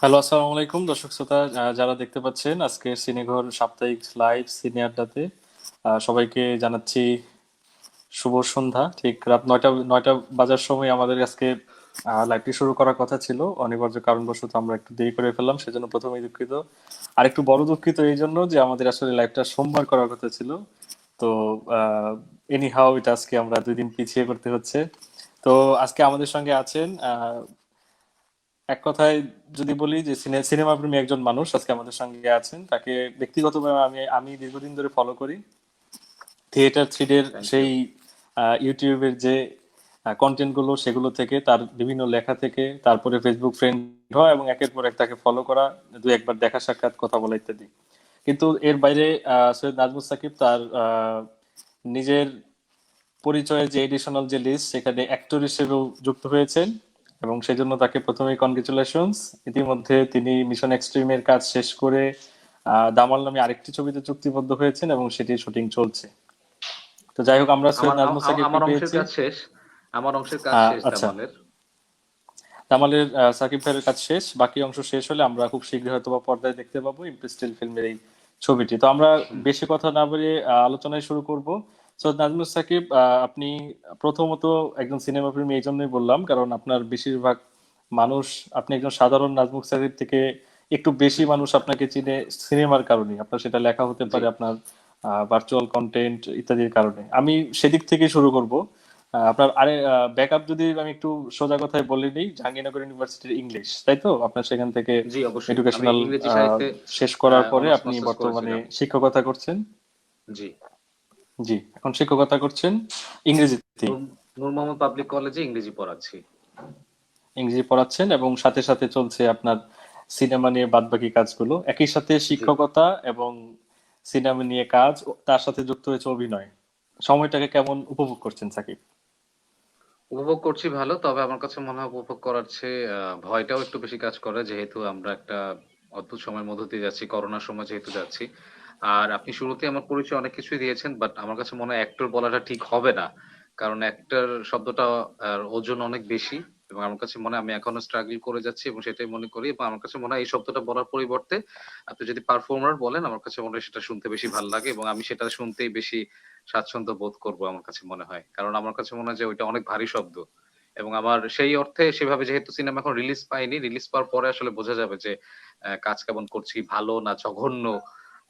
Hello, আসসালামু আলাইকুম দর্শক শ্রোতা, যারা দেখতে পাচ্ছেন আজকে সিনেঘর সাপ্তাহিক লাইভ সিনে আড্ডাতে সবাইকে জানাচ্ছি শুভ সন্ধ্যা। ঠিক রাত 9টা বাজার সময় আমাদের আজকে লাইভটি শুরু করার কথা ছিল, অনিবার্য কারণবশত আমরা একটু দেরি করে ফেললাম, সেজন্য প্রথমেই দুঃখিত। আর একটু বড় দুঃখিত এই জন্য যে আমাদের আসলে লাইভটা সোমবার করার কথা ছিল। তো এনি হাউ এটা আজকে আমরা 2 দিন পিছিয়ে করতে হচ্ছে। তো আজকে আমাদের সঙ্গে আছেন, এক কথায় যদি বলি যে সিনেমা প্রেমী একজন মানুষ আজকে আমাদের সঙ্গে আছেন। তাকে ব্যক্তিগতভাবে আমি আমি দীর্ঘদিন ধরে ফলো করি। থিয়েটার থ্রিডের থ্যাংক ইউ। সেই ইউটিউবের যে কন্টেন্ট গুলো, সেগুলো থেকে, তার বিভিন্ন লেখা থেকে, তারপরে ফেসবুক ফ্রেন্ড হওয়া এবং একের পর এক তাকে ফলো করা, দু একবার দেখা সাক্ষাৎ, কথা বলা ইত্যাদি। কিন্তু এর বাইরে সৈয়দ নাজমুস সাকিব তার নিজের পরিচয়ের যে এডিশনাল যে লিস্ট, সেখানে অ্যাক্টর হিসেবেও যুক্ত হয়েছেন এবং সেজন্য তাকে প্রথমেই কনগ্রেচুলেশনস। ইতিমধ্যে তিনি মিশন এক্সট্রিমের কাজ শেষ করে দামাল নামে আরেকটি ছবিতে চুক্তিবদ্ধ হয়েছেন এবং সেটির শুটিং চলছে। তো যাই হোক, আমরা সৈয়দ আমার নাজমুস সাকিবকে আমার অংশের পেয়েছি। কাজ শেষ। আমার অংশের কাজ শেষ আচ্ছা, দামালের। দামালের সাকিব ভাইয়ের কাজ শেষ, বাকি অংশ শেষ হলে আমরা খুব শীঘ্রই হয়তো বা পর্দায় দেখতে পাবো ইমপ্রেস্টিল ফিল্মের এই ছবিটি। তো আমরা হুম। বেশি কথা না বাড়িয়ে আলোচনায় শুরু করব। সৈয়দ নাজমুস সাকিব, আপনি প্রথমত একজন সিনেমা প্রেমী এই জন্যই বললাম কারণ আপনার বেশিরভাগ মানুষ, আপনি একজন সাধারণ নাজমুস সাকিব থেকে একটু বেশি মানুষ আপনাকে চিনে সিনেমার কারণে। আপনার সেটা লেখা হতে জি। পারে, আপনার ভার্চুয়াল কন্টেন্ট ইত্যাদির কারণে। আমি সেদিক থেকে শুরু করব। আপনার আরে ব্যাকআপ যদি আমি একটু সোজা কথায় বলে নিই, জাহাঙ্গীরনগর ইউনিভার্সিটির ইংলিশ, তাই তো? আপনার সেখান থেকে জি, অবশ্যই। আমি এডুকেশনাল ইংরেজি সাহিত্যে শেষ করার পরে অনার্স আপনি মাস্টার্স বর্তমানে করেছিলাম। শিক্ষকতা করছেন। জি। জি, এখন শিক্ষকতা করছেন ইংরেজিতে। নূর নূর মোহাম্মদ পাবলিক কলেজে ইংরেজি পড়াচ্ছি। ইংরেজি পড়াচ্ছেন এবং সাথে সাথে চলছে আপনার সিনেমা নিয়ে বাদবাকি কাজগুলো, একই সাথে জি। শিক্ষকতা এবং সিনেমা নিয়ে কাজ, তার সাথে যুক্ত হয়েছে অভিনয়। সময়টাকে কেমন উপভোগ করছেন সাকিব? উপভোগ করছি ভালো। তবে আমার কাছে মনে হয় উপভোগ করার চেয়ে ভয়টাও একটু বেশি কাজ করে। যেহেতু আমরা একটা অদ্ভুত সময়ের মধ্য দিয়ে যাচ্ছি। করোনার সময় যেহেতু যাচ্ছি। আর আপনি শুরুতেই আমার পরিচয় অনেক কিছুই দিয়েছেন। বাট আমার কাছে মনে হয় অ্যাক্টর বলাটা ঠিক হবে না। কারণ অ্যাক্টর শব্দটা ওজন অনেক বেশি। এবং আমার কাছে মনে হয় আমি এখনো স্ট্রাগল করে যাচ্ছি এবং সেটাই মনে করি। এবং আমার কাছে মনে হয় এই শব্দটা বলার পরিবর্তে আপনি যদি পারফর্মার বলেন, আমার কাছে মনে হয় সেটা শুনতে বেশি ভাল লাগে এবং আমি সেটা শুনতেই বেশি স্বাচ্ছন্দ্য বোধ করব আমার কাছে মনে হয়। কারণ আমার কাছে মনে হয় যে ওইটা অনেক ভারী শব্দ। এবং আমার সেই অর্থে সেভাবে যেহেতু সিনেমা এখন রিলিজ পায়নি, রিলিজ পাওয়ার পরে আসলে বোঝা যাবে যে কাজ কেমন করছি, ভালো না জঘন্য।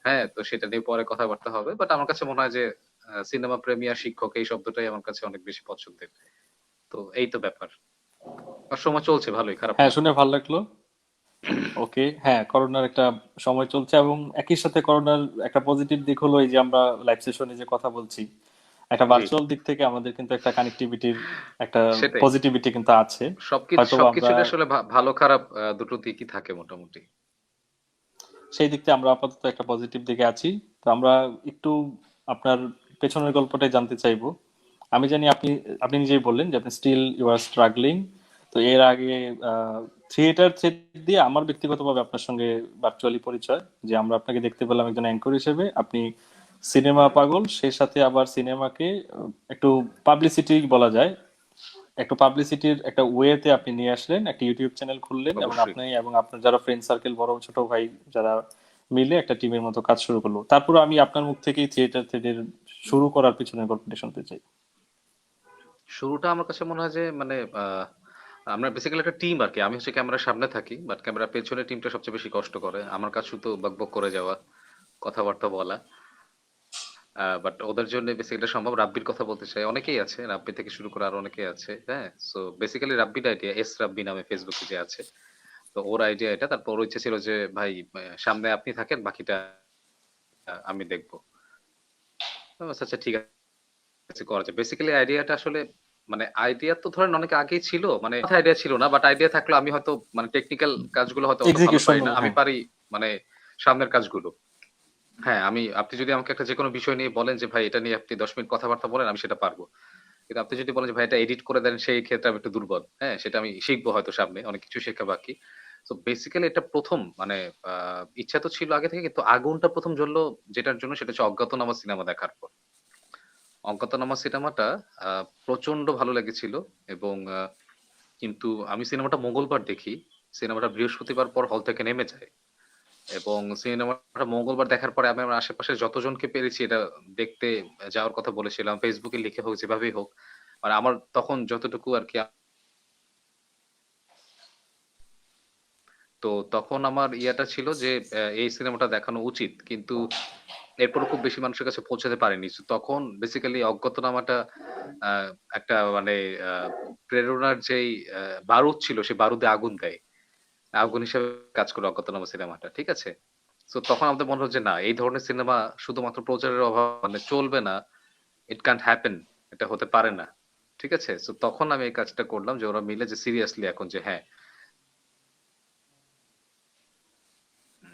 হ্যাঁ? তো সেটা নিয়ে পরে কথাবার্তা হবে। বাট আমার কাছে মনে হয় যে সিনেমা প্রেমী আর শিক্ষক এই শব্দটাই আমার কাছে অনেক বেশি পছন্দের। তো এই তো ব্যাপার। আর সময় চলছে ভালোই, খারাপ হ্যাঁ, না। শুনে ভালো লাগলো। ওকে, হ্যাঁ, করোনার একটা সময় চলছে এবং একই সাথে করোনার একটা পজিটিভ দিক হলো এই যে আমরা লাইভ সেশনে যে কথা বলছি, একটা জি, ভার্চুয়াল দিক থেকে আমাদের কিন্তু একটা কানেক্টিভিটির একটা সেটাই। পজিটিভ কিন্তু আছে। হয়তো আমরা সবকিছুর আসলে ভালো খারাপ দুটো দিকই থাকে মোটামুটি। সেই দিক থেকে আমরা আপাতত একটা পজিটিভ দিকে আছি। তো আমরা একটু আপনার পেছনের গল্পটাই জানতে চাইবো। আমি জানি আপনি আপনি নিজেই বললেন যে আপনি স্টিল ইউ আর স্ট্রাগলিং। তো এর আগে থিয়েটার থ্রেড দিয়ে আমার ব্যক্তিগতভাবে আপনার সঙ্গে ভার্চুয়ালি পরিচয়, যে আমরা আপনাকে দেখতে পেলাম একজন অ্যাঙ্কর হিসেবে। আপনি সিনেমা পাগল, সেই সাথে আবার সিনেমাকে একটু পাবলিসিটি বলা যায়, একটু পাবলিসিটির একটা ওয়েতে আপনি নিয়ে আসলেন, একটা ইউটিউব চ্যানেল খুললেন এবং অবশ্যই। আপনি এবং আপনার যারা ফ্রেন্ড সার্কেল, বড় ছোট ভাই যারা মিলে একটা টিমের মতো কাজ শুরু করলো। তারপর আমি আপনার মুখ থেকেই থিয়েটার থ্রেডের শুরু করার পিছনের গল্পটা শুনতে চাই। শুরুটা আমার কাছে মনে হয় যে মানে আমরা বেসিক্যালি একটা টিম আরকি। আমি হচ্ছে ক্যামেরার সামনে থাকি। বাট ক্যামেরার পেছনের টিমটা সবচেয়ে বেশি কষ্ট করে। আমার কাজ শুধু বকবক করে যাওয়া, কথাবার্তা বলা। বাট ওদের জন্য বেসিক্যালি সম্ভব। রাব্বির কথা বলতে চাই। অনেকেই আছে। রাব্বি থেকে শুরু করে আরো অনেকেই আছে। হ্যাঁ? সো বেসিক্যালি রাব্বির আইডিয়া, এস রাব্বি নামে ফেসবুকে যে আছে। তো ওর আইডিয়া এটা। তারপর ওর ইচ্ছে ছিল যে ভাই সামনে আপনি থাকেন, বাকিটা আমি দেখবো। আমি বলছি, আচ্ছা ঠিক আছে, করা যায়। বেসিক্যালি আইডিয়াটা আসলে মানে আইডিয়া তো ধরেন অনেক আগেই ছিল। মানে মাথায় আইডিয়া ছিল না। বাট আইডিয়া থাকলেও আমি হয়তো মানে টেকনিক্যাল কাজগুলো হয়তো অত ভালো এক্সিকিউশন, পারি না। আমি হ্যাঁ। পারি মানে সামনের কাজগুলো। হ্যাঁ, আপনি যদি আমাকে একটা যেকোনো বিষয় নিয়ে বলেন যে ভাই এটা নিয়ে আপনি ১০ মিনিট কথাবার্তা বলেন, আমি সেটা পারবো। কিন্তু আপনি যদি বলেন যে ভাই এটা এডিট করে দেন, সেই ক্ষেত্রে আমি একটু দুর্বল। হ্যাঁ? সেটা আমি শিখবো হয়তো সামনে। অনেক কিছু শেখা বাকি। সো বেসিক্যালি এটা ১ম মানে ইচ্ছা তো ছিল আগে থেকে, কিন্তু আগুনটা ১ম জ্বললো যেটার জন্য সেটা হচ্ছে অজ্ঞাতনামা সিনেমা দেখার পর। অজ্ঞাতনামা সিনেমাটা প্রচন্ড ভালো লেগেছিল এবং কিন্তু আমি সিনেমাটা মঙ্গলবার দেখি। সিনেমাটা বৃহস্পতিবার পর হল থেকে নেমে যায় এবং সিনেমাটা মঙ্গলবার দেখার পরে আমি আমার আশেপাশে যতজনকে পেরেছি এটা দেখতে যাওয়ার কথা বলেছিলাম, ফেসবুকে লিখে হোক যেভাবেই হোক, মানে আমার তখন যতটুকু আর কি, তো তখন আমার ইয়াটা ছিল যে এই সিনেমাটা দেখানো উচিত, কিন্তু এরপরও খুব বেশি মানুষের কাছে পৌঁছাতে পারেনি। So তখন বেসিক্যালি অজ্ঞাতনামাটা আহ, একটা মানে আহ, প্রেরণার যেই বারুদ ছিল, সে বারুদে আগুন দেয়, আগুন হিসেবে কাজ করে অজ্ঞাতনামা সিনেমাটা, ঠিক আছে? তো তখন আমাদের মনে হচ্ছে না, এই ধরনের সিনেমা শুধুমাত্র প্রচারের অভাব মানে চলবে না, ইট কান্ট হ্যাপেন, এটা হতে পারে না, ঠিক আছে? তো তখন আমি এই কাজটা করলাম যে ওরা মিলে যে সিরিয়াসলি এখন যে হ্যাঁ,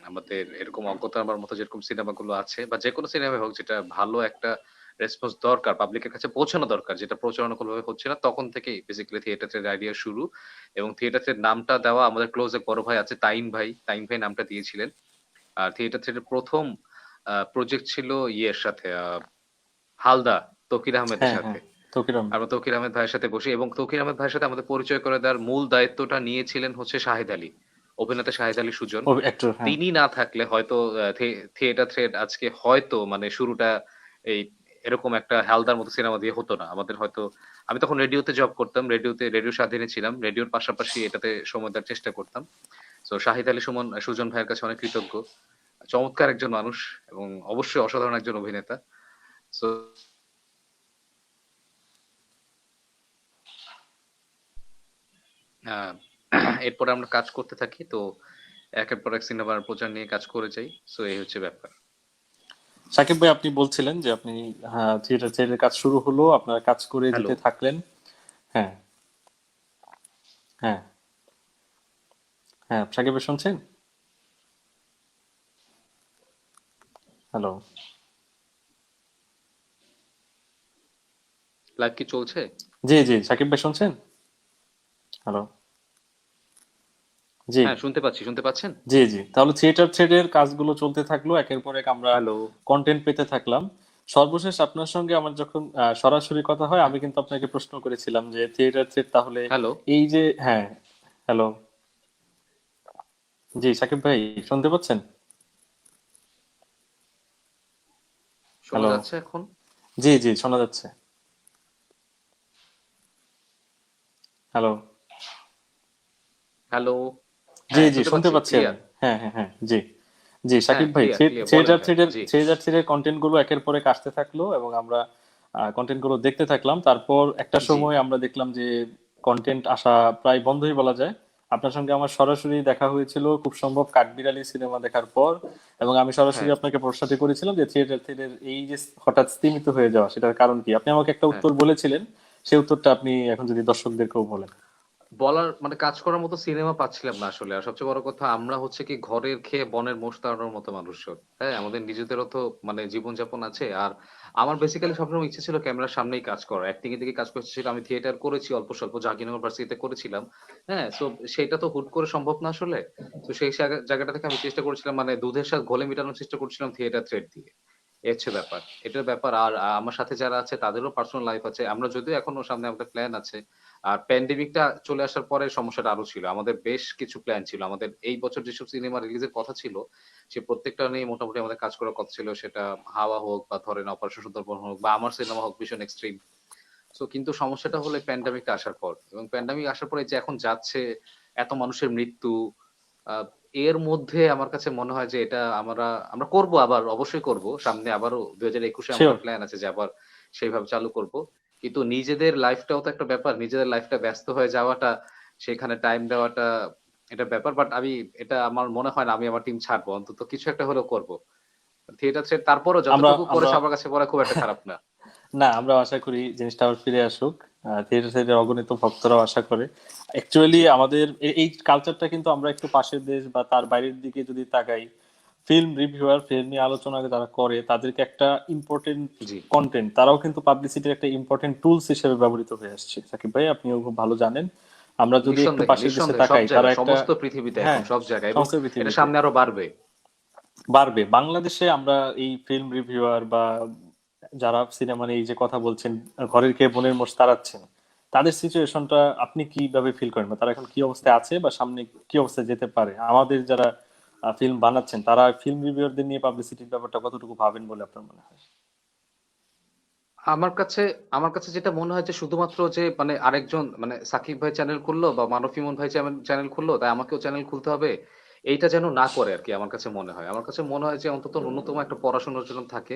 আমাদের এরকম অজ্ঞাতনামার মতো যেরকম সিনেমাগুলো আছে বা যে কোনো সিনেমা হোক, যেটা ভালো একটা রেসপন্স দরকার, পাবলিকের কাছে পৌঁছানো দরকার, যেটা প্রচারণা কোনোভাবে হচ্ছে না, তখন থেকেই বেসিক্যালি থিয়েটারের আইডিয়া শুরু। এবং থিয়েটারের নামটা দেওয়া আমাদের ক্লোজ এক বড় ভাই আছে, তাইম ভাই, তাইম ভাই নামটা দিয়েছিলেন। আর থিয়েটার থিয়েটার প্রথম প্রজেক্ট ছিল ইয়ের সাথে, হালদা, তকির আহমেদের হ্যাঁ সাথে। হ্যাঁ, তকিরম। আমরা তকির আহমেদ ভাইয়ের সাথে বসি এবং তকির আহমেদ ভাইয়ের সাথে আমাদের পরিচয় করে দেওয়ার মূল দায়িত্বটা নিয়েছিলেন হচ্ছে শাহেদ আলী, অভিনেতা শাহেদ আলী সুজন। ও অ্যাক্টর, হ্যাঁ। তিনি না থাকলে হয়তো থিয়েটার থ্রেড আজকে হয়তো মানে শুরুটা এই এরকম একটা হালদার মতো সিনেমা দিয়ে হতো না আমাদের হয়তো। আমি তখন রেডিওতে জব করতাম, রেডিও স্বাধীনে ছিলাম, রেডিওর পাশাপাশি এটাতে সময় দেওয়ার চেষ্টা করতাম। তো শাহিদ আলী সুজন ভাইয়ের কাছে অনেক কৃতজ্ঞ, চমৎকার একজন মানুষ এবং অবশ্যই অসাধারণ একজন অভিনেতা। তো আহ, এরপরে আমরা কাজ করতে থাকি, তো একের পর এক সিনেমার প্রচার নিয়ে কাজ করে যাই। সো এই হচ্ছে ব্যাপার। সাকিব ভাই, আপনি বলছিলেন যে আপনি, হ্যাঁ, থিয়েটার থিয়েটার কাজ শুরু হলো, আপনারা কাজ করে হ্যালো, যেতে থাকলেন। হ্যাঁ হ্যাঁ হ্যাঁ, সাকিব ভাই শুনছেন? হ্যালো। লাইভ কি চলছে? জি জি, সাকিব ভাই শুনছেন? হ্যালো। জি হ্যাঁ, শুনতে পাচ্ছি, শুনতে পাচ্ছেন? জি জি, তাহলে থিয়েটার থ্রেডের কাজগুলো চলতে থাকলো, একের পর এক আমরা হ্যালো। কন্টেন্ট পেতে থাকলাম। সর্বশেষ আপনার সঙ্গে আমার যখন সরাসরি কথা হয়, আমি কিন্তু আপনাকে প্রশ্ন করেছিলাম যে থিয়েটার থ্রেড তাহলে হ্যালো, এই যে, হ্যাঁ। হ্যালো। জি সাকিব ভাই, শুনতে পাচ্ছেন? শোনা হ্যালো। যাচ্ছে এখন? জি জি, শোনা যাচ্ছে। হ্যালো। হ্যালো। জি হ্যাঁ, জি, শুনতে শুনতে পাচ্ছি, পাচ্ছি আমি। ক্লিয়ার। হ্যাঁ হ্যাঁ হ্যাঁ, জি। জি হ্যাঁ, সাকিব ভাই, ক্লিয়ার, ক্লিয়ার, বলেন থিয়েটার ভাই। থ্রেডের জি, থিয়েটার থ্রেডের কন্টেন্ট গুলো একের পর এক আসতে থাকলো এবং আমরা কন্টেন্ট গুলো দেখতে থাকলাম। তারপর একটা জি, সময় আমরা দেখলাম যে কন্টেন্ট আসা প্রায় বন্ধই বলা যায়। আপনার সঙ্গে আমার সরাসরি দেখা হয়েছিল খুব সম্ভব কাঠবিড়ালি সিনেমা দেখার পর, এবং আমি সরাসরি হ্যাঁ, আপনাকে প্রশ্নটি করেছিলাম যে থিয়েটার থ্রেডের এই যে হঠাৎ স্তীমিত হয়ে যাওয়া, সেটার কারণ কি? আপনি আমাকে একটা হ্যাঁ। উত্তর বলেছিলেন, সেই উত্তরটা আপনি এখন যদি দর্শকদেরকেও বলেন। বলার মানে কাজ করার মতো সিনেমা পাচ্ছিলাম না আসলে। আর সবচেয়ে বড় কথা, আমরা হচ্ছে কি ঘরের খেয়ে বনের মোষ তাড়ানোর মতো মানুষজন। হ্যাঁ, আমাদের নিজেদেরও তো মানে জীবনযাপন আছে। আর আমার বেসিক্যালি সবসময় ইচ্ছে ছিল ক্যামেরার সামনেই কাজ করা। অ্যাক্টিং এর দিকে কাজ করতে ছিল। আমি থিয়েটার করেছি অল্প স্বল্প, জাহাঙ্গীরনগর ভার্সিটিতে করেছিলাম। হ্যাঁ, সো সেটা তো হুট করে সম্ভব না আসলে। তো সেই জায়গাটা থেকে আমি চেষ্টা করেছিলাম মানে দুধের স্বাদ ঘোলে মেটানোর চেষ্টা করছিলাম থিয়েটার থ্রেড দিয়ে। এই হচ্ছে ব্যাপার। এটার ব্যাপার। আর আমার সাথে যারা আছে তাদেরও পার্সোনাল লাইফ আছে। আমরা যদিও এখনো সামনে আমাদের প্ল্যান আছে। আর প্যান্ডেমিকটা চলে আসার পরে সমস্যাটা আরো ছিল। আমাদের বেশ কিছু প্ল্যান ছিল। আমাদের এই বছর যেসব সিনেমা রিলিজের কথা ছিল, সে প্রত্যেকটা নিয়ে মোটামুটি আমাদের কাজ করার কথা ছিল। সেটা হাওয়া হোক বা ধরেন অপারেশন সুন্দরবন হোক বা আমার সিনেমা হোক ভীষণ এক্সট্রিম। সো কিন্তু সমস্যাটা হলো প্যান্ডেমিকটা আসার পর। এবং প্যান্ডেমিক আসার পরে যে এখন যাচ্ছে এত মানুষের মৃত্যু, আ এর মধ্যে আমার কাছে মনে হয় যে এটা আমরা করব, আবার অবশ্যই করব। সামনে আবারও ২০২১ এ আমাদের শিওর। প্ল্যান আছে যে আবার সেইভাবে চালু করব। কিন্তু নিজেদের লাইফটাও তো একটা ব্যাপার। নিজেদের লাইফটা ব্যস্ত হয়ে যাওয়াটা, সেখানে টাইম দেওয়াটা, এটা ব্যাপার। বাট এটা আমার মনে হয় না আমি আমার টিম ছাড়বো। অন্তত কিছু একটা হলেও করব। থিয়েটার ছেড়ে তারপরও আমরা যতটুকু করে আমরা সবার কাছে করা খুব একটা খারাপ না। না, আমরা আশা করি জিনিসটা আবার ফিরে আসুক। থিয়েটার সাইডের অগণিত ভক্তরাও আশা করে। অ্যাকচুয়ালি জি, আমাদের এই কালচারটা কিন্তু আমরা একটু পাশের দেশ বা তার বাইরের দিকে যদি তাকাই, ফিল্ম রিভিউয়ার, ফিল্ম নিয়ে আলোচনা যারা করে, তাদেরকে একটা ইম্পর্টেন্ট জি। কন্টেন্ট, তারাও কিন্তু পাবলিসিটির একটা ইম্পর্টেন্ট টুলস হিসেবে ব্যবহৃত হয়ে আসছে। সাকিব ভাই, আপনিও খুব ভালো জানেন। আমরা যদি একটু নিঃসন্দেহে, পাশের দেশে নিঃসন্দেহে সব তাকাই, তারা জায়গায়, একটা, সমস্ত পৃথিবীতে এখন হ্যাঁ, সব জায়গায়, এবং সমস্ত এটা পৃথিবীতে সামনে আরো বাড়বে। বাড়বে। বাংলাদেশে আমরা এই ফিল্ম রিভিউয়ার বা যারা সিনেমা নিয়ে এই যে কথা বলছেন, ঘরের খেয়ে বনের মোষ তাড়াচ্ছেন, তাদের সিচুয়েশনটা আপনি কিভাবে ফিল করেন, বা তারা এখন কি অবস্থায় আছে বা সামনে কি অবস্থায় যেতে পারে? আমাদের যারা ফিল্ম বানাচ্ছেন তারা ফিল্ম রিভিউয়ারদের নিয়ে পাবলিসিটির ব্যাপারটা কতটুকু ভাবেন বলে আপনার মনে হয়? আমার কাছে আমার কাছে যেটা মনে হয় যে শুধুমাত্র যে মানে আরেকজন মানে সাকিব ভাই চ্যানেল খুললো বা মানব ইমন ভাই চ্যানেল খুললো তাই আমাকেও চ্যানেল খুলতে হবে, এইটা যেন না করে আরকি। আমার কাছে মনে হয়, আমার কাছে মনে হয় যে অন্তত ন্যূনতম একটা পড়াশোনার জন্য থাকে,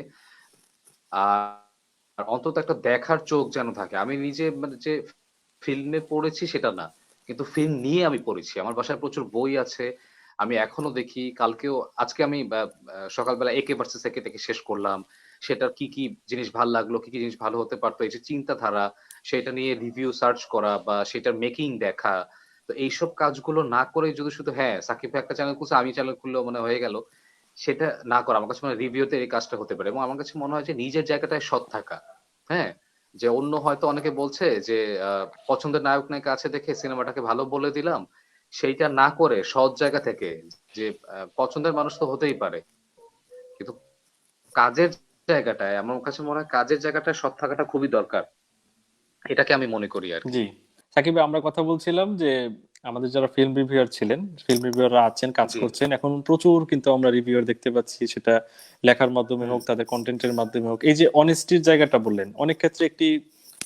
আর অন্তত একটা দেখার চোখ যেন থাকে। আমি নিজে মানে যে ফিল্মে পড়েছি সেটা না। কিন্তু ফিল্ম নিয়ে আমি পড়েছি। আমার বাসায় প্রচুর বই আছে। আমি এখনো দেখি। আজকে আমি সকালবেলা একে ভার্সেস একে দেখে শেষ করলাম। সেটার কি জিনিস ভাল লাগলো, কি জিনিস ভালো হতে পারতো, এই যে চিন্তাধারা, সেটা নিয়ে রিভিউ সার্চ করা বা সেটার মেকিং দেখা। তো এইসব কাজগুলো না করে যদি শুধু হ্যাঁ, সাকিব ভাই একটা চ্যানেল খুলছে, আমি চ্যানেল খুললেও মনে হয় হয়ে গেল। সেটা না করা। আমার কাছে মনে হয় রিভিউতে এই কাজটা হতে পারে। এবং আমার কাছে মনে হয় যে নিজের জায়গাটায় সৎ থাকা। হ্যাঁ? যে অন্য হয়তো অনেকে বলছে যে আ পছন্দের নায়ক-নায়িকা আছে দেখে সিনেমাটাকে ভালো বলে দিলাম। সেইটা না করে সৎ জায়গা থেকে যে পছন্দের মানুষ তো হতেই পারে। কিন্তু কাজের জায়গাটায় আমার কাছে মনে হয় কাজের জায়গাটায় সৎ থাকাটা খুবই দরকার। এটাকে আমি মনে করি আরকি। জি, সাকিব ভাই, আমরা কথা বলছিলাম যে আমাদের যারা ফিল্ম রিভিউয়ার ছিলেন, ফিল্ম রিভিউয়াররা আছেন, কাজ জি। করছেন এখন প্রচুর, কিন্তু আমরা রিভিউয়ার দেখতে পাচ্ছি, সেটা লেখার মাধ্যমে হুম। হোক, তাদের কন্টেন্টের মাধ্যমে হোক। এই যে অনেস্টির জায়গাটা বললেন, অনেক ক্ষেত্রে একটি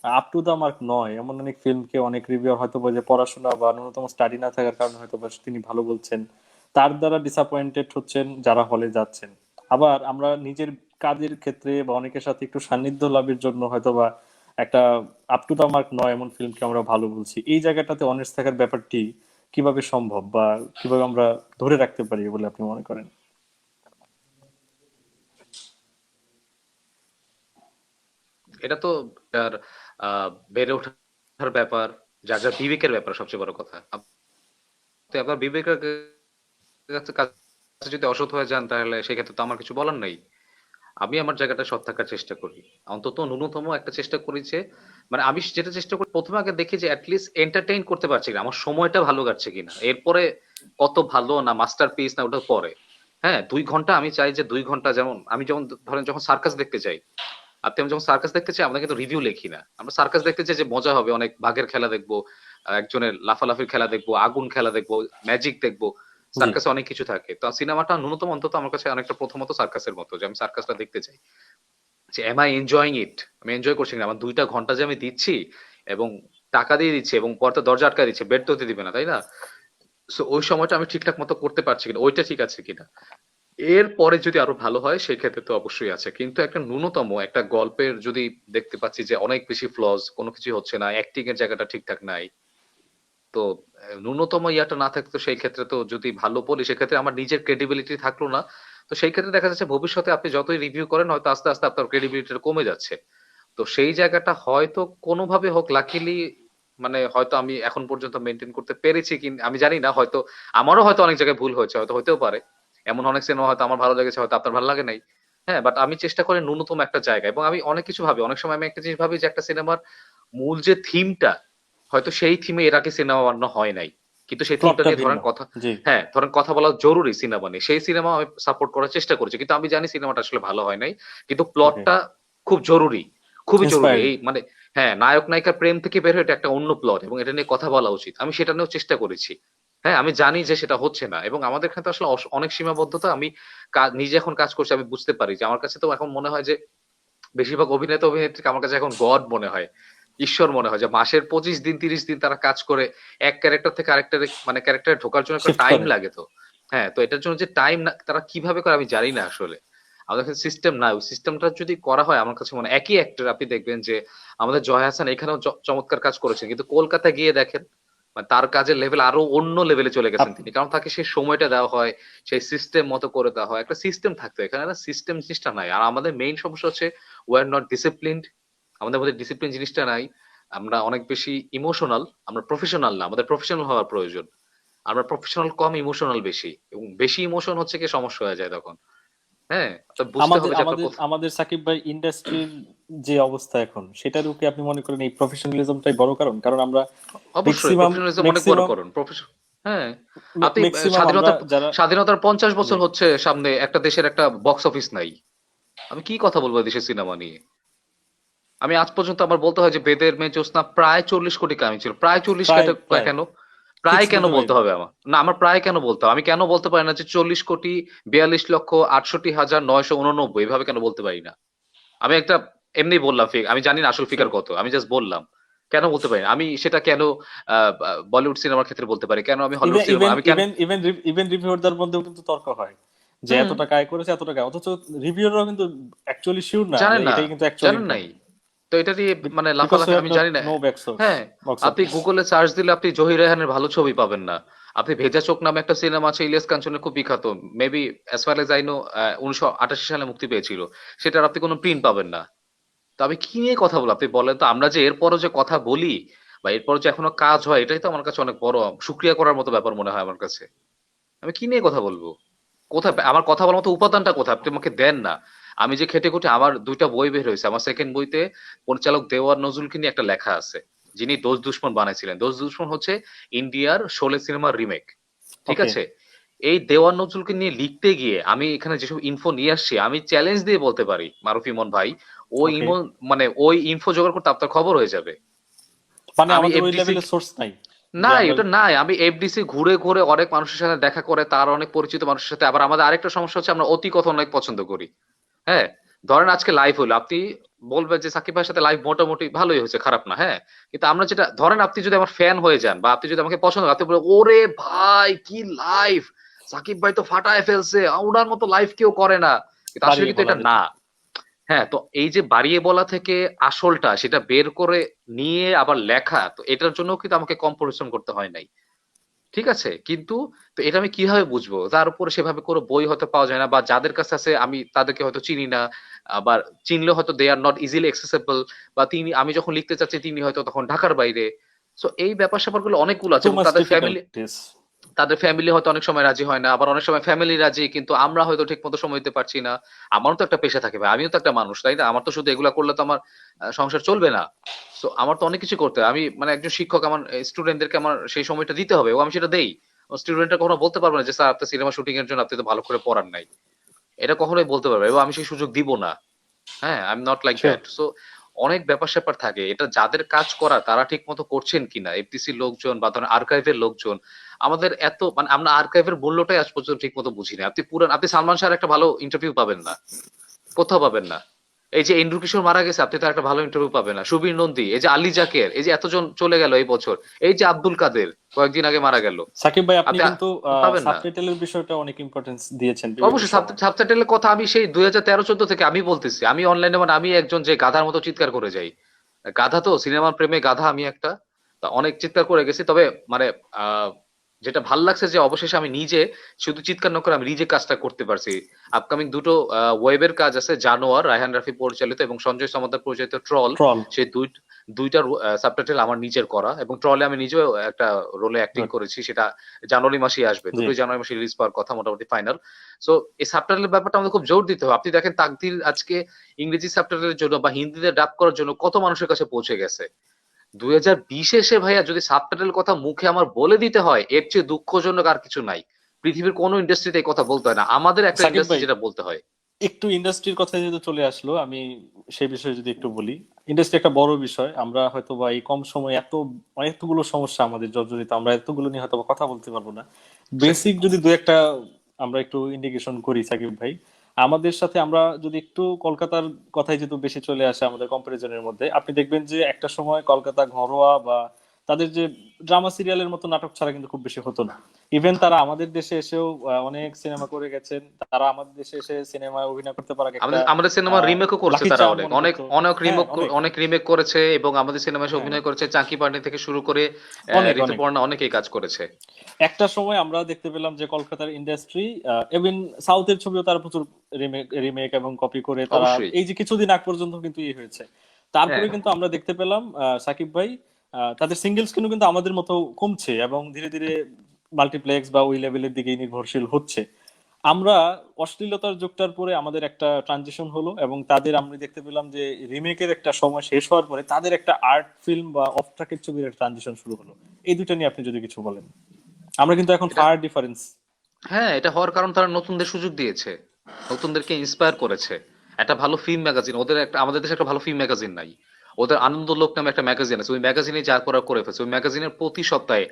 আপ টু দা মার্ক নয় এমন অনেক ফিল্মকে অনেক রিভিউয়ার হয়তো বা যে পড়াশোনা বা ন্যূনতম স্টাডি না থাকার কারণে হয়তো বা তিনি ভালো বলছেন, তার দ্বারা ডিসঅ্যাপয়েন্টেড হচ্ছেন যারা হলে যাচ্ছেন। আবার আমরা নিজের কাজের ক্ষেত্রে বা অনেকের সাথে একটু সান্নিধ্য লাভের জন্য হয়তো বা একটা আপ টু দা মার্ক নয় এমন ফিল্মকে আমরা ভালো বলছি। এই জায়গাটাতে অনেস্ট থাকার ব্যাপারটি কিভাবে সম্ভব, বা কিভাবে আমরা ধরে রাখতে পারি বলে আপনি মনে করেন? এটা তো আর আ বেড়ে ওঠার ব্যাপার, যার বিবেকের ব্যাপার সবচেয়ে বড় কথা। আপনি আপনার বিবেকের কাছে যদি অসৎ হয়ে যান তাহলে সেক্ষেত্রে তো আমার কিছু বলার নাই। আমি আমার জায়গাটা সৎ থাকার চেষ্টা করি। অন্তত ন্যূনতম একটা চেষ্টা করি যে মানে আমি যেটা চেষ্টা করি ১ম এ আগে দেখি যে এট লিস্ট এন্টারটেইন করতে পারছি কিনা। আমার সময়টা ভালো কাটছে কিনা। এরপরে কত ভালো না মাস্টারপিস না ওটা পরে। হ্যাঁ, ২ ঘন্টা আমি চাই যে ২ ঘন্টা যেমন আমি যেমন ধরেন যখন সার্কাস দেখতে যাই। আমি যখন সার্কাস দেখতে চাই আমরা কিন্তু রিভিউ লিখি না। আমরা সার্কাস দেখতে চাই যে মজা হবে, অনেক বাঘের খেলা দেখবো, একজনের লাফালাফির খেলা দেখবো, আগুন খেলা দেখবো, ম্যাজিক দেখবো। জি। সার্কাসে অনেক কিছু থাকে। তো সিনেমাটা ন্যূনতম অন্তত আমার কাছে অনেকটা প্রথমত সার্কাসের মতো যে আমি সার্কাসটা দেখতে চাই। যে am I enjoying it? আমি এনজয় করছি কিনা? আমার ২ টা ঘন্টা যে আমি দিচ্ছি এবং টাকা দিয়ে দিচ্ছি এবং পরে তো দরজা আটকায় দিচ্ছে, বের তো হতে দিবে না, তাই না? সো ওই সময়টা আমি ঠিকঠাক মতো করতে পারছি কিনা? ওইটা ঠিক আছে কিনা? এরপরে যদি আরো ভালো হয় সেক্ষেত্রে তো অবশ্যই আছে। কিন্তু একটা ন্যূনতম একটা গল্পের যদি দেখতে পাচ্ছি যে অনেক বেশি ফ্লস, কোন কিছুই হচ্ছে না, অ্যাক্টিং এর জায়গাটা ঠিকঠাক নাই। তো ন্যূনতম ইয়াটা না থাকলে তো সেই ক্ষেত্রে তো যদি ভালো বলি সেক্ষেত্রে আমার নিজের ক্রেডিবিলিটি থাকলো না। তো সেই ক্ষেত্রে দেখা যাচ্ছে ভবিষ্যতে আপনি যতই রিভিউ করেন হয়তো আস্তে আপনার ক্রেডিবিলিটিটা কমে যাচ্ছে। তো সেই জায়গাটা হয়তো কোনোভাবে হোক লাকিলি মানে হয়তো আমি এখন পর্যন্ত মেইনটেইন করতে পেরেছি আমি জানি না, হয়তো আমারও হয়তো অনেক জায়গায় ভুল হয়েছে, হয়তো হতেও পারে। এমন অনেক সিনেমা হয়তো আমার ভালো লেগেছে, হয়তো আপনার ভালো লাগে নাই। হ্যাঁ, বাট আমি চেষ্টা করি ন্যূনতম একটা জায়গা, এবং আমি অনেক কিছু ভাবি। অনেক সময় আমি একটা জিনিস ভাবি যে একটা সিনেমার মূল যে থিমটা, হয়তো সেই থিমে এর আগে সিনেমা বানানো হয় নাই। কিন্তু সেই থিমটা প্লটটা নিয়ে ভিন্ন। ধরেন কথা, জি। হ্যাঁ, ধরেন কথা বলা জরুরি সিনেমা নিয়ে। সেই সিনেমা আমি সাপোর্ট করার চেষ্টা করেছি। কিন্তু আমি জানি সিনেমাটা আসলে ভালো হয় নাই। কিন্তু ওকে। প্লটটা খুব জরুরি। খুবই জরুরি। ইন্সপায়ারিং। এই মানে হ্যাঁ, নায়ক-নায়িকার প্রেম থেকে বের হয়ে এটা একটা অন্য প্লট এবং এটা নিয়ে কথা বলা উচিত। আমি সেটা নিয়েও চেষ্টা করেছি। হ্যাঁ, আমি জানি যে সেটা হচ্ছে না এবং আমাদের এখানে তো আসলে অনেক সীমাবদ্ধতা। আমি নিজে এখন কাজ করছি, আমি বুঝতে পারি যে আমার কাছে তো এখন মনে হয় যে বেশিরভাগ অভিনেতা-অভিনেত্রীকে আমার কাছে এখন গড মনে হয়। ঈশ্বর মনে হয় যে মাসের ২৫ দিন ৩০ দিন তারা কাজ করে এক ক্যারেক্টার থেকে আরেকটারে মানে ক্যারেক্টারে ঢোকার জন্য একটা শিফট টাইম করে। লাগে তো। হ্যাঁ, তো এটার জন্য যে টাইম না তারা কিভাবে করে আমি জানি না আসলে। আমাদের কাছে সিস্টেম নাই। ওই সিস্টেমটা যদি করা হয় আমার কাছে মনে হয় একই অ্যাক্টর আপনি দেখবেন যে আমাদের জয় হাসান এখানেও চমৎকার কাজ করেছেন। কিন্তু কলকাতায় গিয়ে দেখেন মানে তার কাজের লেভেল আরো অন্য লেভেলে চলে গেছেন আপ- তিনি। কারণ তাকে সেই সময়টা দেওয়া হয়, সেই সিস্টেম মতো করে দেওয়া হয়। একটা সিস্টেম থাকতো। এখানে না সিস্টেম জিনিসটা নাই। আর আমাদের মেইন সমস্যা হচ্ছে we are not disciplined. আমাদের মধ্যে ডিসিপ্লিন জিনিসটা নাই। আমরা অনেক বেশি ইমোশনাল। আমরা প্রফেশনাল না। আমাদের প্রফেশনাল হওয়া প্রয়োজন। আমরা প্রফেশনাল কম, ইমোশনাল বেশি। এবং বেশি ইমোশন হচ্ছে গিয়ে সমস্যা হয়ে যায় তখন। হ্যাঁ? তো বুঝতে আমাদের হবে যে আপনার আমাদের আমাদের সাকিব ভাই, ইন্ডাস্ট্রির যে অবস্থা এখন, সেটারও কি আপনি মনে করেন এই প্রফেশনালিজমটাই বড় কারণ? কারণ আমরা অবশ্যই ম্যাক্সিমাম প্রফেশনালিজম অনেক বড় ম্যাক্সিমাম করণ। হ্যাঁ, আপনি ম্যাক্সিমাম আমরা যারা, স্বাধীনতার ৫০ জি, বছর হচ্ছে সামনে, একটা দেশের একটা বক্স অফিস নাই। আমি কি কথা বলবো দেশের সিনেমা নিয়ে? আমি আজ পর্যন্ত আমার বলতে হয় যে বেদের মেয়ে জ্যোৎস্না প্রায় 40 কোটি কামাই ছিল, প্রায় 40 প্রায় প্রায় কেন, প্রায় ফিক্স কেন বলতে বলতে পারি না। হবে আমার, না আমার প্রায় কেন বলতে হবে, আমি কেন বলতে পারি না যে 40,42,68,989 এভাবে কেন বলতে পারি না? আমি একটা এমনি বললাম, আমি জানি না আসল ফিগার শিওর। কত, আমি জাস্ট বললাম। কেন বলতে পারি না? আমি সেটা কেন বলিউড সিনেমার ক্ষেত্রে বলতে পারি, কেন আমি হলিউড ইভেন সিনেমা ইভেন আমি কেন? ইভেন ইভেন ইভেন রিভিউয়ারদের মধ্যেও কিন্তু তর্ক হয় যে হুম, এত টাকা আয় করেছে, এত টাকা, অথচ রিভিউয়াররাও কিন্তু অ্যাকচুয়ালি শিওর না যে জানেন না, এটাই কিন্তু অ্যাকচুয়াল জানেন ইনকাম। নাই। তো এটা নিয়ে মানে বিকজ লাফালাফি উই হ্যাভ আমি নট জানি না। নো ব্যাক সোর্স, হ্যাঁ, বক্স আপনি অফিস। গুগলে সার্চ দিলে আপনি জহির রেহানের ভালো ছবি পাবেন না। আপনি ভেজা চোখ নামে একটা সিনেমা আছে ইলিয়াস কাঞ্চনের, খুব বিখ্যাত, maybe as far age I know 1988 সালে মুক্তি পেয়েছিল, সেটার আপনি কোনো প্রিন্ট পাবেন না। তো আমি কি নিয়ে কথা বলবো আপনি বলেন তো? আমরা যে এরপরও যে কথা বলি বা এরপরও যে এখনো কাজ হয়, এটাই তো আমার কাছে অনেক বড় শুক্রিয়া করার মতো ব্যাপার মনে হয় আমার কাছে। আমি কি নিয়ে কথা বলবো? কোথায় আমার কথা বলার মতো উপাদানটা কোথায়? আপনি আমাকে দেন না। আমি যে খেটে খুঁটে, আমার 2টা বই বের হয়েছে, আমার সেকেন্ড বইতে পরিচালক দেওয়ার নজরুলকে নিয়ে একটা লেখা আছে, যিনি দোস্ত দুশমন বানাইছিলেন। দোস্ত দুশমন হচ্ছে ইন্ডিয়ার শোলে সিনেমার রিমেক, ঠিক ওকে। আছে? এই দেওয়ার নজরুলকে নিয়ে লিখতে গিয়ে আমি এখানে যেসব ইনফো নিয়ে আসছি, আমি চ্যালেঞ্জ দিয়ে বলতে পারি মারুফ ইমন ভাই, ওই ওকে, ইমন মানে ওই ইনফো জোগাড় করতে আপনার খবর হয়ে যাবে। মানে আমি আমাদের ওই এফডিসি, লেভেলের সোর্স নাই যে নাই আমরা। ওটা নাই, আমি এফডিসি ঘুরে ঘুরে অনেক মানুষের সাথে দেখা করে, তার অনেক পরিচিত মানুষের সাথে। আবার আমাদের আরেকটা সমস্যা হচ্ছে আমরা অতি কথা অনেক পছন্দ করি। হ্যাঁ, ধরেন আজকে লাইভ হলো, আপনি বলবেন যে সাকিব ভাইয়ের সাথে লাইভ মোটামুটি ভালোই হয়েছে, খারাপ না, হ্যাঁ। কিন্তু আমরা যেটা ধরেন, আপনি যদি আমার ফ্যান হয়ে যান বা আপনি যদি আমাকে পছন্দ করেন, আপনি বলবেন ওরে ভাই কি লাইভ, সাকিব ভাই তো ফাটায় ফেলছে, ওনার মতো লাইভ কেউ করে না। কিন্তু আসলে বাড়িয়ে কিন্তু বলা এটা যেটা। না। হ্যাঁ, তো এই যে বাড়িয়ে বলা থেকে আসলটা সেটা বের করে নিয়ে আবার লেখা, তো এটার জন্য কিন্তু আমাকে কম পরিশ্রম করতে হয় নাই, ঠিক আছে? কিন্তু তো এটা আমি কিভাবে বুঝবো? তার উপরে সেভাবে কোনো বই হয়তো পাওয়া যায় না, বা যাদের কাছে আছে আমি তাদেরকে হয়তো চিনি না। আবার চিনলেও হয়তো they are not easily accessible, বা আমি যখন লিখতে চাচ্ছি তিনি হয়তো তখন ঢাকার বাইরে। সো এই ব্যাপার-স্যাপারগুলো অনেকগুলো আছে, টু এবং মাচ ডিফিকাল্ট। তাদের ফ্যামিলি হয়তো অনেক সময় রাজি হয় না, আবার অনেক সময় ফ্যামিলি রাজি, কিন্তু আমরা হয়তো ঠিক মতো সময় দিতে পারছি না। আমারও তো একটা পেশা থাকে ভাই, আমিও তো একটা মানুষ, তাই না? আমার তো শুধু এগুলা করলে তো আমার সংসার চলবে না। সো আমার তো অনেক কিছু করতে হয়। আমি মানে একজন শিক্ষক, আমার স্টুডেন্টদেরকে আমার সেই সময়টা দিতে হবে, ও আমি সেটা দেই। স্টুডেন্টরা কখনো বলতে পারবে না যে স্যার আপনার সিনেমা শুটিং এর জন্য আপনি তো ভালো করে পড়ান নাই, এটা কখনোই বলতে পারবে না, এবং আমি সেই সুযোগ দিব না। হ্যাঁ, I am not like sure. That. So অনেক ব্যাপার-স্যাপার থাকে। এটা যাদের কাজ করা তারা ঠিকমতো করছেন কিনা, এফডিসির লোকজন বা ধরেন আর্কাইভের লোকজন। আমাদের এত মানে আমরা আর্কাইভের মূল্যটাই আজ পর্যন্ত ঠিকমতো বুঝি না। আপনি সালমান শাহর একটা ভালো ইন্টারভিউ পাবেন না। কোথাও পাবেন না। এই যে এন্ড্রু কিশোর মারা গেছে, আপনি তার একটা ভালো ইন্টারভিউ পাবেন না। সুবীর নন্দী, এই যে আলী যাকের, এই যে এতজন চলে গেল এই বছর। এই যে আব্দুল কাদের কয়েকদিন আগে মারা গেল। সাকিব ভাই, আপনি আপনি কিন্তু পাবেন না। সাবটাইটেলের বিষয়টা অনেক ইম্পর্টেন্স দিয়েছেন বিভিন্ন অবশ্যই সময়। সাবটাইটেলের কথা আমি সেই 2013-14 থেকে আমি বলতেছি। আমি অনলাইনে মানে আমি একজন যে গাধার মতো চিৎকার করে যাই। গাধা তো সিনেমার প্রেমে গাধা আমি একটা। তা অনেক চিৎকার করে গেছি। তবে মানে আহ যেটা ভাল লাগছে যে অবশেষে আমি নিজে শুধু চিৎকার না করে আমি নিজে কাজটা করতে পারছি। আপকামিং দুটো ওয়েবের কাজ আছে, জানোয়ার রায়হান রাফি পরিচালিত এবং সঞ্জয় সমদ্দার পরিচালিত ট্রল। ট্রল। সেই দুইটার সাবটাইটেল আমার নিজের করা, এবং ট্রলে আমি নিজেও একটা রোলে অ্যাক্টিং গুড। করেছি। সেটা জানুয়ারি মাসেই আসবে, জি। দুটোই জানুয়ারি মাসে রিলিজ পাওয়ার কথা মোটামুটি ফাইনাল। সো এই সাবটাইটেলের ব্যাপারটা আমাদের খুব জোর দিতে হবে। আপনি দেখেন তাকদির আজকে ইংরেজি সাবটাইটেলের জন্য বা হিন্দিতে ডাব করার জন্য কত মানুষের কাছে পৌঁছে গেছে। 2020 এসে ভাইয়া যদি সাবটাইটেল কথা মুখে আমার বলে দিতে হয়, এর চেয়ে দুঃখজনক আর কিছু নাই। পৃথিবীর কোন ইন্ডাস্ট্রিতে এই কথা বলতে হয় না, আমাদের একটা সাকিব ইন্ডাস্ট্রি ভাই, যেটা বলতে হয়। একটু ইন্ডাস্ট্রির কথা যেহেতু চলে আসলো, আমি সেই বিষয়ে যদি একটু বলি। ইন্ডাস্ট্রি একটা বড় বিষয়, আমরা হয়তো বা এই কম সময়ে অনেকগুলো সমস্যা আমাদের জর্জরিত, আমরা এতগুলো নিয়ে হয়তো বা কথা বলতে পারবো না। বেসিক যদি দু একটা আমরা একটু ইন্ডিকেশন করি সাকিব ভাই, আমাদের সাথে আমরা যদি একটু কলকাতার কথাই যেহেতু বেশি চলে আসে আমাদের কম্পারিজনের মধ্যে, আপনি দেখবেন যে একটা সময় কলকাতা ঘরোয়া বা তাদের যে ড্রামা সিরিয়ালের মতো নাটক ছাড়া কিন্তু খুব বেশি হতো না। ইভেন তারা আমাদের দেশে এসেও অনেক সিনেমা করে গেছেন। তারা আমাদের দেশে এসে সিনেমায় অভিনয় করতে পারার একটা আমাদের আমাদের সিনেমার রিমেকও করছে লাকি তারা, চার্ম অনেক মনে অনেক করতো। অনেক হ্যাঁ, রিমেক, অনেক। অনেক রিমেক করেছে, এবং আমাদের সিনেমায় এসে হ্যাঁ, অভিনয় করেছে। চাকি পান্ডে থেকে শুরু করে অনেক অনেক। ঋতুপর্ণা, অনেকেই কাজ করেছে। একটা সময় আমরা দেখতে পেলাম যে কলকাতার ইন্ডাস্ট্রি, ইভেন সাউথের ছবিও তারা প্রচুর রিমেক রিমেক এবং কপি করে তারা অবশ্যই। এই যে কিছুদিন আগ পর্যন্ত কিন্তু ইয়ে হয়েছে। তারপরে হ্যাঁ, কিন্তু আমরা দেখতে পেলাম সাকিব ভাই, তাদের সিঙ্গেল স্ক্রিনও কিন্তু আমাদের মতো কমছে এবং ধীরে ধীরে মাল্টিপ্লেক্স বা ওই লেভেলের দিকে নির্ভরশীল হচ্ছে। আমরা অশ্লীলতার যুগটার পরে আমাদের একটা ট্রানজিশন হলো এবং তাদের আমরা দেখতে পেলাম যে রিমেকের একটা সময় শেষ হওয়ার পরে তাদের একটা আর্ট ফিল্ম বা অফ ট্র্যাকের ছবির একটা ট্রানজিশন শুরু হলো। এই দুইটা নিয়ে আপনি যদি কিছু বলেন। আমরা কিন্তু এখন এটা ফার ডিফারেন্স। হ্যাঁ, এটা হওয়ার কারণ তারা নতুনদের সুযোগ দিয়েছে, নতুনদেরকে ইন্সপায়ার করেছে। একটা ভালো ফিল্ম ম্যাগাজিন, ওদের একটা, আমাদের দেশে একটা ভালো ফিল্ম ম্যাগাজিন নাই। ওদের আনন্দলোক নামে একটা ম্যাগাজিন আছে, ওই ম্যাগাজিনে যা করার করে ফেলছে। ওই ম্যাগাজিনের প্রতি সপ্তাহে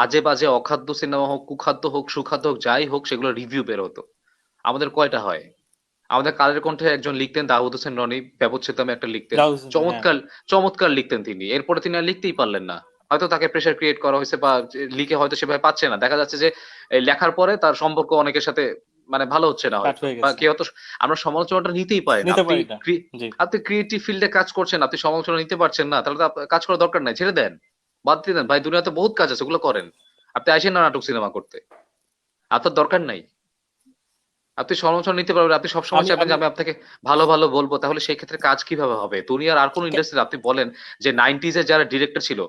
আজে বাজে অখাদ্য সিনেমা হোক, কুখাদ্য হোক, সুখাদ্য হোক, যাই হোক, সেগুলো রিভিউ বের হতো। আমাদের কয়টা হয়? আমাদের কালের কণ্ঠে একজন লিখতেন, দাউদ হোসেন রনি, ব্যবচ্ছেদ নামে একটা লিখতেন, রাউজ, হ্যাঁ। চমৎকার চমৎকার লিখতেন তিনি। এরপরে তিনি আর লিখতেই পারলেন না, হয়তো তাকে প্রেশার ক্রিয়েট করা হয়েছে, বা লিখে হয়তো সেভাবে পাচ্ছে না। দেখা যাচ্ছে যে এই লেখার পরে তার সম্পর্ক অনেকের সাথে মানে ভালো হচ্ছে না কাট হয়তো, হয়ে বা গেছে। কি হয়তো। আমরা সমালোচনাটা নিতেই পারি না। নিতে পারি না। জি। আপনি ক্রিয়েটিভ ফিল্ডে কাজ করছেন, আপনি সমালোচনা নিতে পারছেন না, তাহলে তো কাজ করার দরকার নাই, ছেড়ে দেন, বাদ দিয়ে দেন ভাই। দুনিয়াতে বহুত কাজ আছে, ওগুলো করেন। আপনি আসেন না নাটক সিনেমা করতে, আপনার দরকার নাই। আপনি সমালোচনা নিতে পারবেন, আপনি সবসময় আমি চাইবেন যে আমি আমি আপনাকে ভালো ভালো বলবো, তাহলে সেই ক্ষেত্রে কাজ কিভাবে হবে? দুনিয়ার আর কোন কে- ইন্ডাস্ট্রিতে আপনি বলেন যে নাইনটিজ এর যারা ডিরেক্টর ছিল,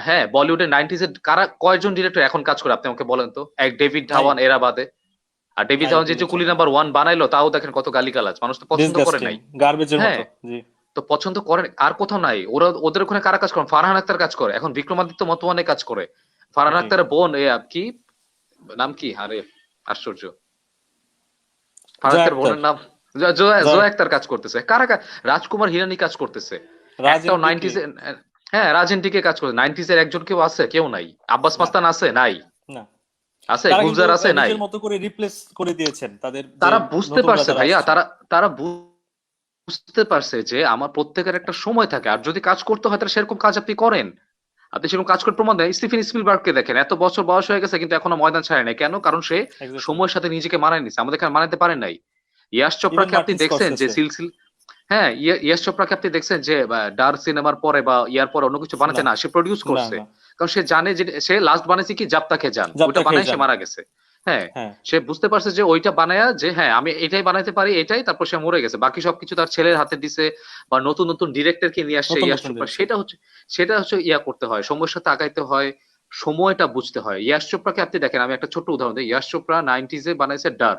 হ্যাঁ, বলিউডের নাইনটিজ এর কারা, কয়জন ডিরেক্টর এখন কাজ করে, আপনি আমাকে বলেন তো, এক ডেভিড নাই, ধাওয়ান এরা বাদে। আর ডেভিড নাই, ধাওয়ান যে কেউ কুলি চলে না। নাম্বার 1 বানাইলো, তাও দেখেন কত গালিগালাজ, মানুষ তো পছন্দ করে ডিসগাস্টিং, নাই। গার্বেজের মতো। হ্যাঁ, জি। তো পছন্দ করেন, আর কোথাও নাই। ওরা, ওদের ওখানে কারা কাজ করেন? ফারহান আক্তার কাজ করে, এখন বিক্রমাদিত্য মতওয়ানে কাজ করে। ফারহান জি। আক্তারের বোন, কি নাম, কি আরে, আশ্চর্য, ফারহান জয় আক্তার আক্তার। বোনের নাম, জয়া জয়। জয়া আক্তার কাজ করতেছে। রাজকুমার হিরানি কাজ করতেছে। একটাও রাজেন্দ্র কে? নাইনটিজ এর, হ্যাঁ, রাজেন্টিকে কাজ করে। নাইনটিজ এর একজন কেউ আছে? কেউ নাই। আব্বাস না, মাস্তান আছে? নাই। না। আছে? তারা কিন্তু গুলজার আছে? নাই। নিজের মতো করে রিপ্লেস করে দিয়েছেন তাদের যে তারা বুঝতে নতুনরা পারছে যারা ভাইয়া, আসছে। তারা বুঝতে পারছে যে আমার প্রত্যেকের একটা সময় থাকে, আর যদি কাজ করতে হয় তাহলে সেরকম কাজ আপনি করেন। আপনি সেরকম কাজ করে প্রমাণ দেন। স্টিফেন স্পিলবার্গকে দেখেন, এত বছর বয়স হয়ে গেছে কিন্তু এখনো ময়দান ছাড়ে নাই। কেন? কারণ সে এক্স্যাক্টলি। সময়ের সাথে নিজেকে মানায় নিছে। আমাদের এখানে মানাতে পারেন নাই। ইয়াশ ইভেন চোপড়াকে আপনি মার্টিন দেখছেন যে স্করসেসে। হ্যাঁ, ইয়াশ চোপড়াকে আপনি দেখছেন যে ডার সিনেমার পরে বা ইয়ার পরে অন্য কিছু বানাতে, না, না, সে প্রডিউস না, করছে। না। কারণ সে জানে যে সে লাস্ট বানাইছে কি, জাব তাকে জান, ওইটা যাত্রা খেয়ে বানায় সে যান। মারা গেছে। হ্যাঁ, হ্যাঁ। সে বুঝতে পারছে যে ওইটা বানায়া, যে হ্যাঁ আমি এটাই বানাইতে পারি, এটাই, তারপর সে মরে গেছে। বাকি সবকিছু তার ছেলের হাতে দিছে, বা নতুন নতুন ডিরেক্টরকে নিয়ে আসছে নতুন ইয়াশ নতুন চোপড়া। দিয়েছে। সেটা হচ্ছে ইয়া করতে হয়, সময়ের সাথে আগাইতে হয়, সময়টা বুঝতে হয়। ইয়াশ চোপড়াকে আপনি দেখেন, আমি একটা ছোট্ট উদাহরণ দিই। ইয়াশ চোপড়া নাইনটিজে বানাইছে ডার,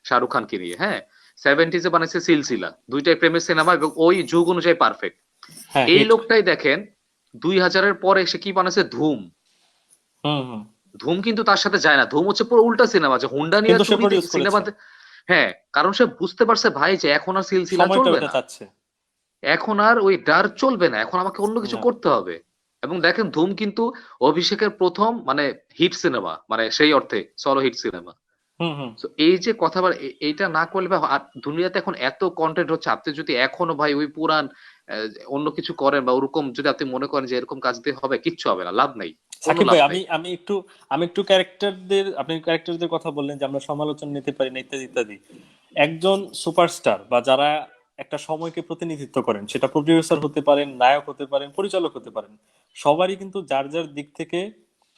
শাহরুখ খানকে নিয়ে, হ্যাঁ। সেভেন্টিজে বানাইছে সিলসিলা, দুইটাই প্রেমের সিনেমা এবং ওই যুগ অনুযায়ী পারফেক্ট। হ্যাঁ, এই হিট। লোকটাই দেখেন 2000-এর পরে সে কি বানাইছে, ধুম। হুম, হুম। ধুম কিন্তু তার সাথে যায় না। ধুম হচ্ছে পুরো উল্টা সিনেমা, যে হুন্ডা নিয়ে কিন্তু সে ছবি প্রডিউস করেছে। সিনেমাতে। হ্যাঁ, কারণ সে বুঝতে পারছে ভাই যে এখন আর সিলসিলা সময়টা চলবে ওইটা না, চাচ্ছে। এখন আর ওই ডার চলবে না, এখন আমাকে অন্য কিছু না। করতে হবে। এবং দেখেন ধুম কিন্তু অভিষেকের প্রথম মানে হিট সিনেমা, মানে সেই অর্থে সলো হিট সিনেমা। হুম, হুম। তো এই যে কথা এইটা না করলে ভাই, আর দুনিয়াতে এখন এত কন্টেন্ট হচ্ছে, আপনি যদি এখনো ভাই ওই পুরান আহ, অন্য কিছু করেন, বা ওরকম যদি আপনি মনে করেন যে এরকম কাজ দিয়ে হবে, কিচ্ছু হবে না, লাভ নাই, কোনো সাকিব লাভ ভাই, নাই। আমি একটু আপনি ক্যারেক্টারদের কথা বললেন যে আমরা সমালোচনা নিতে পারি না, ইত্যাদি ইত্যাদি। একজন সুপারস্টার বা যারা একটা সময়কে প্রতিনিধিত্ব করেন, সেটা প্রডিউসার হতে পারেন, নায়ক হতে পারেন, পরিচালক হতে পারেন, সবারই কিন্তু যার যার দিক থেকে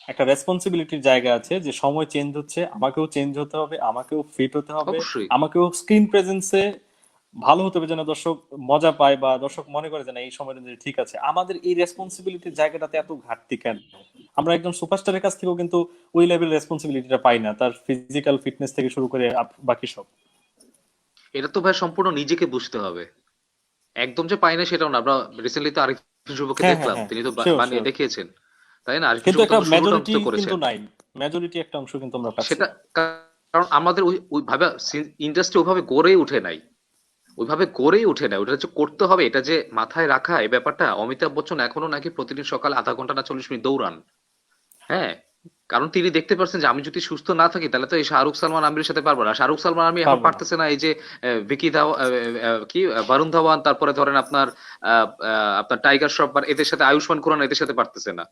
একটা রেসপন্সিবিলিটির জায়গা আছে যে সময় চেঞ্জ হচ্ছে, আমাকেও চেঞ্জ হতে হবে, আমাকেও ফিট হতে হবে, অবশ্যই। আমাকেও স্ক্রিন প্রেজেন্সে ভালো হতে হবে যেন দর্শক মজা পায় বা দর্শক মনে করে যে না, এই সময় অনুযায়ী ঠিক আছে। আমাদের এই রেসপন্সিবিলিটির জায়গাটাতে এত ঘাটতি কেন? আমরা একজন সুপারস্টারের কাছ থেকেও কিন্তু ওই লেভেল রেসপন্সিবিলিটিটা পাই না, তার ফিজিক্যাল ফিটনেস থেকে শুরু করে বাকি সব। এটা তো ভাই সম্পূর্ণ নিজেকে বুঝতে হবে। একদম যে পাই না সেটাও না। আমরা রিসেন্টলি তো আরিফ শুভকে হ্যাঁ, হ্যাঁ, দেখলাম, হ্যাঁ। তিনি তো শিওর, বানিয়ে শিওর। দেখিয়েছেন, তাই না? আরিফ কিন্তু শুভ তো একটা শুরুটা মেজরিটি তো কিন্তু করেছেন। নাই। মেজরিটি একটা অংশ কিন্তু আমরা পাচ্ছি সেটা না। কারণ আমাদের ওই ওইভাবে ইন্ডাস্ট্রি ওইভাবে গড়েই উঠে নাই, ওইভাবে গড়েই উঠে নাই। ওটা যে করতে হবে, এটা যে মাথায় রাখা, এই ব্যাপারটা। অমিতাভ বচ্চন এখনো নাকি প্রতিদিন সকালে আধা ঘন্টা না 40 মিনিট দৌড়ান। হ্যাঁ, কারণ তিনি দেখতে পারছেন যে আমি যদি সুস্থ না থাকি তাহলে তো এই শাহরুখ সালমান আমিরের সাথে পারবো না। শাহরুখ সালমান আমি এখন পারবো না। পারতেছে না, এই যে ভিকি ধাওয়ান, কি বরুণ ধাওয়ান, তারপরে ধরেন আপনার আপনার টাইগার শ্রফ, এদের সাথে আয়ুষ্মান খুরানা, এদের সাথে পারতেছে না।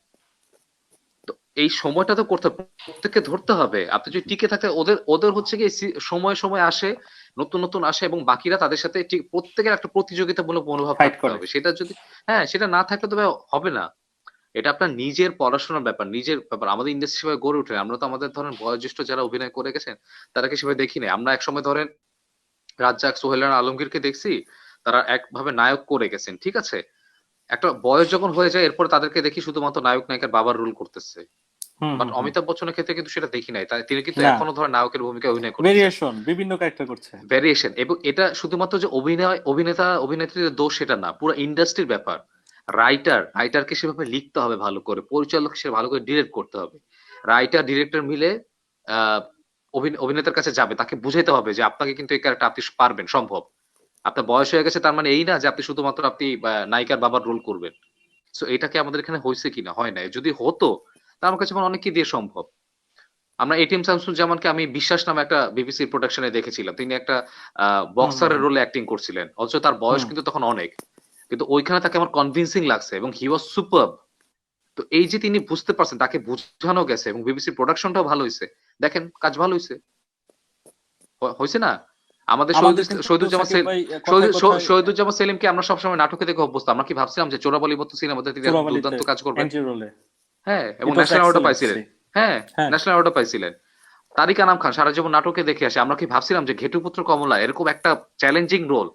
তো এই সময়টা তো করতে হবে, প্রত্যেককে ধরতে হবে। আপনি যদি টিকে থাকে, ওদের ওদের হচ্ছে কি সময় সময় আসে, নতুন নতুন আসে, এবং বাকিরা তাদের সাথে ঠিক প্রত্যেকের একটা প্রতিযোগিতামূলক মনোভাব ফাইট থাকতে করে। হবে। সেটা যদি, হ্যাঁ, সেটা না থাকলে তো ভাই হবে না। এটা আপনার নিজের পড়াশোনার ব্যাপার, নিজের ব্যাপার। আমাদের ইন্ডাস্ট্রি সেভাবে গড়ে ওঠে। আমরা তো আমাদের ধরেন বয়োজ্যেষ্ঠ যারা অভিনয় করে গেছেন, তারাকে সেভাবে দেখি নাই। আমরা একসময় ধরেন রাজ্জাক, সোহেল রানা আলমগীরকে দেখছি, তারা একভাবে নায়ক করে গেছেন, ঠিক আছে। একটা বয়স যখন হয়ে যায়, এরপর তাদেরকে দেখি শুধুমাত্র নায়ক নায়িকার বাবার রোল করতেছে। হুম, বাট হুম, হুম। অমিতাভ বচ্চনের ক্ষেত্রে কিন্তু সেটা দেখি নাই। তিনি কিন্তু না, এখনো ধরেন নায়কের ভূমিকায় অভিনয় করতেছেন। ভেরিয়েশন বিভিন্ন ক্যারেক্টার করছে। ভ্যারিয়েশন, এবং এটা শুধুমাত্র যে অভিনেতা অভিনেত্রীদের দোষ সেটা না, পুরো ইন্ডাস্ট্রির ব্যাপার। রাইটারকে সেভাবে লিখতে হবে ভালো করে, পরিচালক সে ভালো করে ডিরেক্ট করতে হবে। রাইটার ডিরেক্টর মিলে আহ অভিনেতার কাছে যাবে, তাকে বুঝাইতে হবে যে আপনাকে কিন্তু এই ক্যারেক্টার আপনি পারবেন, সম্ভব। আপনার বয়স হয়ে গেছে তার মানে এই না যে আপনি শুধুমাত্র আপনি নায়িকার বাবার রোল করবেন। সো এটা কি আমাদের এখানে হয়েছে কিনা? হয় নাই। যদি হতো তা আমার কাছে মনে হয় অনেক কি দিয়ে সম্ভব। আমরা এটিএম শামসুজ্জামানকে আমি বিশ্বাস নামে একটা বিবিসি প্রোডাকশনে দেখেছিলাম, তিনি একটা হুম হুম বক্সারের হুম রোলে অ্যাক্টিং করছিলেন, অথচ তার বয়স হুম। কিন্তু তখন অনেক, কিন্তু ওইখানে তাকে আমার কনভিনসিং লাগছে এবং হি ওয়াজ সুপার। তো এই যে তিনি বুঝতে পারছেন, তাকে বুঝানো গেছে এবং বিবিসি প্রোডাকশনটাও ভালো হয়েছে, দেখেন কাজ ভালো হয়েছে, হয়েছে না? আমাদের আমাদের কিন্তু সাকিব ভাই কথায় কথায় শহীদুজ্জামান সেলিমকে আমরা সবসময় নাটকে দেখে অভ্যস্ত, আমরা কি ভাবছিলাম যে চোরাবালি মতো সিনেমাতে তিনি এত চোরাবালিতে দুর্দান্ত কাজ করবেন? এন্ট্রি রোলে হ্যাঁ, এবং ইট ওয়াজ ন্যাশনাল অ্যাওয়ার্ডও এক্সেলেন্ট পাইছিলেন। সে। হ্যাঁ, হ্যাঁ, ন্যাশনাল অ্যাওয়ার্ডও পাইছিলেন। তারিক আনাম খান সারা জীবন নাটকে দেখে আসে, আমরা কি ভাবছিলাম যে ঘেটুপুত্র কমলা এরকম একটা চ্যালেঞ্জিং রোল,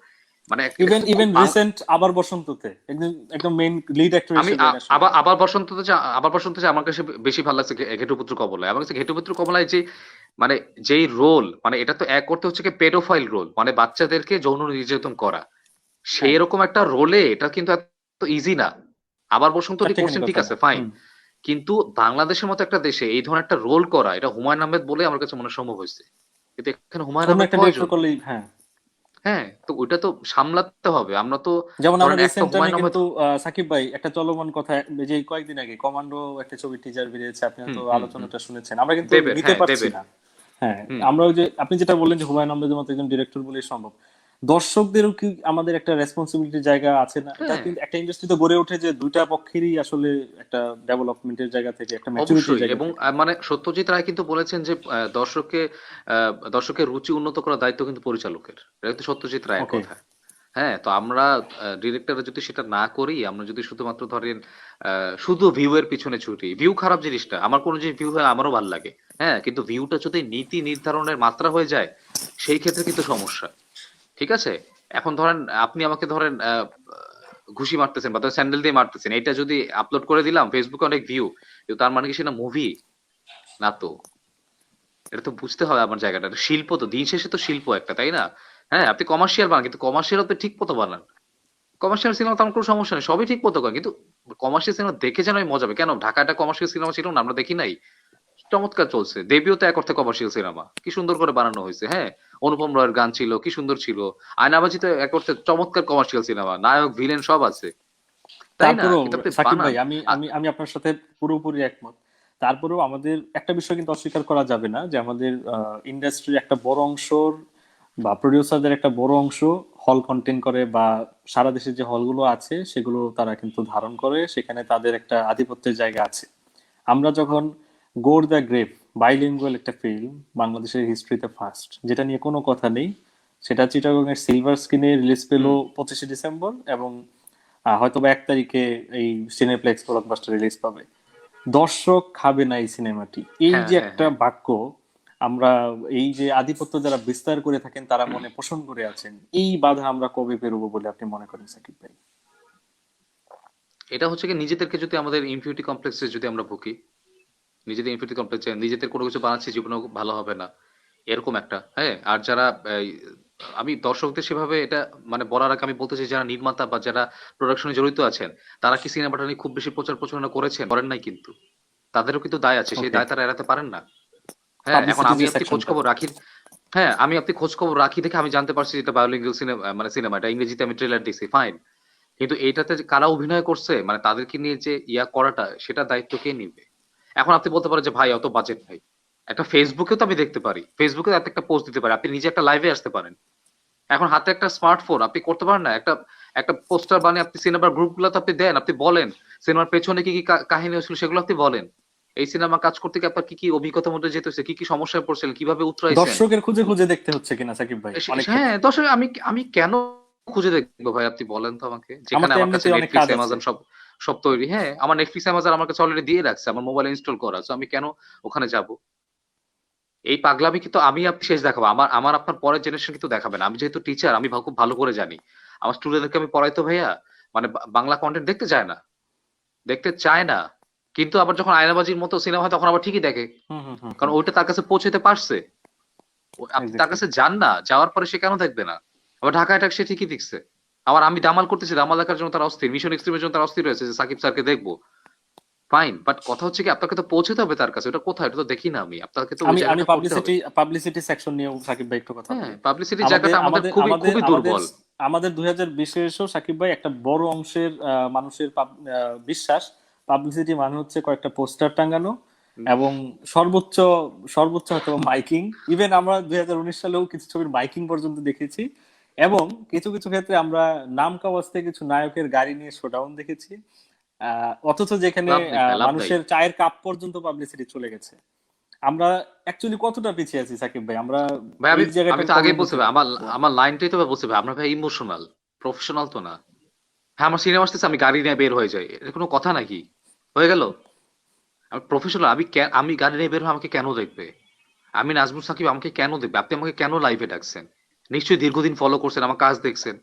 মানে এটা ইভেন কিন্তু খুব ইভেন রিসেন্ট আবার বসন্ততে একদম একদম মেইন লিড অ্যাক্টর আমি হিসেবে আসলে। আবার বসন্ততে আমার কাছে বেশি ভালো লাগছে ঘেটুপুত্র কমলায়। আমার কাছে ঘেটুপুত্র কমলায় যে মানে যেই রোল, মানে এটা তো এক করতে হচ্ছে কি পেডোফাইল রোল, মানে বাচ্চাদেরকে যৌন নির্যাতন করা, হ্যাঁ, সেই রকম একটা রোলে এটা কিন্তু এত ইজি না। আবার বসন্তটি চারটেখানি করছেন ঠিক কথা না। আছে, ফাইন, হুম। কিন্তু বাংলাদেশের মতো একটা দেশে এই ধরনের একটা রোল করা, এটা হুমায়ুন আহমেদ বলে আমার কাছে মনে হয় সম্ভব হয়েছে, কিন্তু এখানে হুমায়ুন অন্য আহমেদ একটা ডিরেক্টর কয়জন? করলেই হ্যাঁ। হ্যাঁ, তো ওইটা তো সামলাতে হবে। আমরা তো যেমন আমরা ধরেন একটা রিসেন্ট টাইমে হুমায়ুন আহমেদ। কিন্তু সাকিব ভাই একটা চলমান কথা, এই যে কয়েকদিন আগে কমান্ডো একটা ছবি টিজার বেরিয়েছে, আপনি হুম তো হুম হুম। আলোচনাটা শুনেছেন, আমরা কিন্তু দেবের, নিতে হ্যাঁ পারছি দেবের। না। হ্যাঁ, হুম। আমরা ওই যে আপনি যেটা বললেন যে হুমায়ুন আহমেদের মতো একজন ডিরেক্টর বলেই সম্ভব, দর্শকদেরও কি আমাদের একটা রেসপন্সিবিলিটির জায়গা আছে না? এটা হ্যাঁ, কিন্তু একটা ইন্ডাস্ট্রিতে গড়ে ওঠে যে দুইটা পক্ষেরই আসলে একটা ডেভেলপমেন্টের জায়গা থেকে, একটা ম্যাচুরিটির অবশ্যই। জায়গা এবং থেকে। মানে সত্যজিৎ রায় কিন্তু বলেছেন যে দর্শকের রুচি উন্নত করার দায়িত্ব কিন্তু পরিচালকের। এটা কিন্তু সত্যজিৎ রায়ের ওকে। কথা। হ্যাঁ, তো আমরা ডিরেক্টররা যদি সেটা না করি, আমরা যদি শুধুমাত্র ধরেন শুধু ভিউ এর পিছনে ছুটি, ভিউ খারাপ জিনিসটা, আমার কোনো জিনিস ভিউ হয় আমারও ভালো লাগে, হ্যাঁ, কিন্তু ভিউটা যদি নীতি নির্ধারণের মাত্রা হয়ে যায়, সেই ক্ষেত্রে কিন্তু সমস্যা। ঠিক আছে? এখন ধরেন আপনি আমাকে ধরেন ঘুষি মারতেছেন বা ধরেন স্যান্ডেল দিয়ে মারতেছেন, এটা যদি আপলোড করে দিলাম ফেসবুকে অনেক ভিউ, কিন্তু তার মানে কি সেটা মুভি না তো? এটা তো বুঝতে হবে আমার জায়গাটা, এটা শিল্প, তো দিন শেষে তো শিল্প একটা, তাই না? হ্যাঁ, আপনি কমার্শিয়াল বানান, কিন্তু কমার্শিয়াল আপনি ঠিক মতো বানান। কমার্শিয়াল সিনেমা তো আমার কোনো সমস্যা নেই, সবই ঠিক মতো করেন, কিন্তু কমার্শিয়াল সিনেমা দেখে যেন আমি মজা পাই। কেন ঢাকাটা কমার্শিয়াল সিনেমা ছিল না, আমরা দেখি নাই? চমৎকার চলছে। দেবীও তো এক অর্থে কমার্শিয়াল সিনেমা, কি সুন্দর করে বানানো হয়েছে, হ্যাঁ। অনুপম রয়ের গান ছিল, কি সুন্দর ছিল। আয়নাবাজি তো এক অর্থে চমৎকার কমার্শিয়াল সিনেমা, নায়ক ভিলেন সব আছে, তাই না? তারপরেও কিন্তু আপনি সাকিব বানান। ভাই, আমি আমি আমি আপনার সাথে পুরোপুরি একমত। তারপরেও আমাদের একটা বিষয় কিন্তু অস্বীকার করা যাবে না যে আমাদের ইন্ডাস্ট্রির একটা বড় অংশর বা প্রডিউসারদের একটা বড় অংশ হল কন্টেন্ট করে, বা সারা দেশের যে হলগুলো আছে সেগুলো তারা কিন্তু ধারণ করে, সেখানে তাদের একটা আধিপত্যের জায়গা আছে। আমরা যখন গোর দ্য গ্রেভ, বাইলিঙ্গুয়াল একটা ফিল্ম, বাংলাদেশের হিস্ট্রিতে ফার্স্ট, যেটা নিয়ে কোনো কথা নেই, সেটা চিটাগং এর সিলভার স্ক্রিনে রিলিজ পেলো হুম। 25শে ডিসেম্বর, এবং হয়তো বা 1 তারিখে এই সিনেপ্লেক্স ব্লকবাস্টার রিলিজ পাবে। দর্শক খাবে না এই সিনেমাটি, এই হ্যাঁ যে হ্যাঁ একটা হ্যাঁ। বাক্য আমরা, এই যে আধিপত্য যারা বিস্তার করে থাকেন তারা মনে পোষণ করে আছেন, এই বাধা আমরা কবে পেরোবো বলে আপনি মনে করেন সাকিব ভাই? এটা হচ্ছে কি, নিজেদেরকে যদি আমাদের ইনফিউরিটি কমপ্লেক্সে যদি আমরা ভুগি, নিজেদের ইনফিউরিটি কমপ্লেক্সে নিজেদের কোনো কিছু বানাচ্ছি, জীবনেও ভালো হবে না, এরকম একটা, হ্যাঁ। আর যারা এই, আমি দর্শকদের সেভাবে এটা মানে বলার আগে আমি বলতে চাই, যারা নির্মাতা বা যারা প্রোডাকশনে জড়িত আছেন, তারা কি সিনেমাটা নিয়ে খুব বেশি প্রচার প্রচারণা করেছেন? করেন নাই কিন্তু। তাদেরও কিন্তু দায় আছে, সেই ওকে। দায় তারা এড়াতে পারেন না। হ্যাঁ, এখন পাবলিসিটি আমি যে আপনি খোঁজ সেকশনটা। খবর রাখি, হ্যাঁ আমি আপনি খোঁজ খবর রাখি দেখে আমি জানতে পারছি যে এটা বায়োলিঙ্গুয়াল সিনেমা, মানে সিনেমা এটা ইংরেজিতে আমি ট্রেলার দেখছি, ফাইন, কিন্তু এইটাতে যে কারা অভিনয় করছে, মানে তাদেরকে নিয়ে যে ইয়া করাটা, সেটা দায়িত্ব কে নিবে? এখন আপনি বলতে পারেন যে ভাই অত বাজেট নাই, একটা ফেসবুকেও তো আমি দেখতে পারি, ফেসবুকে একটা পোস্ট দিতে পারি, আপনি নিজে একটা লাইভে আসতে পারেন। এখন হাতে একটা স্মার্টফোন, আপনি করতে পারেন না? একটা একটা পোস্টার বানিয়ে আপনি সিনেমার গ্রুপ গুলাতে আপনি দেন, আপনি বলেন সিনেমার পেছনে কি কি কাহিনী হয়েছিল সেগুলো আপনি বলেন। এই সিনেমা কাজ করতে কি আপনার কি কি অভিজ্ঞতার মধ্যে যেতে হয়েছে, কি কি সমস্যায় পড়ছিলেন, কিভাবে উতরাইছেন। দর্শকের খুঁজে খুঁজে দেখতে হচ্ছে কিনা সাকিব ভাই অনেক হ্যাঁ, ক্ষেত্রে। দর্শক, আমি আমি কেন খুঁজে দেখবো ভাই, আপনি বলেন তো আমাকে, আমার যেখানে তো আমার কাছে এমনিতে অনেক নেটফ্লিক্স কাজ আছে। অ্যামাজন সব সব তৈরি, হ্যাঁ, আমার নেটফ্লিক্স অ্যামাজন আমার কাছে অলরেডি দিয়ে রাখছে, আমার মোবাইলে ইনস্টল করা, তো আমি কেন ওখানে যাব? এই পাগলামি কিন্তু আমি আপনি শেষ দেখাবো, আমার আমার আপনার পরের জেনারেশন কিন্তু দেখাবে না। আমি যেহেতু টিচার, আমি খুব ভালো করে জানি, আমার স্টুডেন্টদেরকে আমি পড়াই তো ভাইয়া, মানে বাংলা কন্টেন্ট দেখতে চায় না, দেখতে চায় না, কিন্তু আবার যখন আয়নাবাজির মতো সিনেমা হয় তখন আবার ঠিকই দেখে, হুম হুম হুম কারণ হুম। ওইটা তার কাছে পৌঁছতে পারছে। আপনি তার এক্স্যাক্টলি। কাছে যান না, যাওয়ার পরে সে কেন দেখবে না? আবার ঢাকা অ্যাটাক সে ঠিকই দেখছে। আবার আমি দামাল করতেছি, দামাল দেখার জন্য তার অস্থির, মিশন এক্সট্রিমের জন্য তার অস্থির হয়েছে যে সাকিব স্যারকে দেখবো, ফাইন, বাট কথা হচ্ছে কি আপনাকে তো পৌঁছতে হবে তার কাছে, ওটা কোথায়, এটা তো দেখি না আমি, আপনাকে তো ওই আমি আমি জায়গাটা করতে হবে। পাবলিসিটি পাবলিসিটি সেকশন নিয়েও সাকিব ভাই একটু কথা হ্যাঁ, বলি। পাবলিসিটির আমাদের জায়গাটা আমাদের আমাদের খুবই আমাদের খুবই আমাদের দুর্বল। আমাদের 2020-এ এসেও সাকিব ভাই একটা বড় অংশের মানুষের বিশ্বাস পাবলিসিটি মানে হচ্ছে কয়েকটা পোস্টার টাঙানো এবং সর্বোচ্চ সর্বোচ্চ হয়তো মাইকিং। ইভেন আমরা 2019 সালেও কিছু ছবির মাইকিং পর্যন্ত দেখেছি, এবং কিছু কিছু ক্ষেত্রে আমরা নাম কাওয়াজতে কিছু নায়কের গাড়ি নিয়ে শোডাউন দেখেছি। অথচ যেখানে লাভ নেই ভাই, লাভ নাই। মানুষের চায়ের কাপ পর্যন্ত পাবলিসিটি চলে গেছে। আমরা অ্যাকচুয়ালি কতটা পিছিয়ে আছি সাকিব ভাই, আমরা ভাই এই আমি আমি জায়গাটার তো আগেই করণীয় বলছি কি? ভাই, আমার আমার লাইনটাই তো ভাই বলছি ভাই, আমরা ভাই ইমোশনাল, প্রফেশনাল তো না। হ্যাঁ, আমার সিনেমা আসতেছে, আমি গাড়ি নিয়ে বের হয়ে যাই, এটা কোনো কথা নাকি? হয়ে গেল? আমি প্রফেশনাল, আমি গাড়ি নিয়ে বের হয়ে আমাকে কেন দেখবে? আমি নাজমুল সাকিব, আমাকে কেন দেখবে? আপনি আমাকে কেন লাইভে ডাকছেন? নিশ্চয়ই দীর্ঘদিন ফলো করছেন, আমার কাজ দেখছেন।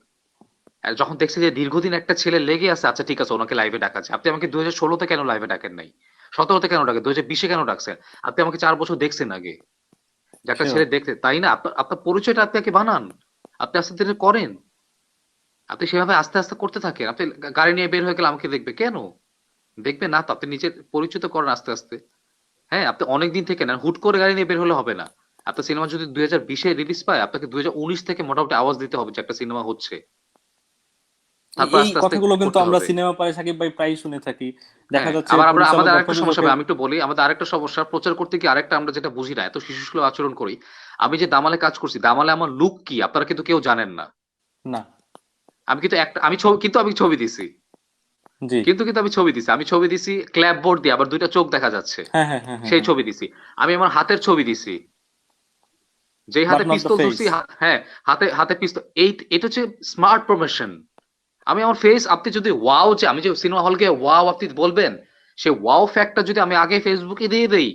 আর যখন দেখছেন যে দীর্ঘদিন একটা ছেলে লেগে আছে, আচ্ছা ঠিক আছে, ওনাকে লাইভে ডাকা যায়। আপনি আমাকে 2016-তে কেন লাইভে ডাকেন নাই? 17-তে কেন ডাকেন? 2020-এ কেন ডাকছেন? আপনি আমাকে 4 বছর দেখছেন আগে, যে একটা শিওর। ছেলে দেখতে, তাই না? আপনার আপনার পরিচয়টা আপনি আগে বানান, আপনি আস্তে ধীরে করেন, আপনি সেভাবে আস্তে আস্তে করতে থাকেন। আপনি গাড়ি নিয়ে বের হয়ে গেলে আমাকে দেখবে কেন? দেখবে না তো। আপনি নিজের পরিচিত করেন আস্তে আস্তে। হ্যাঁ, আপনি অনেকদিন থেকে না, হুট করে গাড়ি নিয়ে বের হলে হবে না। আপনার সিনেমা যদি 2020-এ রিলিজ পায়, আপনাকে 2019 থেকে মোটামুটি আওয়াজ দিতে হবে যে একটা সিনেমা হচ্ছে, তারপর এই আস্তে আস্তে কথাগুলো কিন্তু করতে আমরা হবে। সিনেমা পাড়ায় সাকিব ভাই প্রায় শুনে থাকি। দেখা হ্যাঁ, যাচ্ছে আবার পরিচালক আমাদের বা আরেকটা সমস্যা ভাই, প্রযোজকের। আমি একটু বলি, আমাদের আরেকটা সমস্যা, প্রচার করতে গিয়ে আরেকটা আমরা যেটা বুঝি না, এত শিশুসুলভ আচরণ করি। আমি যে দামালে কাজ করছি, দামালে আমার লুক কি আপনারা কিন্তু কেউ জানেন না। না। আমি কিন্তু একটা আমি ছবি কিন্তু আমি ছবি দিছি, জি। কিন্তু আমি ছবি দিছি ক্ল্যাপ বোর্ড দিয়ে, আবার দুইটা চোখ দেখা যাচ্ছে, হ্যাঁ হ্যাঁ হ্যাঁ হ্যাঁ সেই হ্যাঁ। ছবি দিছি। আমি আমার হাতের ছবি দিছি, যেই বাট হাতে নট দ্য পিস্তল ফেস। ধরছি, হ্যাঁ, হাতে হাতে পিস্তল, এটা হচ্ছে স্মার্ট প্রমোশন। আমি আমার ফেস, আপনি যদি ওয়াও, যে আমি যে সিনেমা হল গিয়ে ওয়াও আপনি বলবেন, সে ওয়াও ফ্যাক্টটা যদি আমি আগে ফেসবুকে দিয়ে দেই,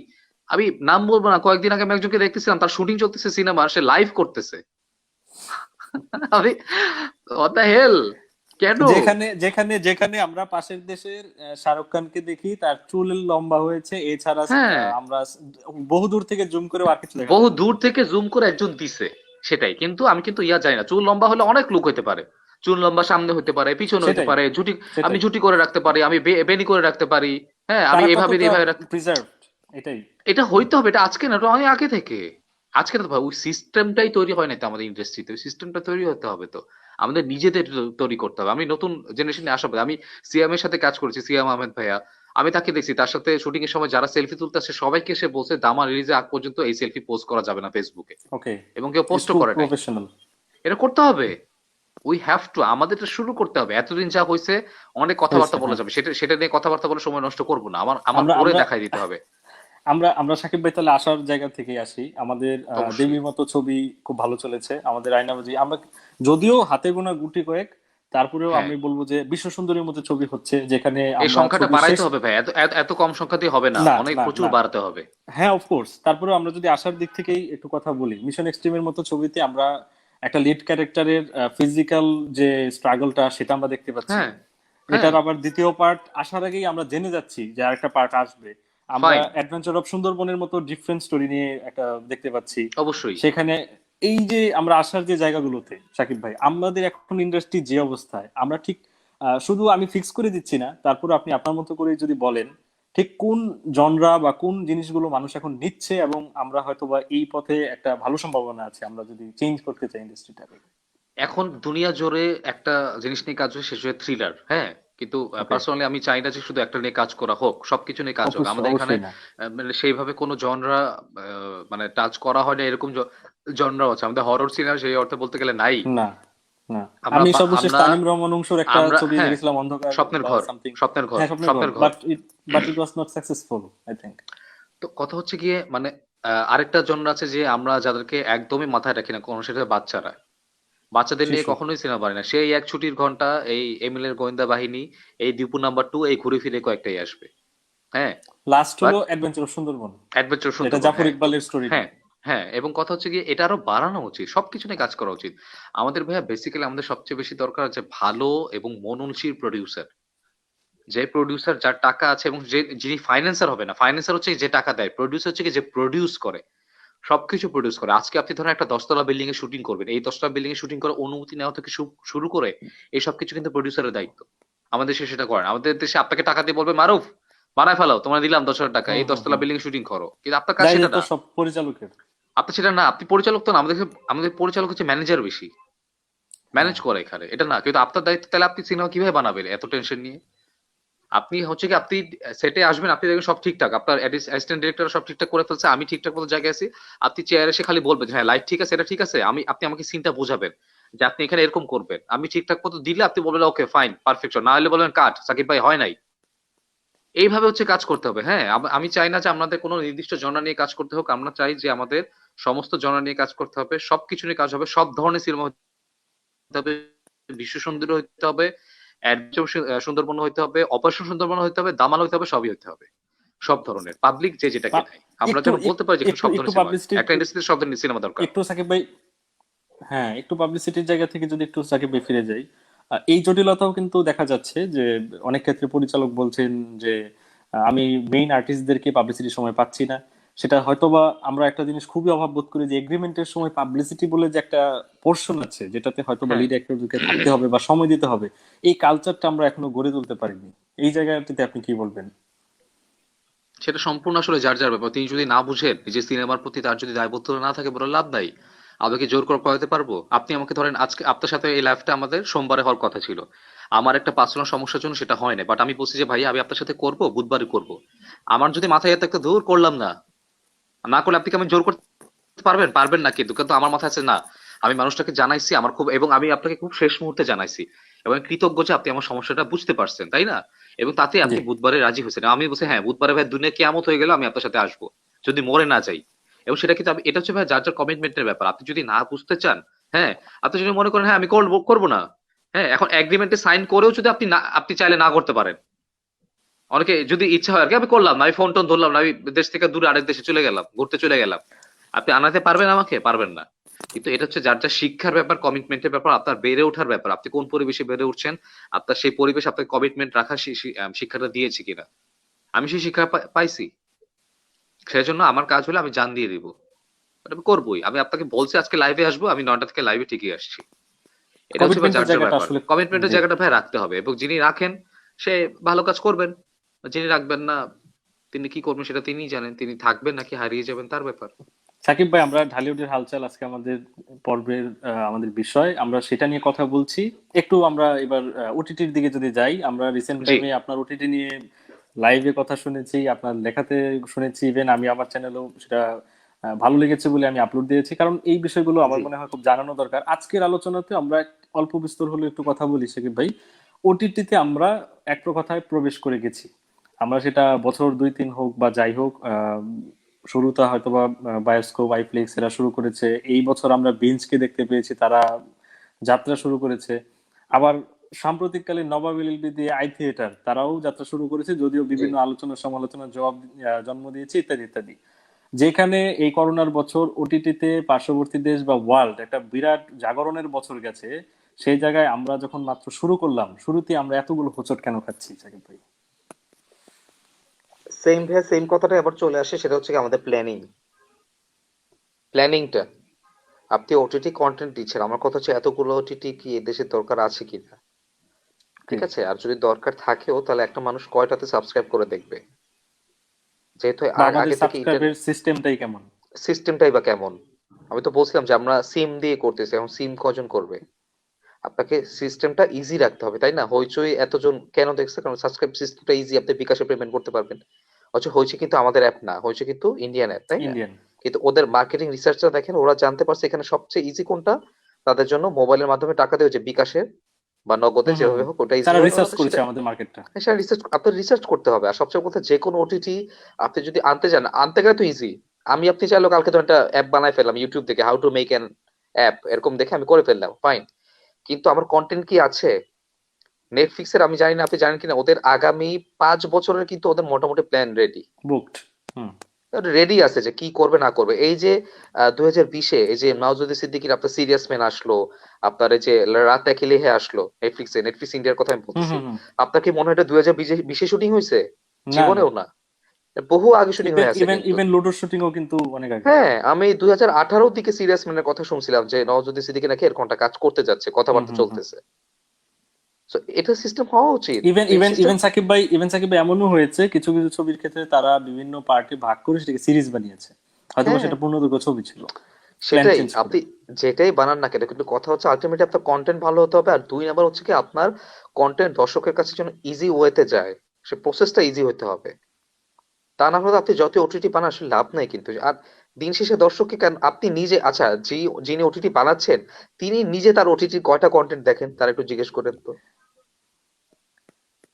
আমি নাম বলবো না, কয়েকদিন আগে আমি একজনকে দেখতেছিলাম, তার শুটিং চলতেছে সিনেমার, সে লাইভ করতেছে। আমি what the hell? কেন? যেখানে যেখানে যেখানে আমরা পাশের দেশের শাহরুখ খানকে দেখি, তার চুল লম্বা হয়েছে, এছাড়া হ্যাঁ, আমরা বহু দূর থেকে জুম করেও আর কিছু দেখা বহু যায় না। দূর থেকে জুম করে একজন দিছে, সেটাই। কিন্তু আমি কিন্তু ইয়া যাই না, চুল লম্বা হলে অনেক লুক হইতে পারে। চুল লম্বা সামনে হইতে পারে, পিছনে হইতে সেটাই পারে, ঝুটি, আমি সেটাই। ঝুটি করে রাখতে পারি, আমি বেনি করে রাখতে পারি। হ্যাঁ, আমি তারা এভাবে কতটা এইভাবে রাখতে, প্রিজার্ভড, এটাই। এটা হইতে হবে, এটা আজকে না, এটা অনেক আগে থেকে। আজকে না তো ভাই, ওই সিস্টেমটাই তৈরি হয় না তো আমাদের ইন্ডাস্ট্রিতে, ওই সিস্টেমটা তৈরি হতে হবে তো। আমাদের নিজেদের তৈরি করতে হবে। আমি নতুন জেনারেশনে আসার পরে, আমি সিয়াম এর সাথে কাজ করেছি, সিয়াম আহমেদ ভাইয়া। আমি তাকে দেখছি, তার সাথে শুটিং এর সময় যারা সেলফি তুলতে আসে, সবাইকে সে বলছে দামা রিলিজে আগ পর্যন্ত এই সেলফি পোস্ট করা যাবে না ফেসবুকে, ওকে। এবং কেউ ইটস পোস্টও টু করে নাই। প্রফেশনাল। এটা করতে হবে। উই হ্যাভ টু, আমাদের এটা শুরু করতে হবে। এতদিন যা হয়েছে, অনেক হয়েছে, কথাবার্তা বলা হ্যাঁ। যাবে, সেটা সেটা নিয়ে কথাবার্তা বলে সময় নষ্ট করবো না, আমার আমার আমরা করে আমরা দেখাই দিতে হবে। আমরা আমরা সাকিব ভাই তাহলে আসার জায়গা থেকে আসি। আমাদের অবশ্যই। দেবীর মতো ছবি খুব ভালো চলেছে, আমাদের আয়নাবাজি আমরা যদিও হাতে গোনা গুটি কয়েক, তারপরেও হ্যাঁ, আমি বলবো যে বিশ্ব সুন্দরীর মতো ছবি হচ্ছে, যেখানে এই আমরা সংখ্যাটা ছবির শেষ। বাড়াইতে হবে ভাই, এত এত এত কম সংখ্যা দিয়ে হবে না, না অনেক না প্রচুর না। বাড়াতে হবে। হ্যাঁ, অফকোর্স। তারপরেও আমরা যদি আসার দিক থেকেই একটু কথা বলি, মিশন এক্সট্রিমের মতো ছবিতে আমরা একটা লিড ক্যারেক্টারের ফিজিক্যাল যে স্ট্রাগলটা, সেটা আমরা দেখতে পাচ্ছি। হ্যাঁ, হ্যাঁ, এটার আবার দ্বিতীয় পার্ট আসার আগেই আমরা জেনে যাচ্ছি যে আরেকটা পার্ট আসবে। আমরা ফাইন, অ্যাডভেঞ্চার অফ সুন্দরবনের মতো ডিফারেন্ট স্টোরি নিয়ে একটা দেখতে পাচ্ছি অবশ্যই। সেখানে। এই যে আমরা আসার যে জায়গাগুলোতে সাকিব ভাই, আমাদের এখন ইন্ডাস্ট্রি যে অবস্থায়, আমরা ঠিক শুধু আমি ফিক্স করে দিচ্ছি না, তারপরে আপনি আপনার মতো করে যদি বলেন ঠিক কোন জনরা বা কোন জিনিসগুলো মানুষ এখন নিচ্ছে, এবং আমরা হয়তো বা এই পথে একটা ভালো সম্ভাবনা আছে আমরা যদি চেঞ্জ করতে চাই ইন্ডাস্ট্রিটাকে। এখন দুনিয়া জুড়ে একটা জিনিস নিয়ে কাজ হচ্ছে, সেটা হচ্ছে থ্রিলার। হ্যাঁ, কিন্তু ওকে। পার্সোনালি আমি চাই না যে শুধু একটা নিয়ে কাজ করা হোক, সবকিছু নিয়ে কাজ হোক। অবশ্যই আমাদের এখানে অবশ্যই না। মানে সেইভাবে কোনো জনরা মানে টাচ করা হয় না, এরকম জনরাও আছে আমাদের। হরর সিনেমা সেই অর্থে বলতে গেলে নাই। না না। আমরা আমি বা- সর্বশেষ আমরা তানিম রহমান অংশুর একটা আমরা ছবি হ্যাঁ, দেখেছিলাম, অন্ধকার স্বপ্নের বা ঘর, সামথিং। স্বপ্নের ঘর, হ্যাঁ, স্বপ্নের ঘর, স্বপ্নের ঘর। But it was not successful, I think. তো কথা হচ্ছে গিয়ে মানে আরেকটা জনরা আছে যে আমরা যাদেরকে একদমই মাথায় রাখি না কোনো, সেটা হচ্ছে বাচ্চারা। বাচ্চাদের নিয়ে শিশু। কখনোই সিনেমা বানায় না। সেই এক ছুটির ঘন্টা, এই এমিলের গোয়েন্দা বাহিনী, এই দীপু নাম্বার 2, এই ঘুরে ফিরে কয়েকটাই আসবে। হ্যাঁ, লাস্ট বাট হলো অ্যাডভেঞ্চার অফ সুন্দরবন, অ্যাডভেঞ্চার যেটা সুন্দরবন। জাফর হ্যাঁ, ইকবালের স্টোরিটা। হ্যাঁ, হ্যাঁ, এবং কথা হচ্ছে গিয়ে এটা আরো বাড়ানো উচিত, সবকিছু নিয়ে কাজ করা উচিত। আমাদের ভাইয়া বেসিক্যালি আমাদের সবচেয়ে বেশি দরকার আছে ভালো এবং মননশীল প্রডিউসার। যে প্রডিউসার যার টাকা আছে, এবং যে যিনি ফাইন্যান্সার হবে না, ফাইন্যান্সার হচ্ছে যে টাকা দেয়, প্রডিউসার হচ্ছে কি যে প্রডিউস করে, সবকিছু প্রডিউস করে। আজকে আপনি ধরেন একটা 10 তলা বিল্ডিং এ শুটিং করবেন, এই 10 তলা বিল্ডিং এ শুটিং করে অনুমতি নেওয়া থেকে শুরু করে এই সবকিছু কিন্তু প্রডিউসারের দায়িত্ব। আমাদের দেশে সেটা করেন। আমাদের দেশে আপনাকে টাকা দিয়ে বলবে মারুফ বানায় ফেলাও, তোমার দিলাম 10,000 টাকা, হুম এই হুম 10 তলা হুম। বিল্ডিং এ শুটিং করো, কিন্তু আপনার কাজ সেটা দায়িত্ব না। সব পরিচালকের। আপনি সেটা না, আপনি পরিচালক তো না, আমাদের পরিচালক হচ্ছে ম্যানেজার বেশি। ম্যানেজ করে এখানে, এটা না। কিন্তু আপনার দায়িত্ব, তাহলে আপনি সিনেমা কিভাবে বানাবেন এত টেনশন নিয়ে? আপনি হচ্ছে কি, আপনি সেটে আসবেন, আপনি দেখবেন সব ঠিকঠাক, আপনার অ্যাসিস্ট্যান্ট ডিরেক্টর সব ঠিকঠাক করে ফেলছে, আমি ঠিকঠাক মতো জায়গায় আছি। আপনি চেয়ারে এসে খালি বলবেন যে হ্যাঁ লাইট ঠিক আছে, এটা ঠিক আছে, আপনি আমাকে সিনটা বোঝাবেন যে আপনি এখানে এরকম করবেন। আমি ঠিকঠাক মতো দিলে আপনি বলবেন ওকে ফাইন পারফেক্ট, না হলে বলবেন কাট, সাকিব ভাই হয় নাই। এইভাবে হচ্ছে কাজ করতে হবে। হ্যাঁ, আমি চাই না যে আমাদের কোনো নির্দিষ্ট জনরা নিয়ে কাজ করতে হোক, আমরা চাই যে আমাদের সমস্ত জনরা নিয়ে কাজ করতে হবে, সবকিছু নিয়ে কাজ হবে, সব ধরনের সিনেমা হতে হবে, বিশ্ব সুন্দর হইতে হবে, অ্যাডভেঞ্চার সুন্দরবন হইতে হবে, অপারেশন সুন্দরবন হইতে হবে, দামাল হইতে হবে, সবই হইতে হবে। সব ধরনের পাবলিক যে যেটাকে পা- নেয়, আমরা একটু যেন বলতে পারি যে এখানে একটু সব একটু ধরনের সিনেমা, পাবলিসিটি, একটা ইন্ডাস্ট্রিতে সব ধরনের সিনেমা দরকার। একটু সাকিব ভাই, হ্যাঁ একটু পাবলিসিটির জায়গা থেকে যদি একটু সাকিব ভাই ফিরে যাই, এই জটিলতাও কিন্তু দেখা যাচ্ছে যে অনেক ক্ষেত্রে পরিচালক বলছেন যে আমি মেইন আর্টিস্টদেরকে পাবলিসিটির সময় পাচ্ছি না। সেটা হয়তোবা আমরা একটা জিনিস খুবই অভাব বোধ করি যে এগ্রিমেন্টের সময় পাবলিসিটি বলে যে একটা পোর্শন আছে যেটাতে হয়তোবা হ্যাঁ, লিড অ্যাক্টরদেরকে থাকতে হবে বা সময় দিতে হবে, এই কালচারটা আমরা এখনো গড়ে তুলতে পারিনি। এই জায়গাটিতে আপনি কি বলবেন? সেটা সম্পূর্ণ আসলে যার যার ব্যাপার। তিনি যদি না বুঝেন নিজের সিনেমার প্রতি তার যদি দায়বদ্ধতা না থাকে, বড় লাভ নাই। আমাকে জোর করে করাতে পারবো? আপনি আমাকে ধরেন, আজকে আপনার সাথে এই লাইভটা আমাদের সোমবারে হওয়ার কথা ছিল, আমার একটা পার্সোনাল সমস্যার জন্য সেটা হয় না, বাট আমি বলছি যে ভাই আমি আপনার সাথে করবো, বুধবারই করবো। আমার যদি মাথায় ইয়ে থাকতো দূর করলাম না, না করলে আপনি কি আমি জোর করতে পারবেন? পারবেন না। কিন্তু আমার মাথায় আছে না, আমি মানুষটাকে জানাইছি আমার খুব, এবং আমি আপনাকে খুব শেষ মুহূর্তে জানাইছি, এবং কৃতজ্ঞ যে আপনি আমার সমস্যাটা বুঝতে পারছেন, তাই না? এবং তাতে জি। আপনি বুধবারে রাজি হয়েছেন। আমি বলছি হ্যাঁ বুধবারে ভাই দুনিয়া কিয়ামত হয়ে গেল আমি আপনার সাথে আসবো, যদি মরে না যাই। এবং সেটা কিন্তু এটা হচ্ছে ভাই যার যার কমিটমেন্টের ব্যাপার। আপনি যদি না বুঝতে চান, হ্যাঁ, আপনি যদি মনে করেন হ্যাঁ আমি করবো করবো না, হ্যাঁ, এখন এগ্রিমেন্টে সাইন করেও যদি আপনি না, আপনি চাইলে না করতে পারেন। অনেকে যদি ইচ্ছা হয় আর কি, আমি করলাম না, আমি ফোন টোন ধরলাম না, আমি দেশ থেকে দূরে আরেক দেশে চলে গেলাম, ঘুরতে চলে গেলাম, আপনি আনাতে পারবেন আমাকে? পারবেন না। কিন্তু এটা হচ্ছে যার যার শিক্ষার ব্যাপার, কমিটমেন্টের ব্যাপার, আপনার বেড়ে ওঠার ব্যাপার, আপনি কোন পরিবেশে বেড়ে উঠছেন, আপনার সেই পরিবেশ আপনাকে কমিটমেন্ট রাখার শিক্ষাটা দিয়েছে কিনা। আমি সেই শিক্ষা পাইছি, সেজন্য আমার কাজ হলে আমি জান দিয়ে দিব, ওটা আমি করবোই। আমি আপনাকে বলছি আজকে লাইভে আসবো, আমি 9টা থেকে লাইভে ঠিকই আসছি। এটা হচ্ছে ভাই কমিটমেন্টের যার যার জায়গাটা ব্যাপার, আসলে, কমিটমেন্টের জি। জায়গাটা ভাই রাখতে হবে, এবং যিনি রাখেন সে ভালো কাজ করবেন, যিনি রাখবেন না তিনি কি করবেন সেটা তিনিই জানেন, তিনি থাকবেন নাকি হারিয়ে যাবেন তার ব্যাপার। সাকিব ভাই, আমরা ঢালিউডের হালচাল আজকে আমাদের পর্বের আমাদের বিষয়, আমরা সেটা নিয়ে কথা বলছি। একটু আমরা এবার ওটিটির দিকে যদি যাই, আমরা রিসেন্ট জি, টাইমে আপনার ওটিটি নিয়ে লাইভে কথা শুনেছি, আপনার লেখাতে শুনেছি, ইভেন আমি আমার চ্যানেলেও সেটা ভালো লেগেছে বলে আমি আপলোড দিয়েছি, কারণ এই বিষয়গুলো আমার জি, মনে হয় খুব জানানো দরকার। আজকের আলোচনাতে আমরা অল্প বিস্তর হলে একটু কথা বলি সাকিব ভাই। ওটিটিতে আমরা এক কথায় প্রবেশ করে গেছি। আমরা সেটা বছর 2-3 হোক বা যাই হোক, শুরুতে হয়তোবা বায়োস্কোপ, আইফ্লিক্স এরা শুরু করেছে, এই বছর আমরা বিঞ্জকে দেখতে পেয়েছি, তারা যাত্রা শুরু করেছে। আবার সাম্প্রতিককালে নবাব এলএলবি দিয়ে আই থিয়েটার তারাও যাত্রা শুরু করেছে, যদিও জি। বিভিন্ন আলোচনা সমালোচনার জন্ম দিয়েছে, ইত্যাদি ইত্যাদি। যেখানে এই করোনার বছর ওটিটিতে পার্শ্ববর্তী দেশ বা ওয়ার্ল্ড একটা বিরাট জাগরণের বছর গেছে, সেই জায়গায় আমরা যখন মাত্র শুরু করলাম, শুরুতে আমরা এতগুলো হোঁচট কেন খাচ্ছি সাকিব ভাই? সেম ভাই, সেম কথাটাই আবার চলে আসে, সেটা হচ্ছে কি আমাদের প্ল্যানিংটা। আপনি ওটিটি কন্টেন্ট দিচ্ছেন, আমার কথা হচ্ছে এতগুলো ওটিটি কি এদেশের দরকার আছে কিনা, ঠিক ঠিক। আছে? আর যদি দরকার থাকেও তাহলে একটা মানুষ কয়টাতে সাবস্ক্রাইব করে দেখবে? যেহেতু বা আমাদের আগে থেকে সাবস্ক্রাইবের সিস্টেমটাই কেমন? সিস্টেমটাই বা কেমন? আমি তো বলছিলাম যে আমরা সিম দিয়ে করতেছি, এখন সিম কজন করবে? আপনাকে সিস্টেমটা ইজি রাখতে হবে, তাই না? হইচই এতজন কেন দেখছে? কারণ সাবস্ক্রাইব সিস্টেমটা ইজি, আপনি বিকাশে পেমেন্ট করতে পারবেন। অথচ হইচই কিন্তু আমাদের অ্যাপ না, হইচই কিন্তু ইন্ডিয়ান অ্যাপ, তাই না? ইন্ডিয়ান। কিন্তু ওদের মার্কেটিং রিসার্চটা দেখেন, ওরা জানতে পারছে এখানে সবচেয়ে ইজি কোনটা তাদের জন্য, মোবাইলের মাধ্যমে টাকা দেওয়া, যে বিকাশে বা নগদে হুম হুম যেভাবে হুম। হোক ওটা ইজি তারা হবে রিসার্চ ওদের, করেছে সেটা আমাদের মার্কেটটা। সেটা রিসার্চ, আপনার রিসার্চ করতে হবে। আর সবচেয়ে কথা, যে কোনো ওটিটি আপনি যদি আনতে চান, আনতে গেলে তো ইজি। আপনি চাইলেও কালকে তো একটা অ্যাপ বানায় ফেললাম ইউটিউব থেকে, how to make an app, এরকম দেখে আমি করে ফেললাম, ফাইন। কিন্তু আমার কন্টেন্ট কি আছে? নেটফ্লিক্সের, আমি জানি না আপনি জানেন কিনা, ওদের আগামী 5 বছরের কিন্তু ওদের মোটামুটি প্ল্যান রেডি, বুকড। হুম। রেডি আছে যে কি করবে না করবে। এই যে 2020-এ এই যে নওজুদ্দিন সিদ্দিকীর আপনার সিরিয়াস ম্যান আসলো, আপনার এই যে রাত একেলে হে আসলো নেটফ্লিক্সে, নেটফ্লিক্স ইন্ডিয়ার কথা আমি হুম বলতেছি। হুম হুম। আপনার কি মনে হয় এটা 2020-এ শুটিং হয়েছে? না না। জীবনেও না। বহু আগে শুটিং ইভেন হয়ে আছে ইভেন কিন্তু। ইভেন লুডোর শুটিংও কিন্তু অনেক আগে। হ্যাঁ, আমি 2018-র দিকে সিরিয়াস ম্যানের কথা শুনছিলাম যে নওজুদ্দিন সিদ্দিকী নাকি এরকম একটা কাজ করতে যাচ্ছে, হুম কথাবার্তা হুম হুম। চলতেছে। সো এটা সিস্টেম হওয়া উচিত, ইভেন এই ইভেন সিস্টেম। ইভেন সাকিব ভাই, এমনও হয়েছে কিছু কিছু ছবির ক্ষেত্রে তারা বিভিন্ন পার্টে ভাগ করে সেটাকে সিরিজ বানিয়েছে, হয়তোবা হ্যাঁ, সেটা পূর্ণদৈর্ঘ্য ছবি ছিল। প্ল্যান সেটাই চেঞ্জ করে। আপনি যেটাই বানান না কেন, কিন্তু কথা হচ্ছে আলটিমেটলি আপনার কন্টেন্ট ভালো হতে হবে, আর 2 নাম্বার হচ্ছে কি আপনার কন্টেন্ট দর্শকের কাছে যেন ইজি ওয়েতে যায়, সে প্রসেসটা ইজি হতে হবে। তা না হলে আপনি যত ওটিটি বানান আসলে লাভ নাই কিন্তু। আর দিন শেষে দর্শককে কেন আপনি নিজে, আচ্ছা যিনি ওটিটি বানাচ্ছেন তিনি নিজে তার ওটিটি কয়টা কন্টেন্ট দেখেন তার একটু জিজ্ঞেস করেন তো।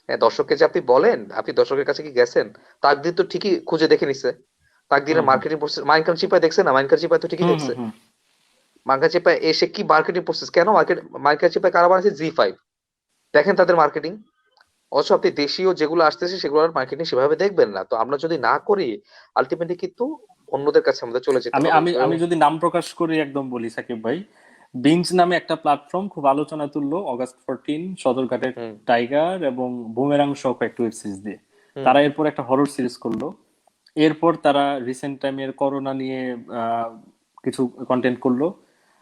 হ্যাঁ, দর্শককে যে আপনি বলেন, আপনি দর্শকের কাছে কি গেছেন? তাকদির তো ঠিকই খুঁজে দেখে নিছে। হুম তাকদিরের হুম মার্কেটিং প্রসেস মাইনকার চিপায় দেখছেন না? মাইনকার চিপায় তো ঠিকই হুম হুম দেখছে। হুম মাইনকার চিপায় এসে কি মার্কেটিং প্রসেস, কেন মাইনকার চিপায় কারা বানাচ্ছে? জি5। দেখেন তাদের মার্কেটিং। অবশ্য আপনি দেশীয় যেগুলো আসতেছে সেগুলোর মার্কেটিং সেভাবে দেখবেন না। তো আমরা যদি না করি আলটিমেটলি কিন্তু অন্যদের কাছে আমাদের চলে যেতে আমি হবে। আমি আমি যদি নাম প্রকাশ করে একদম বলি সাকিব ভাই, বিঞ্জ নামে একটা প্ল্যাটফর্ম খুব আলোচনা তুললো অগাস্ট 14 সদরঘাটের হুম টাইগার এবং বুমেরাং সহ কয়েকটা ওয়েব সিরিজ দিয়ে। হুম তারা এরপর একটা হরর সিরিজ করলো। এরপর তারা রিসেন্ট টাইমের করোনা নিয়ে আহ, কিছু কন্টেন্ট করলো।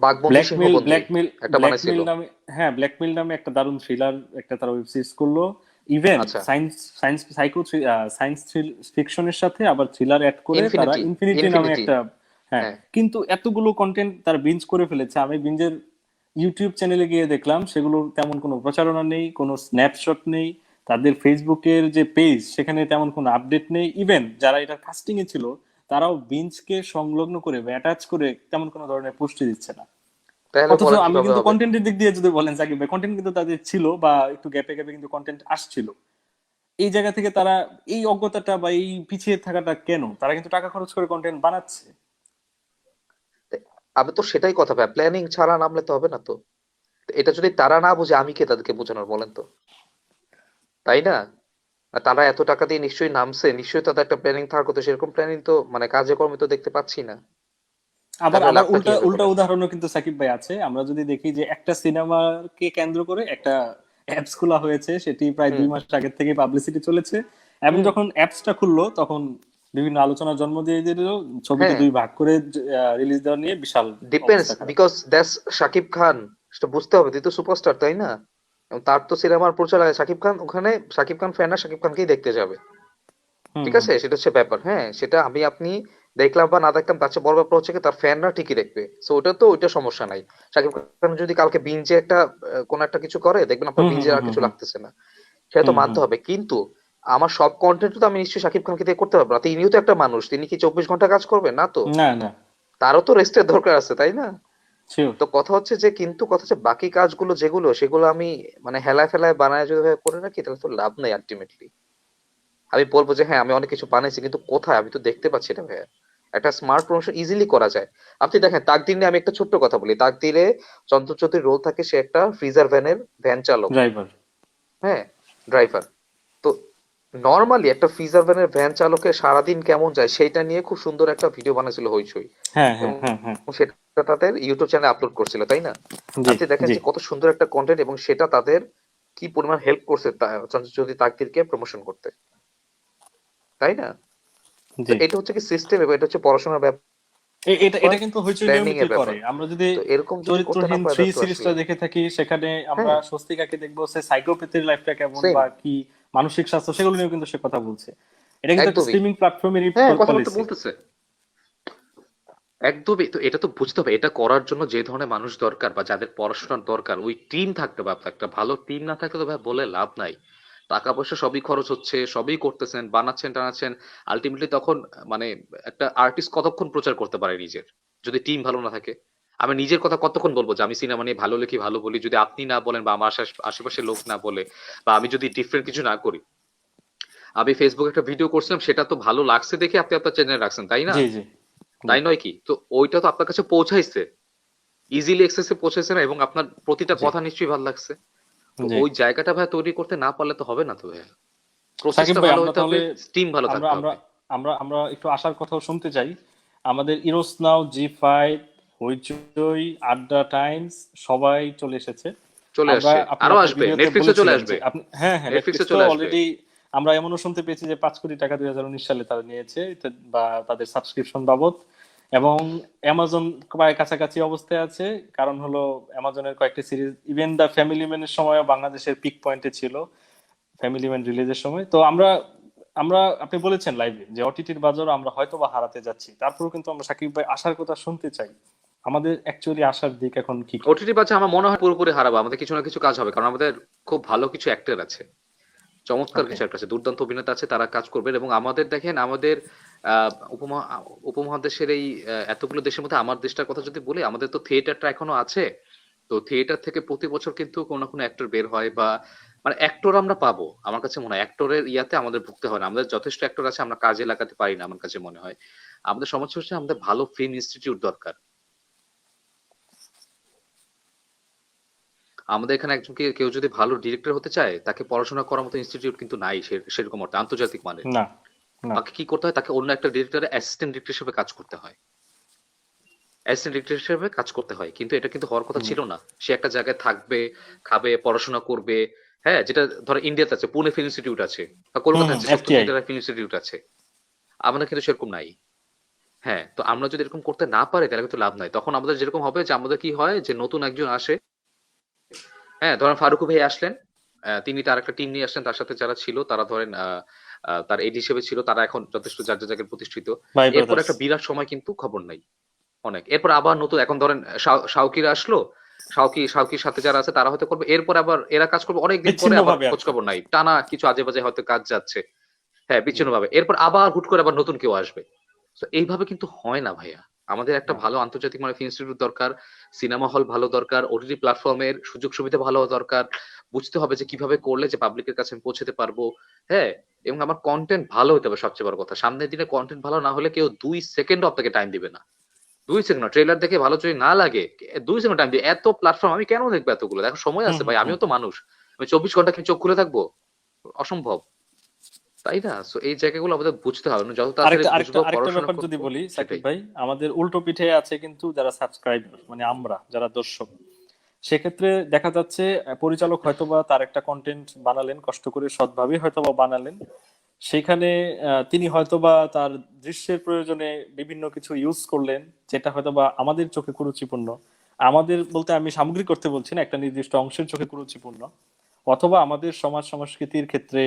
বাঘবন্দি সিংহ ব্ল্যাকমেল বন্দি ব্ল্যাকমেল একটা বানাইছিল। ব্ল্যাকমেল নামে, হ্যাঁ ব্ল্যাকমেল নামে একটা দারুণ থ্রিলার একটা তারা ওয়েব সিরিজ করলো। ইভেন আচ্ছা, সায়েন্স সায়েন্স সাইকো সায়েন্স ফিকশনের সাথে আবার থ্রিলার অ্যাড করে তারা ইনফিনিটি। ইনফিনিটি নামে ইনফিনিটি, একটা, হ্যাঁ। হ্যাঁ। কিন্তু এতগুলো কন্টেন্ট তারা বিঞ্জ করে ফেলেছে, আমি বিঞ্জের ইউটিউব চ্যানেলে গিয়ে দেখলাম সেগুলোর তেমন কোনো প্রচারণা নেই, কোনো স্ন্যাপশট নেই। তাদের ফেসবুকের যে পেজ সেখানে তেমন কোনো আপডেট নেই। ইভেন যারা এটা কাস্টিং এ ছিল তারাও বিঞ্জকে সংলগ্ন করে বা অ্যাটাচ করে তেমন কোনো ধরনের পুষ্টি দিচ্ছে না। তাহলে অথচ বলেন আমি কিভাবে কিন্তু হবে? কন্টেন্টের দিক দিয়ে যদি বলেন সাকিব ভাই, কন্টেন্ট কিন্তু তাদের ছিল বা একটু গ্যাপে গ্যাপে কিন্তু কন্টেন্ট আসছিল। এই জায়গা থেকে তারা এই অজ্ঞতাটা বা এই পিছিয়ে থাকাটা কেন? তারা কিন্তু টাকা খরচ করে কন্টেন্ট বানাচ্ছে। আমি তো সেটাই কথা ভাই, প্ল্যানিং ছাড়া নামলে তো হবে না তো। এটা যদি তারা না বুঝে আমি কে তাদেরকে বোঝানোর বলেন তো, তাই না? আর তারা এত টাকা দিয়ে নিশ্চয়ই নামছে, নিশ্চয়ই তাদের একটা প্ল্যানিং থাকার কথা, সেরকম প্ল্যানিং তো মানে কাজে কর্মে তো দেখতে পাচ্ছি না। আবার তাহলে আবার লাভটা কি উল্টা হবে উল্টা বলেন? উদাহরণও কিন্তু সাকিব ভাই আছে। আমরা যদি দেখি যে একটা সিনেমাকে কেন্দ্র করে একটা অ্যাপস খোলা হয়েছে, সেটি প্রায় হুম 2 মাস আগের থেকে পাবলিসিটি চলেছে, এবং হুম যখন অ্যাপসটা খুললো তখন বিভিন্ন আলোচনার জন্ম দিয়ে দিল, ছবিকে হ্যাঁ, 2 ভাগ করে রিলিজ দেওয়া নিয়ে বিশাল ডিপেন্ডস অবস্থা খারাপ। Because that's Shakib Khan. সেটা বুঝতে হবে, তুই তো সুপারস্টার, তাই না? এবং তার তো সিনেমার প্রচার হয় শাকিব খান, ওখানে শাকিব খান ফ্যানরা শাকিব খানকেই দেখতে যাবে। হুম ঠিক হুম আছে, সেটা হচ্ছে ব্যাপার। হ্যাঁ, সেটা আমি আপনি দেখলাম বা না দেখলাম তার চেয়ে বড় ব্যাপার হচ্ছে কি তার ফ্যানরা ঠিকই দেখবে। সো ওটা তো ওইটা সমস্যা নাই। শাকিব খান যদি কালকে বিঞ্জে একটা কোন একটা কিছু করে, দেখবেন আপনার হুম হুম বিঞ্জে আর হুম কিছু হুম লাগতেছে না। সেটা তো হুম হুম মানতে হবে, কিন্তু আমার সব কন্টেন্ট তো আমি নিশ্চয়ই শাকিব খানকে দিয়ে করতে পারবো না। তিনিও তো একটা মানুষ, তিনি কি 24 ঘন্টা কাজ করবেন? না তো। না না, তারও তো রেস্টের দরকার আছে, তাই না? শিওর। তো কথা হচ্ছে যে, কিন্তু কথা হচ্ছে বাকি কাজগুলো যেগুলো সেগুলো আমি মানে হেলায় ফেলায় বানায় যদি ভাবে করে রাখি তাহলে তো লাভ নাই আলটিমেটলি। আমি বলবো যে হ্যাঁ আমি অনেক কিছু বানাইছি, কিন্তু কোথায় আমি তো দেখতে পাচ্ছি না ভাইয়া। একটা স্মার্ট প্রমোশন ইজিলি করা যায়। আপনি দেখেন তাকদির নিয়ে আমি একটা ছোট্ট কথা বলি। তাকদিরে চঞ্চল চৌধুরীর রোল থাকে, সে একটা ফ্রিজার ভ্যানের ভ্যান চালক। ড্রাইভার। হ্যাঁ, ড্রাইভার। তো নর্মালি একটা ফ্রিজার ভ্যানের ভ্যান চালকের সারাদিন কেমন যায় সেইটা নিয়ে খুব সুন্দর একটা ভিডিও বানাইছিল হইচই, হ্যাঁ হ্যাঁ এবং হ্যাঁ হ্যাঁ। সেটা তাদের ইউটিউব চ্যানেলে আপলোড করছিল, তাই না? জি আপনি দেখেন জি যে কত সুন্দর একটা কন্টেন্ট, এবং সেটা তাদের কি পরিমাণ হেল্প করছে চঞ্চল চৌধুরী তাকদিরকে প্রমোশন করতে, তাই না? তো জি। এটা হচ্ছে কি সিস্টেম, এবং এটা হচ্ছে পড়াশোনার এটা ব্যাপার, এটা কিন্তু হইচই প্ল্যানিং এর নিয়মিতই করে। ব্যাপার। আমরা যদি তো এরকম যদি করতে না চরিত্রহীন পারে থ্রি তাহলে তো সিরিজটা আসলে দেখে থাকি, সেখানে আমরা হ্যাঁ স্বস্তিকাকে দেখবো সে সাইকোপ্যাথের লাইফটা কেমন সেম বা কি মানসিক স্বাস্থ্য সেগুলো নিয়েও কিন্তু সে কথা বলছে। এটা কিন্তু একটা একদমই। স্ট্রিমিং প্ল্যাটফর্মেরই হ্যাঁ, কথাবার্তা পলিসি। বলতেছে। একদমই। তো এটা তো বুঝতে হবে, এটা করার জন্য যে ধরনের মানুষ দরকার বা যাদের পড়াশোনার দরকার ওই টিম থাকতে হবে আপনার। একটা ভালো টিম না থাকলে তো ভাই বলে লাভ নাই। টাকা পয়সা সবই খরচ হচ্ছে, সবই করতেছেন, বানাচ্ছেন টানাচ্ছেন। আলটিমেটলি তখন মানে একটা আর্টিস্ট কতক্ষণ প্রচার করতে পারে নিজের, যদি টিম ভালো না থাকে? আমি নিজের কথা কতক্ষণ বলবো যে আমি সিনেমা নিয়ে ভালো লিখি ভালো বলি, যদি আপনি না বলেন বা আমার আশেপাশের লোক না বলে, বা আমি যদি ডিফারেন্ট কিছু না করি। আমি ফেসবুকে একটা ভিডিও করছিলাম, সেটা তো ভালো লাগছে দেখে আপনি আপনার চ্যানেলে রাখছেন, তাই না? জি জি জি তাই নয় কি? তো ওইটা তো আপনার কাছে পৌঁছাইছে, ইজিলি অ্যাক্সেসে পৌঁছেছে না, এবং আপনার প্রতিটা জি কথা নিশ্চয়ই ভালো লাগছে। তো জি। ওই জায়গাটা ভাই তৈরি করতে না পারলে তো হবে না তো ভাই। সাকিব প্রসেসটা ভাই ভালো আমরা হতে হবে, তাহলে টিম ভালো আমরা থাকতে আমরা হবে। আমরা আমরা একটু আশার কথাও শুনতে চাই। আমাদের ইরোস নাও, জি5, হইচই, আড্ডা টাইমস সবাই চলে এসেছে। চলে আমরা, আসছে, আপনি আরো আপনার আসবে, ভিডিওতে নেটফ্লিক্সে চলে বলেছিলেন যে আসবে। আপনি, হ্যাঁ হ্যাঁ, নেটফ্লিক্সে নেটফ্লিক্স তো চলে আসবে। অলরেডি আমরা এমনও শুনতে পেয়েছি যে 5 কোটি টাকা 2019 সালে তারা নিয়েছে, বা তাদের সাবস্ক্রিপশন বাবদ। এবং অ্যামাজন প্রায় কাছাকাছি অবস্থায় আছে। কারণ হলো অ্যামাজনের কয়েকটি সিরিজ, ইভেন দ্য ফ্যামিলি ম্যানের সময়ও বাংলাদেশের পিক পয়েন্টে ছিল, ফ্যামিলি ম্যান রিলিজের সময়। তো আমরা আমরা আপনি বলেছেন লাইভে যে ওটিটির বাজার আমরা হয়তো বা হারাতে যাচ্ছি, তারপরেও কিন্তু আমরা সাকিব ভাই আশার কথা শুনতে চাই। আমাদের অ্যাকচুয়ালি আসার দিক এখন কি কি? ওটিটি বাজার আমার মনে হয় পুরোপুরি হারাবো, আমাদের কিছু না কিছু কাজ হবে, কারণ আমাদের খুব ভালো কিছু অ্যাক্টর আছে, চমৎকার ওকে। কিছু একটা আছে, দুর্দান্ত অভিনেতা আছে, তারা কাজ করবেন। এবং আমাদের দেখেন, আমাদের উপমহাদেশের এই এতগুলো দেশের মধ্যে আমার দেশটার কথা যদি বলি, আমাদের তো থিয়েটারটা এখনো আছে। তো থিয়েটার থেকে প্রতি বছর কিন্তু কোনো না কোনো অ্যাক্টর বের হয়, বা মানে অ্যাক্টর আমরা পাবো। আমার কাছে মনে হয় অ্যাক্টরের ইয়াতে আমাদের ভুগতে হয় না, আমাদের যথেষ্ট অ্যাক্টর আছে, আমরা কাজে লাগাতে পারি না। আমার কাছে মনে হয় আমাদের সমস্যা হচ্ছে আমাদের ভালো ফিল্ম ইনস্টিটিউট দরকার। আমাদের এখানে একজনকে কেউ যদি ভালো ডিরেক্টর হতে চায়, তাকে পড়াশোনা করার মতো ইনস্টিটিউট কিন্তু নাই সেরকম অর্থে আন্তর্জাতিক মানের। না, না। তাকে কি করতে হয়, তাকে অন্য একটা ডিরেক্টরের অ্যাসিস্ট্যান্ট ডিরেক্টর হিসেবে কাজ করতে হয়, অ্যাসিস্ট্যান্ট ডিরেক্টর হিসেবে কাজ করতে হয়। কিন্তু এটা কিন্তু হওয়ার কথা হুম, ছিল না। সে একটা জায়গায় থাকবে, খাবে, পড়াশোনা করবে। হ্যাঁ, যেটা ধরো ইন্ডিয়াতে আছে, পুনে ফিল্ম ইনস্টিটিউট আছে, বা হুম, কলকাতা আছে, এফটিআই। সপ্তর্ষি ফিল্ম ইনস্টিটিউট আছে। আমাদের কিন্তু সেরকম নাই। হ্যাঁ, তো আমরা যদি এরকম করতে না পারি তাহলে কিন্তু লাভ নাই। তখন আমাদের যেরকম হবে যে, আমাদের কি হয় যে, নতুন একজন আসে, হ্যাঁ, ধরেন ফারুকু ভাই আসলেন, তিনি তার একটা টিম নিয়ে আসলেন, তার সাথে যারা ছিল তারা ধরেন তার এডি হিসেবে ছিল, তারা এখন যথেষ্ট যার যার জায়গায় প্রতিষ্ঠিত। ভাই এরপর ব্রাদার্স। একটা বিরাট সময় কিন্তু খবর নাই অনেক। এরপর আবার নতুন, এখন ধরেন শাওকিরা আসলো, শাওকির সাথে যারা আছে তারা হয়তো করবে, এরপর আবার এরা কাজ করবে, অনেকদিন পরে বিচ্ছিন্ন আবার ভাবে আর খোঁজ কি। খবর নাই, টানা কিছু আজে বাজে হয়তো কাজ যাচ্ছে। হ্যাঁ, জি। বিচ্ছিন্ন ভাবে এরপর আবার হুট করে আবার নতুন কেউ আসবে। তো এইভাবে কিন্তু হয় না ভাইয়া। আমাদের একটা না। ভালো আন্তর্জাতিক মানের ইনস্টিটিউট দরকার, সিনেমা হল ভালো দরকার, ওটিটি প্ল্যাটফর্মের সুযোগ সুবিধা ভালো হওয়া দরকার। বুঝতে হবে যে কিভাবে করলে যে পাবলিকের কাছে আমি পৌঁছাতে পারবো। হ্যাঁ, এবং আমার কন্টেন্ট ভালো হতে হবে সবচেয়ে বড় কথা। সামনের দিনে কন্টেন্ট ভালো না হলে কেউ 2 সেকেন্ডও আপনাকে টাইম দিবে না। 2 সেকেন্ড না, ট্রেলার দেখে ভালো যদি না লাগে, 2 সেকেন্ড টাইম দিয়ে এত প্ল্যাটফর্ম আমি কেন দেখবো এতগুলো? দেখো সময় হুম, আছে হুম, ভাই, হুম। আমিও তো মানুষ। আমি 24 ঘন্টা কি চোখ খুলে থাকবো? অসম্ভব, তাই না? সো এই জায়গাগুলো আমাদের বুঝতে হবে, যত তাড়াতাড়ি আরেকটা আরেকটা বুঝবো, আরেকটা পড়াশোনা ব্যাপার যদি করবো। বলি সাকিব সেটাই। ভাই, আমাদের উল্টো পিঠে আছে কিন্তু যারা সাবস্ক্রাইবার, মানে আমরা যারা দর্শক। সেক্ষেত্রে দেখা যাচ্ছে পরিচালক হয়তোবা তার একটা কন্টেন্ট বানালেন, কষ্ট করে সৎভাবে হয়তোবা বানালেন। সেখানে তিনি হয়তোবা তার দৃশ্যের প্রয়োজনে বিভিন্ন কিছু ইউজ করলেন, যেটা হয়তোবা আমাদের চোখে কুরুচিপূর্ণ। আমাদের বলতে আমি সামগ্রিক করতে বলছি না, একটা নির্দিষ্ট অংশের চোখে কুরুচিপূর্ণ, অথবা আমাদের সমাজ সংস্কৃতির ক্ষেত্রে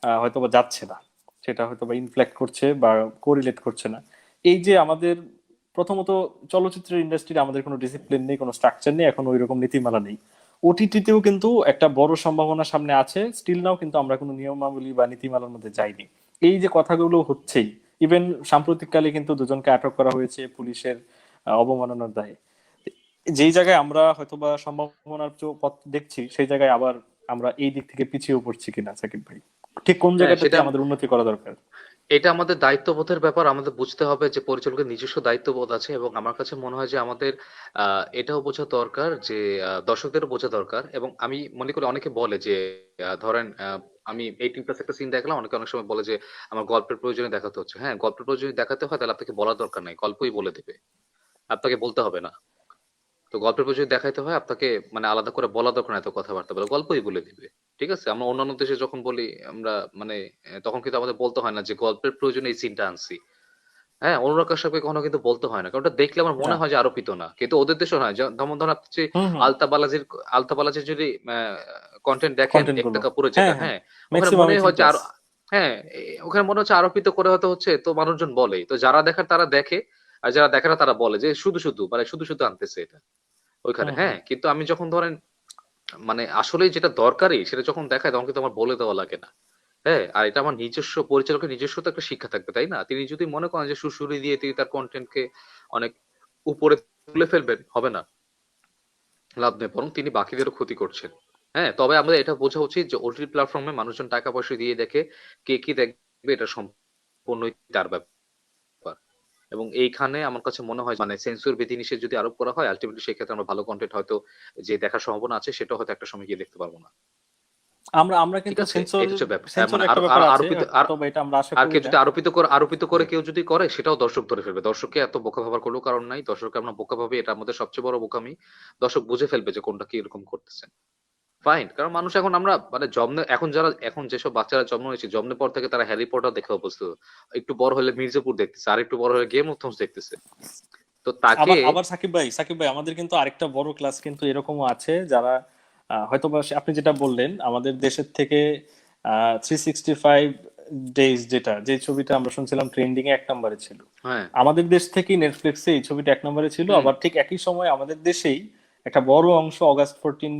হয়তোবা যাচ্ছে না, সেটা হয়তোবা ইনফ্লেক্ট করছে বা কোরিলেট করছে না। এই যে আমাদের প্রথমত চলচ্চিত্রের ইন্ডাস্ট্রিতে আমাদের কোনো ডিসিপ্লিন নেই, কোনো স্ট্রাকচার নেই, এখন ওই রকম নীতিমালা নেই। ওটিটিতেও কিন্তু একটা বড় সম্ভাবনা সামনে আছে, স্টিল নাও কিন্তু আমরা কোনো নিয়মাবলী বা নীতিমালার মধ্যে যাইনি। এই যে কথাগুলো হচ্ছেই, ইভেন সাম্প্রতিককালে কিন্তু দুজনকে আটক করা হয়েছে পুলিশের অবমাননার দায়ে। যেই জায়গায় আমরা হয়তোবা সম্ভাবনার পথ দেখছি, সেই জায়গায় আবার আমরা এই দিক থেকে পিছিয়ে পড়ছি কিনা সাকিব ভাই? ঠিক কোন হ্যাঁ, জায়গাটাতে সেটা আমাদের উন্নতি করা দরকার? এটা আমাদের দায়িত্ববোধের ব্যাপার। আমাদের বুঝতে হবে যে পরিচালকের নিজস্ব দায়িত্ববোধ আছে, এবং আমার কাছে মনে হয় যে আমাদের এটাও বোঝা দরকার যে দর্শকদেরও বোঝা দরকার। এবং আমি মনে করি, অনেকে বলে যে ধরেন আমি 18+ একটা সিন দেখলাম, অনেকে অনেক সময় বলে যে আমার গল্পের প্রয়োজনে দেখাতে হচ্ছে। হ্যাঁ, গল্পের প্রয়োজনে দেখাতে হয়, তাহলে আপনাকে বলার দরকার নাই, গল্পই বলে দেবে, আপনাকে বলতে হবে না। তো গল্পের বই যদি দেখাইতে হয়, আপনাকে মানে আলাদা করে বলা দরকার না, এত কথাবার্তা বলে, গল্পই বলে দিবে। ঠিক আছে? আমরা অন্যান্য দেশে যখন বলি, আমরা মানে তখন কিন্তু আমাদের বলতে হয় না যে গল্পের প্রয়োজনে এই সিনটা আনছি। হ্যাঁ, অনুরাগ কাশ্যপকে কখনো কিন্তু বলতে হয় না, কারণ ওটা দেখলে আমার মনে না। হয় যে আরোপিত না, কিন্তু ওদের দেশে হয়। যেমন ধরুন আপনি যে হুম, হুম। আলতা বালাজির যদি কন্টেন্ট দেখেন, কন্টেন্ট গুলো, একটা কাপুরের যেটা, হ্যাঁ, হ্যাঁ, হ্যাঁ, ওখানে মনে ম্যাক্সিমামই হচ্ছে চিন্তাস। আরো, হ্যাঁ, ওখানে মনে হচ্ছে আরোপিত করে হয়তো হচ্ছে, তো মানুষজন বলে, তো যারা দেখার তারা দেখে, আর যারা দেখে না তারা বলে যে শুধু শুধু মানে শুধু শুধু আনতেছে এটা ওইখানে। হুম, হুম। হ্যাঁ, কিন্তু আমি যখন ধরেন মানে আসলেই যেটা দরকারি সেটা যখন দেখায়, তখন কিন্তু আমার বলে দেওয়া লাগে না। হ্যাঁ, আর এটা আমার নিজস্ব পরিচালকের নিজস্ব তো একটা শিক্ষা থাকবে, তাই না? তিনি যদি মনে করেন যে সুড়সুড়ি দিয়ে তিনি তার কন্টেন্টকে অনেক উপরে তুলে ফেলবেন, হবে না, লাভ নেই, বরং তিনি বাকিদেরও ক্ষতি করছেন। হ্যাঁ, তবে আমাদের এটা বোঝা উচিত যে ওটিটি প্ল্যাটফর্মে মানুষজন টাকা পয়সা দিয়ে দেখে, কে কি দেখবে এটা সম্পূর্ণই তার ব্যাপার। এবং এইখানে আমার কাছে মনে হয় মানে সেন্সর বিধিনিষেধ যদি আরোপ করা হয়, আলটিমেটলি সেক্ষেত্রে আমরা ভালো কন্টেন্ট হয়তো যে দেখার সম্ভাবনা আছে, সেটা হয়তো একটা সময় গিয়ে দেখতে পারবো না। আমরা আমরা ঠিক কিন্তু আছে, সেন্সর, এটা হচ্ছে ব্যাপার। সেন্সর মানে একটা আরো ব্যাপার আরো আছে, আরোপিত তবে এটা আমরা আশা আর করি কেউ না। যদি আরোপিত করে জি। কেউ যদি করে, সেটাও দর্শক ধরে ফেলবে। দর্শককে এত বোকা ভাবার কোনো কারণ নাই। দর্শককে আমরা বোকা ভাবি, এটা আমাদের সবচেয়ে বড় বোকামি। দর্শক বুঝে ফেলবে যে কোনটা কি এরকম করতেছে। ফাইন, কারণ মানুষ এখন, আমরা মানে জন্মে এখন যারা, এখন যেসব বাচ্চারা জন্ম হয়েছে, জন্মের পর থেকে তারা হ্যারি পটার দেখে অভ্যস্ত। একটু বড় হলে মির্জাপুর দেখতেছে, আর একটু বড় হলে গেম অফ থ্রোনস দেখতেছে। তো তাকে, আবার আবার সাকিব ভাই আমাদের কিন্তু আরেকটা বড় ক্লাস কিন্তু এরকমও আছে, যারা হয়তোবা আপনি যেটা বললেন, আমাদের দেশের থেকে 365 ডেইজ, যে ছবিটা আমরা শুনছিলাম ট্রেন্ডিং এ 1 নম্বরে ছিল, হ্যাঁ। আমাদের দেশ থেকেই নেটফ্লিক্সে এই ছবিটা 1 নম্বরে ছিল। হুম। আবার ঠিক একই সময় আমাদের দেশেই একটা বড় অংশ অগাস্ট 14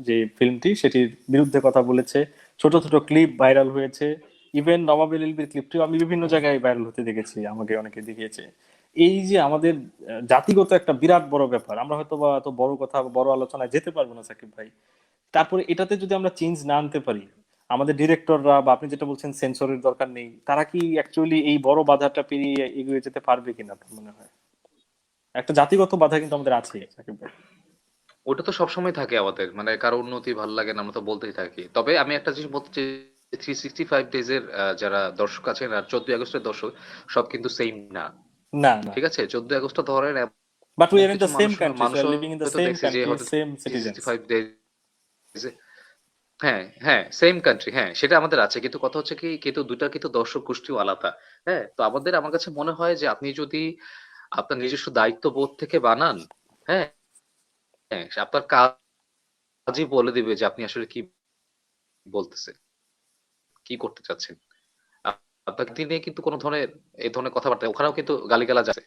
যে ফিল্মটি, সেটির বিরুদ্ধে কথা বলেছে, ছোট ছোট ক্লিপ ভাইরাল হয়েছে। ইভেন নবাব এলএলবির ক্লিপটিও আমি বিভিন্ন জায়গায় ভাইরাল হতে দেখেছি, আমাকে অনেকে দেখিয়েছে। এই যে আমাদের জাতিগত একটা বিরাট বড় ব্যাপার, আমরা হয়তো বা এত বড় কথা বড় আলোচনায় যেতে পারবো না সাকিব ভাই। তারপরে এটাতে যদি আমরা চেঞ্জ না আনতে পারি, আমাদের ডিরেক্টররা বা আপনি যেটা বলছেন সেন্সরের দরকার নেই, তারা কি অ্যাকচুয়ালি এই বড় বাধাটা পেরিয়ে এগিয়ে যেতে পারবে কিনা আপনার মনে হয়? একটা জাতিগত বাধা কিন্তু আমাদের আছে সাকিব ভাই। ওটা তো সবসময় থাকে আমাদের, মানে কারো উন্নতি ভালো লাগে না আমরা তো বলতেই থাকি। তবে আমি একটা জিনিস বলতে চাই, 365 ডেজের যারা দর্শক আছেন আর 14ই আগস্টের দর্শক সব কিন্তু সেম না। না না, ঠিক আছে, 14ই আগস্টটা ধরেন বাট উই এমন আর ইন কিছু দ্য সেম মানুষ কান্ট্রিজ, মানুষ we are living in the হয়তো সেম দেখছে যে কান্ট্রি, হয়তো same three citizens. Sixty five days হ্যাঁ হ্যাঁ সেম কান্ট্রি, হ্যাঁ সেটা আমাদের আছে, কিন্তু কথা হচ্ছে কি কিন্তু দুইটা কিন্তু দর্শক গোষ্ঠীও আলাদা। হ্যাঁ, তো আমাদের আমার কাছে মনে হয় যে আপনি যদি আপনার নিজস্ব দায়িত্ববোধ থেকে বানান, হ্যাঁ হ্যাঁ আপনার কাজই বলে দিবে যে আপনি আসলে কি বলতেছেন, কি করতে চাচ্ছেন। আপনাকে নিয়ে কিন্তু কোনো ধরনের এই ধরনের কথাবার্তা ওখানেও কিন্তু গালিগালাজ আছে,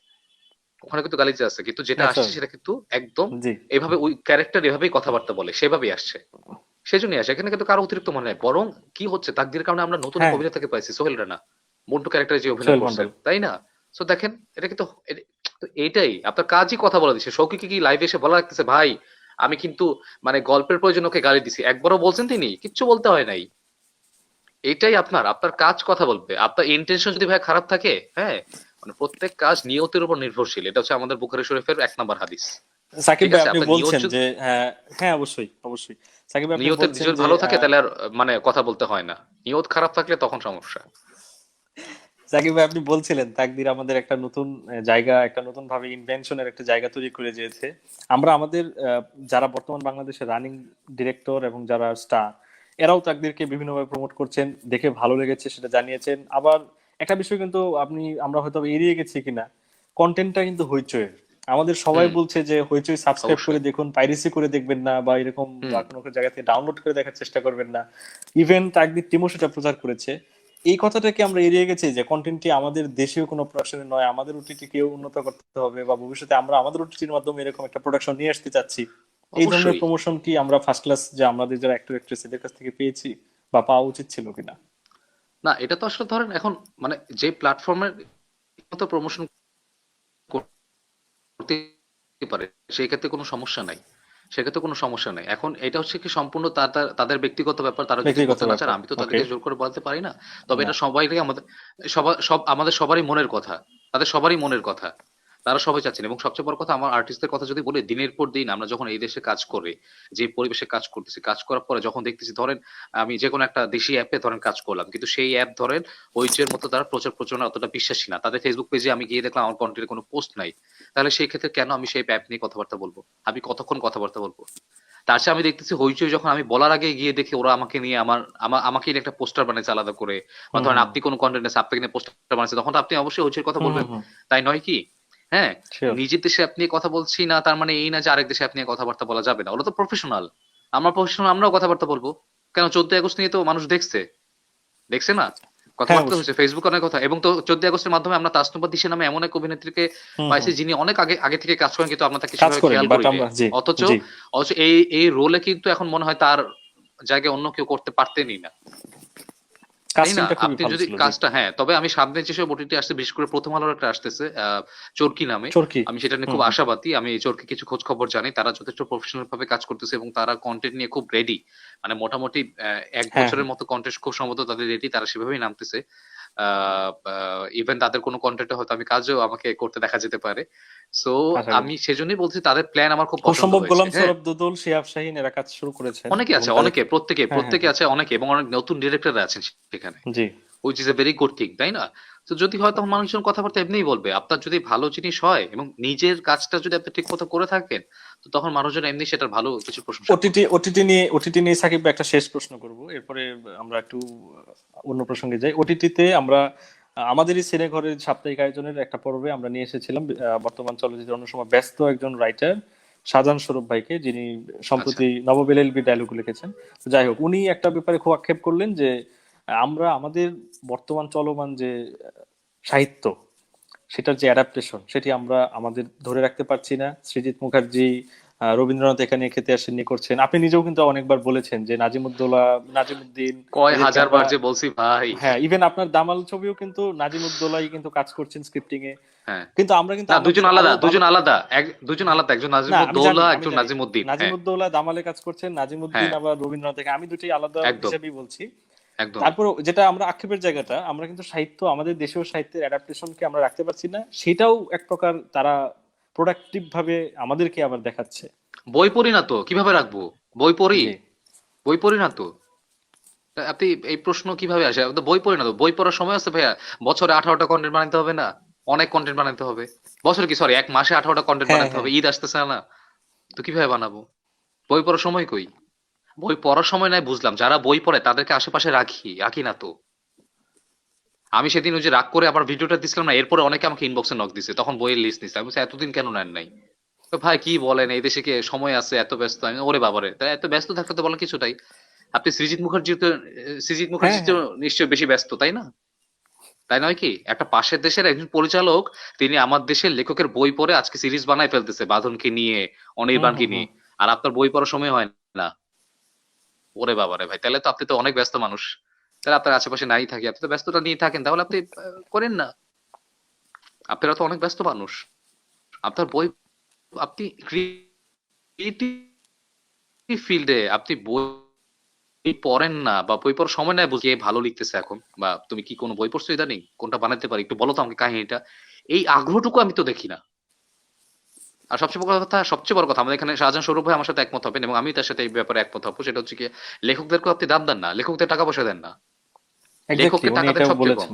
ওখানে কিন্তু গালিগালাজ আছে, কিন্তু যেটা আসছে ন্যাচারালি। সেটা কিন্তু একদম জি। এভাবে ওই ক্যারেক্টার এভাবেই কথাবার্তা বলে, সেভাবেই আসছে, সেজন্যই আসে। এখানে কিন্তু কারো অতিরিক্ত মনে হয়, বরং কি হচ্ছে তাকদিরের কারণে আমরা নতুন এক হ্যাঁ, অভিনেতাকে পাইছি, সোহেল রানা, মন্টু ক্যারেক্টারে যে অভিনয় সোহেল করছেন, মন্ডল। তাই না? সো দেখেন, এটা কিন্তু তো এইটাই আপনার কাজই, কথা বলা দিচ্ছে। শৌকিকে কি লাইভে এসে বলা লাগতেছে ভাই আমি কিন্তু মানে গল্পের প্রয়োজন ওকে গালি দিছি, একবারও বলছেন তিনি? কিচ্ছু বলতে হয় নাই। এটাই আপনার আপনার কাজ কথা বলবে। আপনার ইন্টেনশন যদি ভাই খারাপ থাকে, হ্যাঁ, মানে প্রত্যেক কাজ নিয়তের উপর নির্ভরশীল, এটা হচ্ছে আমাদের বুখারী শরীফের 1 নম্বর হাদিস। সাকিব ঠিক ভাই আছে, আপনি আপনার নিয়ত বলছেন যদি যে হ্যাঁ অবশ্যই অবশ্যই, সাকিব ভাই আপনি নিয়তের বলছেন যদি যে ভালো থাকে তাহলে আর মানে কথা বলতে হয় না, নিয়ত খারাপ থাকলে তখন সমস্যা। সাকিব ভাই আপনি বলছিলেন তাকদির আমাদের একটা নতুন জায়গা, একটা নতুন ভাবে ইনভেনশনের একটা জায়গা তৈরি করে দিয়েছে। আমরা আমাদের যারা বর্তমান বাংলাদেশের রানিং ডিরেক্টর এবং যারা স্টার, এরাও তাকদিরকে বিভিন্নভাবে প্রমোট করছেন, দেখে ভালো লেগেছে সেটা জানিয়েছেন। আবার একটা বিষয় কিন্তু আমরা হয়তো এড়িয়ে গেছি কিনা, কন্টেন্টটা কিন্তু হইচই। আমাদের সবাই হুম। বলছে যে হইচই সাবস্ক্রাইব করে অবশ্যই। দেখুন, পাইরেসি করে দেখবেন না, বা এরকম হুম। বা কোনো জায়গা থেকে ডাউনলোড করে দেখার চেষ্টা করবেন না। ইভেন তাকদির টিমও সেটা প্রচার করেছে। এই কথাটাকে আমরা এড়িয়ে গেছি যে কন্টেন্টটি আমাদের দেশীয় কোনো প্রোডাকশনের নয়, আমাদের ওটিটি কেউ উন্নত করতে হবে, বা ভবিষ্যতে আমরা আমাদের ওটিটির মাধ্যমে এরকম একটা প্রোডাকশন নিয়ে আসতে চাচ্ছি। এই ধরনের অবশ্যই। প্রমোশন কি আমরা ফার্স্ট ক্লাস যে আমাদের যারা অ্যাক্টর অ্যাক্ট্রেস এদের কাছ থেকে পেয়েছি বা পাওয়া উচিত ছিল কিনা? না, এটা তো আসলে ধরেন এখন মানে যে প্ল্যাটফর্মের মতো প্রমোশন করতে পারে সেই ক্ষেত্রে কোনো সমস্যা নাই, সেক্ষেত্রে কোনো সমস্যা নাই। এখন এটা হচ্ছে কি সম্পূর্ণ তাদের ব্যক্তিগত ব্যাপার, তারা যদি ব্যক্তিগত বলতে না চান ব্যাপার। আমি তো ওকে। তাদেরকে জোর করে বলতে পারি না। তবে না। এটা সবাই আমাদের আমাদের সবারই মনের কথা, তাদের সবারই মনের কথা, তারা সবাই চাচ্ছেন। এবং সবচেয়ে বড় কথা, আমার আর্টিস্টদের কথা যদি বলি, দিনের পর দিন আমরা যখন এই দেশে কাজ করে, যে পরিবেশে কাজ করতেছি, কাজ করার পরে যখন দেখতেছি ধরেন আমি যে কোনো একটা দেশি অ্যাপে ধরেন কাজ করলাম, কিন্তু সেই অ্যাপ ধরেন হইচইয়ের মতো তারা প্রচার প্রচারণা অতটা বিশ্বাসী না, তাদের ফেসবুক পেজে আমি গিয়ে দেখলাম আমার কন্টেন্টের কোনো পোস্ট নাই, তাহলে সেই ক্ষেত্রে কেন আমি সেই অ্যাপ নিয়ে কথাবার্তা বলবো? আমি কতক্ষণ কথাবার্তা বলবো? তার চেয়ে আমি দেখতেছি হইচই যখন আমি বলার আগে গিয়ে দেখি ওরা আমাকে নিয়ে আমাকে নিয়ে একটা পোস্টার বানাইছে আলাদা করে, বা হুম ধরেন হুম আপনি কোনো কন্টেন্ট আছে আপনাকে নিয়ে পোস্টার বানাইছে, তখন তো আপনি অবশ্যই হইচইয়ের কথা হুম হুম বলবেন, হুম তাই নয় কি? হ্যাঁ, শিওর। নিজের দেশে অ্যাপ নিয়ে কথা বলছি না তার মানে এই না যে আরেক দেশে অ্যাপ নিয়ে কথাবার্তা বলা যাবে না। ওরা তো প্রফেশনাল, আমরা প্রফেশনাল, আমরাও কথাবার্তা বলবো। কেন, 14 আগস্ট নিয়ে তো মানুষ দেখছে, দেখছে না? হ্যাঁ কথাবার্তা অবশ্যই। হয়েছে, ফেসবুকে অনেক কথা। এবং তো 14 আগস্টের মাধ্যমে আমরা তাসনুবা দিশা নামে এমন এক অভিনেত্রীকে হুম পাইছি হুম যিনি অনেক আগে আগে থেকে কাজ করেন, কিন্তু আমরা তাকে কাজ সেভাবে করেন, খেয়াল বাট করি নাই। আমরা জি অথচ জি অথচ এই রোলে কিন্তু এখন মনে হয় তার জায়গায় অন্য কেউ করতে পারতেনই না, তাই না? কাস্টিংটা খুবই আপনি ভালো যদি ছিল। জি। কাজটা, হ্যাঁ, তবে আমি সামনে যেসব ওটিটি আসছে, বিশেষ করে প্রথম আলোর একটা আসতেছে চরকি নামে, চরকি। আমি সেটা নিয়ে হুম খুব হুম আশাবাদী। আমি এই চরকি কিছু খোঁজ খবর জানি, তারা যথেষ্ট প্রফেশনাল ভাবে কাজ করতেছে এবং তারা কন্টেন্ট নিয়ে খুব রেডি। মানে মোটামুটি এক হ্যাঁ হ্যাঁ। বছরের মতো কন্টেন্ট খুব সম্ভবত তাদের রেডি, তারা সেভাবেই নামতেছে। ইভেন তাদের কোনো কন্টেন্টে হয়তো আমি কাজও আমাকে করতে দেখা যেতে পারে। সো আশা করি। আমি সেজন্যই বলছি তাদের প্ল্যান আমার খুব খুব পছন্দ সম্ভব হয়েছে। গোলাম হ্যাঁ, সৌরভ দুদুল, শিহাব শাহিন এরা কাজ শুরু করেছেন অনেকে এবং আছে, তাদের। অনেকে, প্রত্যেকে হ্যাঁ হ্যাঁ প্রত্যেকে হ্যাঁ। আছে অনেকে, এবং অনেক নতুন ডিরেক্টর আছেন সেখানে, জি। which is a very good thing, তাই না? তো যদি হয় তখন মানুষজন কথাবার্তা এমনিই বলবে। আপনার যদি ভালো জিনিস হয় এবং নিজের কাজটা যদি আপনি ঠিক মতো করে থাকেন, তো তখন মানুষজন এমনি সেটার ভালো কিছু প্রশংসা ওটিটি করবে। ওটিটি নিয়ে সাকিব ভাই একটা শেষ প্রশ্ন করব, এরপরে আমরা একটু অন্য প্রসঙ্গে যাই। ওটিটিতে আমরা আমাদেরই সিনেঘরের সাপ্তাহিক আয়োজনের একটা পর্বে আমরা নিয়ে এসেছিলাম বর্তমান চলচ্চিত্রের অন্য সময় ব্যস্ত একজন রাইটার শাহজাহান স্বরূপ ভাইকে, যিনি আচ্ছা। সম্প্রতি নববেল এলবি ডায়লগ লিখেছেন। তো যাই হোক, উনি একটা ব্যাপারে খুব আক্ষেপ করলেন যে আমরা আমাদের বর্তমান চলমান যে সাহিত্য, সেটার যে অ্যাডাপ্টেশন, সেটি আমরা আমাদের ধরে রাখতে পারছি না। সৃজিত মুখার্জি, রবীন্দ্রনাথ এখানে খেতে আসেননি করছেন। আপনি নিজেও কিন্তু অনেকবার বলেছেন যে নাজিমুদ্দৌলা, নাজিমুদ্দিন, কয় এদেরকে হাজার আমরা, বার যে বলছি ভাই। হ্যাঁ, ইভেন আপনার দামাল ছবিও কিন্তু নাজিমুদ্দৌলাই কিন্তু কাজ করছেন স্ক্রিপ্টিং এ। হ্যাঁ, কিন্তু আমরা কিন্তু না আমার দুজন চেয়ে আরো আলাদা, ভালো। দুজন আলাদা, দুজন হ্যাঁ, আলাদা, একজন না আমি জানি, নাজিমুদ্দৌলা, আমি একজন জানি নাজিমুদ্দিন। হ্যাঁ, নাজিমুদ্দৌলা দামালে কাজ করছেন, নাজিমুদ্দিন হ্যাঁ, আবার রবীন্দ্রনাথ থেকে, আমি দুটোই আলাদা একদম, হিসেবেই বলছি। একদম। তারপর যেটা আমরা আক্ষেপের জায়গাটা, আমরা কিন্তু সাহিত্য, আমাদের দেশীয় সাহিত্যের অ্যাডাপ্টেশনকে আমরা রাখতে পারছি না, সেটাও এক প্রকার তারা প্রোডাক্টিভ ভাবে আমাদেরকে আবার দেখাচ্ছে। বই পড়ি না তো কিভাবে রাখবো? বই পড়ি? জি। বই পড়ি না তো। আপনি এই প্রশ্ন কিভাবে আসে? তো বই পড়ি না তো, বই পড়ার সময় আছে ভাইয়া? বছরে 18টা কন্টেন্ট বানাতে হবে না? অনেক কন্টেন্ট বানাতে হবে। বছরে কি, সরি, এক মাসে 18টা কন্টেন্ট হ্যাঁ বানাতে হ্যাঁ। হবে, ঈদ আসতেছে না? তো কিভাবে বানাবো? বই পড়ার সময় কই? বই পড়ার সময় নাই বুঝলাম, যারা বই পড়ে তাদেরকে আশেপাশে রাখি, রাখি না তো। আমি সেদিন ওই যে রাগ করে আবার ভিডিওটা দিছিলাম না, এরপরে অনেকে আমাকে ইনবক্সে নক দিছে, তখন বইয়ের লিস্ট নিছে। আমি বলছি এতদিন কেন নেন নাই? তো ভাই কি বলেন, এই দেশে কি সময় আছে, এত ব্যস্ত? আমি ওরে বাবারে, তাই এত ব্যস্ত থাকতে তো বলার কিছুটাই। আপনি সৃজিত মুখার্জি হ্যাঁ তো হ্যাঁ। নিশ্চয়ই বেশি ব্যস্ত, তাই না? তাই নয় কি? একটা পাশের দেশের একজন পরিচালক, তিনি আমার দেশের লেখকের বই পড়ে আজকে সিরিজ বানায় ফেলতেছে, বাঁধনকে নিয়ে, হুম অনির্বাণকে হুম হুম। নিয়ে। আর আপনার বই পড়ার সময় হয় না? ওরে বাবারে ভাই, তাহলে তো আপনি তো অনেক ব্যস্ত মানুষ। তাহলে আপনার আশেপাশে নাই থাকি, আপনি তো ব্যস্ততা নিয়ে থাকেন, তাহলে আপনি করেন না। আপনারা তো অনেক ব্যস্ত মানুষ। আপনার বই, আপনি ক্রিয়েটিভ ফিল্ডে আপনি বই পড়েন না বা বই পড়ার সময় নাই, বুঝি কে ভালো লিখতেছে এখন, বা তুমি কি কোনো বই পড়ছো ইদানিং, কোনটা বানাতে পারি একটু বলো তো আমাকে কাহিনীটা। এই আগ্রহটুকু আমি তো দেখি না। আর সবচেয়ে বড় কথা, আমাদের এখানে শাহজাহান সৌরভ ভাই আমার সাথে একমত হবেন, এবং আমি তার সাথে এই ব্যাপারে একমত হবো। সেটা হচ্ছে কি, লেখকদেরকে আপনি দাম দেন না, লেখকদের টাকা পয়সা দেন না, এক্স্যাক্টলি, লেখককে উনি টাকা দেন এটাও সবচেয়ে কম। বলেছেন।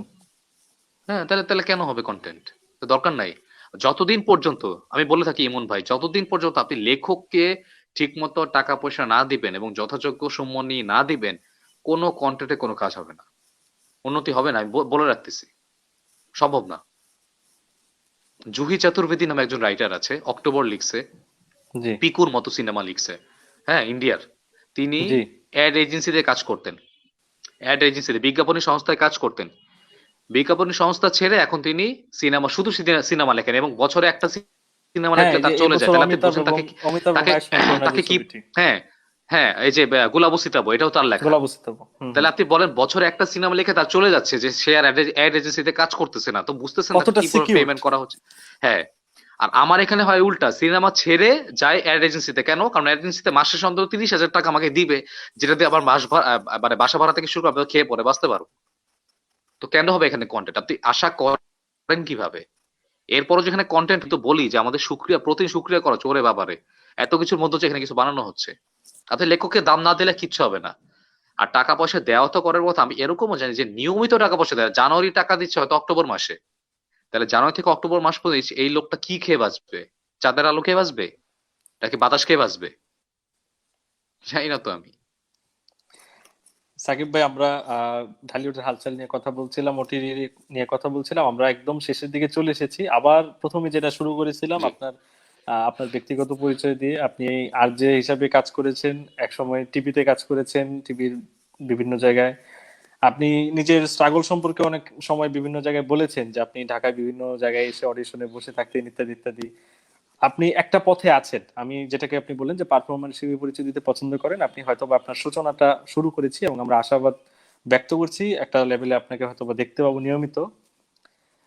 হ্যাঁ, তাহলে তাহলে কেন হবে কন্টেন্ট? দরকার নাই। যতদিন পর্যন্ত, আমি বলে থাকি ইমন ভাই, যতদিন পর্যন্ত আপনি লেখককে ঠিক মতো টাকা পয়সা না দিবেন এবং যথাযোগ্য সম্মানী না দিবেন, কোনো কন্টেন্টে কোনো কাজ হবে না, উন্নতি হবে না, আমি বলে রাখতেছি। সম্ভব না। জুহি চতুর্বেদী নামে একজন রাইটার আছে, অক্টোবর লিখছে, জি পিকুর মতো সিনেমা লিখছে, হ্যাঁ, ইন্ডিয়ার। তিনি জি। অ্যাড এজেন্সিতে কাজ করতেন, অ্যাড এজেন্সিতে বিজ্ঞাপনী সংস্থায় কাজ করতেন। বিজ্ঞাপনী সংস্থা ছেড়ে এখন তিনি সিনেমা, শুধু সিনেমা লেখেন, এবং বছরে একটা সিনেমা হ্যাঁ, লেখলে এই যে তার এই চলে যায়। বছর তাহলে আপনি অমিতাভ বোঝেন এবং তাকে অমিতাভ এবং তাকে আয়ুষ্মান খুরানা যে তাকে কি। ছবিটি। হ্যাঁ, হ্যাঁ, এই যে গোলাপ সীতাবো, এটাও তার লেখা। গোলাপ অবস্থিত। হুম হুম। তাহলে আপনি বলেন, বছরে একটা সিনেমা লিখে তার চলে যাচ্ছে, যে সে আর অ্যাড এজেন্সিতে কাজ করতেছে না, তো বুঝতেছেন তাকে কতটা কি সিকিউরড। পেমেন্ট করা হচ্ছে। হ্যাঁ। আর আমার এখানে হয় উল্টা, সিনেমা ছেড়ে যায় অ্যাড এজেন্সিতে। কেন? কারণ অ্যাড এজেন্সিতে মাসের অন্তত 30,000 টাকা আমাকে দিবে, যেটা দিয়ে আবার মাস ভাড়া, মানে বাসা ভাড়া থেকে শুরু করে খেয়ে পরে বাঁচতে পারো। তো কেন হবে এখানে কন্টেন্ট? আপনি আশা করেন কিভাবে? এরপরও যেখানে কন্টেন্ট, তো বলি যে আমাদের সুক্রিয়া, প্রতিদিন সুক্রিয়া করা, চোরে বাবারে, এত কিছুর মধ্যে যে এখানে কিছু বানানো হচ্ছে। তাতে লেখককে দাম না দিলে কিচ্ছু হবে না। আর টাকা পয়সা দেওয়া তো করার কথা, আমি এরকমও জানি যে নিয়মিত টাকা পয়সা দেয়, জানুয়ারি টাকা দিচ্ছে হয়তো অক্টোবর মাসে। তাহলে জানুয়ারি থেকে অক্টোবর মাস পর্যন্ত এই লোকটা কি খেয়ে বাঁচবে? চাঁদের আলো খেয়ে বাঁচবে, নাকি বাতাস খেয়ে বাঁচবে? জানি না তো আমি। সাকিব ভাই, আমরা ঢালিউডের হালচাল নিয়ে কথা বলছিলাম, ওটিটি নিয়ে কথা বলছিলাম, আমরা একদম শেষের দিকে চলে এসেছি। আবার প্রথমে যেটা শুরু করেছিলাম, জি। আপনার ব্যক্তিগত পরিচয় দিয়ে। আপনি আরজে হিসাবে কাজ করেছেন, একসময় টিভিতে কাজ করেছেন, টিভির বিভিন্ন জায়গায়। আপনি নিজের স্ট্রাগল সম্পর্কে অনেক সময় বিভিন্ন জায়গায় বলেছেন যে আপনি ঢাকায় বিভিন্ন জায়গায় এসে অডিশনে বসে থাকতেন, ইত্যাদি ইত্যাদি। আপনি একটা পথে আছেন, আমি যেটাকে আপনি বললেন যে পারফরম্যান্স হিসেবে পরিচয় দিতে পছন্দ করেন, আপনি হয়তোবা আপনার সূচনাটা শুরু করেছি, এবং আমরা আশাবাদ ব্যক্ত করছি একটা লেভেলে আপনাকে হয়তোবা দেখতে পাবো নিয়মিত।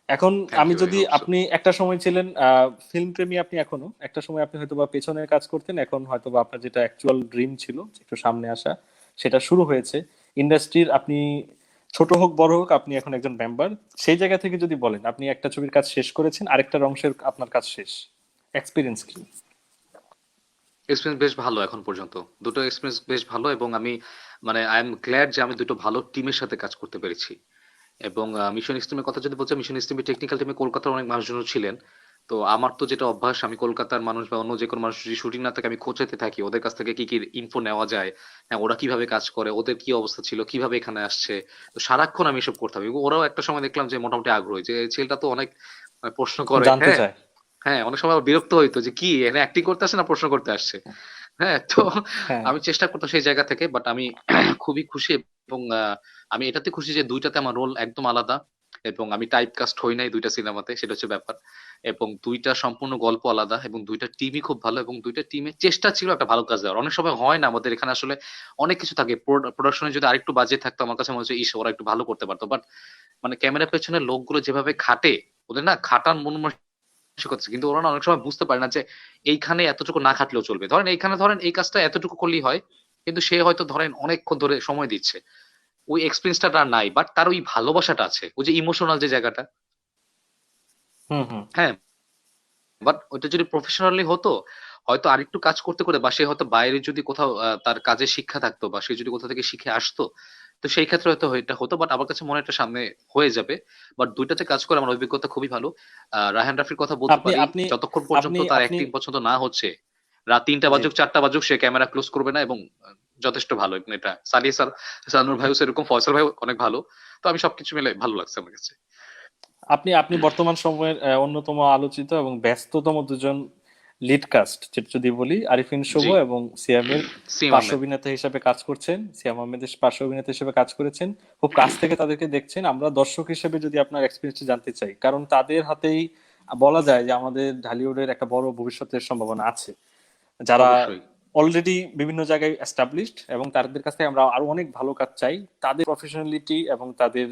এখন থ্যাংক আমি ইউ, আই যদি, হোপ সো। আপনি একটা সময় ছিলেন ফিল্ম প্রেমী, আপনি এখনো একটা সময় আপনি হয়তোবা পেছনের কাজ করতেন, এখন হয়তোবা আপনার যেটা অ্যাকচুয়াল ড্রিম ছিল যে একটু সামনে আসা, সেটা শুরু হয়েছে ইন্ডাস্ট্রির। আপনি ছোট হোক বড় হোক, আপনি এখন একজন মেম্বার। সেই জায়গা থেকে যদি বলেন, আপনি একটা ছবির কাজ শেষ করেছেন, আরেকটার অংশের আপনার কাজ শেষ, এক্সপিরিয়েন্স কি? এক্সপিরিয়েন্স বেশ ভালো এখন পর্যন্ত। দুটো এক্সপিরিয়েন্স বেশ ভালো, এবং আমি, মানে আই এম গ্ল্যাড যে আমি দুটো ভালো টিমের সাথে কাজ করতে পেরেছি। এবং মিশন স্ট্রিমের কথা যদি বলছি, মিশন স্ট্রিমের টেকনিক্যাল টিমে কলকাতার অনেক মানুষজন ছিলেন। তো আমার তো যেটা অভ্যাস, আমি কলকাতার মানুষ বা অন্য যে কোনো মানুষ যদি শুটিং না থাকে, আমি খোঁজাতে থাকি ওদের কাছ থেকে কি কি ইনফো নেওয়া যায়, হ্যাঁ, ওরা কিভাবে কাজ করে, ওদের কি অবস্থা ছিল, কিভাবে এখানে আসছে। তো সারাক্ষণ আমি এসব করতাম, এবং ওরাও একটা সময় দেখলাম যে মোটামুটি আগ্রহী, যে এই ছেলেটা তো অনেক প্রশ্ন করে, জানতে হ্যাঁ। চায়। হ্যাঁ, অনেক সময় আবার বিরক্ত হইতো যে কি এখানে অ্যাক্টিং করতে আসছে না প্রশ্ন করতে আসছে। হ্যাঁ, তো হ্যাঁ। আমি চেষ্টা করতাম সেই জায়গা থেকে, বাট আমি খুবই খুশি এবং আমি এটাতে খুশি যে দুইটাতে আমার রোল একদম আলাদা, এবং আমি টাইপ কাস্ট হই নাই দুইটা সিনেমাতে, সেটা হচ্ছে ব্যাপার। এবং দুইটা সম্পূর্ণ গল্প আলাদা, এবং দুইটা টিমই খুব ভালো, এবং দুইটা টিমের চেষ্টা ছিল একটা ভালো কাজ দেওয়ার। অনেক সময় হয় না, আমাদের এখানে আসলে অনেক কিছু থাকে, প্রোডাকশনে যদি আরেকটু বাজেট থাকতো আমার কাছে মনে হচ্ছে ইস ওরা একটু ভালো করতে পারতো, বাট মানে ক্যামেরা পেছনে লোকগুলো যেভাবে খাটে, ওদের না খাটান মন মানসিকতা, কিন্তু ওরা না অনেক সময় বুঝতে পারে না যে এইখানে এতটুকু না খাটলেও চলবে। ধরেন এইখানে ধরেন এই কাজটা এতটুকু করলেই হয়, কিন্তু সে হয়তো ধরেন অনেকক্ষণ ধরে সময় দিচ্ছে, ওই এক্সপিরিয়েন্সটা তার নাই, বাট তার ওই ভালোবাসাটা আছে, ওই যে ইমোশনাল যে জায়গাটা। হুম হুম হ্যাঁ, বাট ওইটা যদি প্রফেশনালি হতো, হয়তো আরেকটু কাজ করতে করে, বা সে হয়তো বাইরে যদি কোথাও তার কাজের শিক্ষা থাকতো, বা সে যদি কোথা থেকে শিখে আসতো, তো সেই ক্ষেত্রে হয়তো এটা হতো। বাট আমার কাছে মনে হয় এটা সামনে হয়ে যাবে। বাট দুইটাতে কাজ করে আমার অভিজ্ঞতা খুবই ভালো। রায়হান রাফির কথা বলতে আপনি পারি, আপনি যতক্ষণ পর্যন্ত আপনি তার আপনি অ্যাক্টিং পছন্দ না হচ্ছে, রাত 3টা জি, বাজুক 4টা বাজুক সে ক্যামেরা ক্লোজ করবে না, এবং যথেষ্ট ভালো। এবং এটা সালিয়া স্যার, সানুর ভাইও সেরকম, ফয়সাল ভাই অনেক ভালো। তো আমি সবকিছু মিলে ভালো লাগছে আমার কাছে। আপনি আপনি বর্তমান সময়ের অন্যতম আলোচিত এবং ব্যস্ততম দুজন লিড কাস্ট যেটা যদি বলি, আরিফিন শুভ জি। এবং সিয়ামের সিম পার্শ্ব আহমেদ। অভিনেতা হিসেবে কাজ করছেন। সিয়াম আহমেদের পার্শ্ব অভিনেতা হিসেবে কাজ করেছেন, খুব কাছ থেকে তাদেরকে দেখছেন। আমরা দর্শক হিসেবে যদি আপনার এক্সপিরিয়েন্সটা জানতে চাই, কারণ তাদের হাতেই বলা যায় যে আমাদের ঢালিউডের একটা বড় ভবিষ্যতের সম্ভাবনা আছে, যারা অবশ্যই। অলরেডি বিভিন্ন জায়গায় এস্টাবলিশড, এবং তাদের কাছ থেকে আমরা আরো অনেক ভালো কাজ চাই। তাদের প্রফেশনালিটি এবং তাদের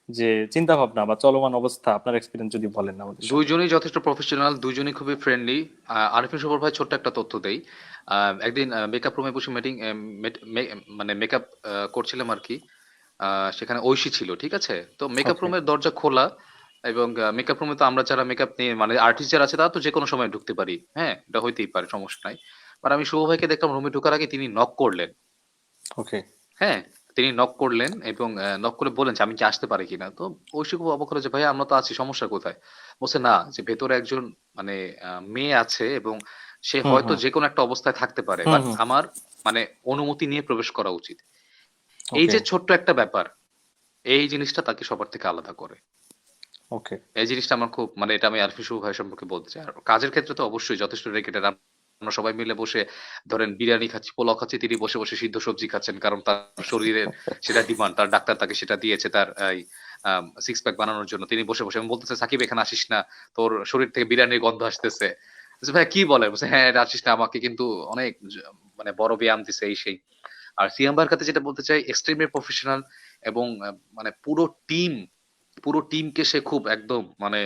যে চিন্তা ভাবনা বা চলমান অবস্থা, আপনার এক্সপিরিয়েন্স যদি বলেন আমাদের সামনে। দুইজনই যথেষ্ট প্রফেশনাল, দুইজনই খুবই ফ্রেন্ডলি। আরিফিন শুভর ভাই, ছোট্ট একটা তথ্য দেই। একদিন মেকআপ রুমে বসে মিটিং, মানে মেকআপ করছিলাম আর কি। সেখানে ঐশী ছিল, ঠিক আছে? তো মেকআপ ওকে। রুমের দরজা খোলা, এবং মেকআপ রুমে তো আমরা যারা মেকআপ নিয়ে মানে আর্টিস্ট যারা আছে তারা তো যে কোনো সময় ঢুকতে পারি, হ্যাঁ, এটা হইতেই পারে, সমস্যা নাই। বাট আমি শুভ ভাইকে দেখলাম রুমে ঢোকার আগে তিনি নক করলেন। ওকে। হ্যাঁ, তিনি নক করলেন, এবং নক করে বললেন যে আমি কি আসতে পারি কিনা। তো ঐশী খুব অবাক হলো যে ভাইয়া আমরা তো আছি, সমস্যা কোথায়? বলছে না, যে ভেতরে একজন মানে মেয়ে আছে, এবং সে হুম হয়তো হুম যে কোনো একটা অবস্থায় থাকতে পারে, হুম বাট হুম আমার মানে অনুমতি নিয়ে প্রবেশ করা উচিত। এই ওকে। যে ছোট্ট একটা ব্যাপার, এই জিনিসটা তাকে সবার থেকে আলাদা করে। ওকে। এই জিনিসটা আমার খুব মানে, এটা আমি আরফি শুভ ভাই সম্পর্কে বলতে চাই। আর কাজের ক্ষেত্রে তো অবশ্যই যথেষ্ট রেগেটেড। আমরা সবাই মিলে বসে ধরেন বিরিয়ানি খাচ্ছি, পোলাও খাচ্ছি, তিনি বসে বসে সিদ্ধ সবজি খাচ্ছেন, কারণ তার শরীরের সেটা ডিমান্ড, তার ডাক্তার তাকে সেটা দিয়েছে, তার এই সিক্স প্যাক বানানোর জন্য। তিনি বসে বসে আমি বলতেছে সাকিব এখানে আসিস না, তোর শরীর থেকে বিরিয়ানির গন্ধ আসতেছে। বলছে, ভাই কি বলে? বলছে হ্যাঁ এটা আসিস না, আমাকে কিন্তু অনেক মানে বড় ব্যায়াম দিছে এই সেই। আর সিয়াম ভাইয়ের কাছে যেটা বলতে চাই, এক্সট্রিমলি প্রফেশনাল, এবং মানে পুরো টিমকে সে খুব একদম মানে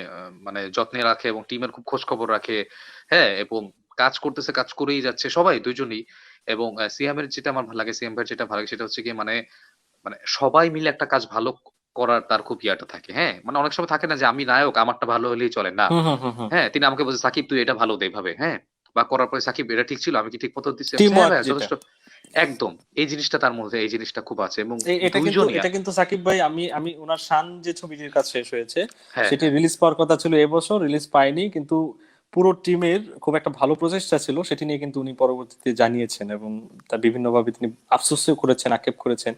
মানে যত্নে রাখে, এবং টিমের খুব খোঁজ খবর রাখে। হ্যাঁ, এবং কাজ করতেছে, কাজ করেই যাচ্ছে সবাই দুইজনই। এবং সিয়ামের যেটা আমার ভালো লাগে, সিয়াম ভাইয়ের যেটা ভালো লাগে সেটা হচ্ছে কি মানে, মানে সবাই মিলে একটা কাজ ভালো করার তার খুব ইয়াটা থাকে। হ্যাঁ, মানে অনেক সময় থাকে না যে আমি নায়ক, আমারটা ভালো হলেই চলে না। হুম হুম হুম হুম হ্যাঁ, তিনি আমাকে বলছে সাকিব তুই এটা ভালো দে এভাবে, হ্যাঁ, বা করার পরে সাকিব এটা ঠিক ছিল, আমি কি ঠিক মতো দিচ্ছি? আমি টিম বলছি, হ্যাঁ ওয়ার্ক ভাইয়া যেটা। যথেষ্ট। একদম এই জিনিসটা তার মধ্যে, এই জিনিসটা খুব আছে, এবং এটা কিন্তু দুইজনই এটা কিন্তু সাকিব ভাই, আমি আমি ওনার শান যে ছবিটির কাজ শেষ হয়েছে, হ্যাঁ সেটি হ্যাঁ রিলিজ পাওয়ার কথা ছিল এবছর, রিলিজ পায়নি, কিন্তু পুরো টিমের খুব একটা ভালো প্রচেষ্টা ছিল, সেটি নিয়ে কিন্তু উনি পরবর্তীতে জানিয়েছেন, এবং তা বিভিন্নভাবে তিনি আফসোসও করেছেন, আক্ষেপ করেছেন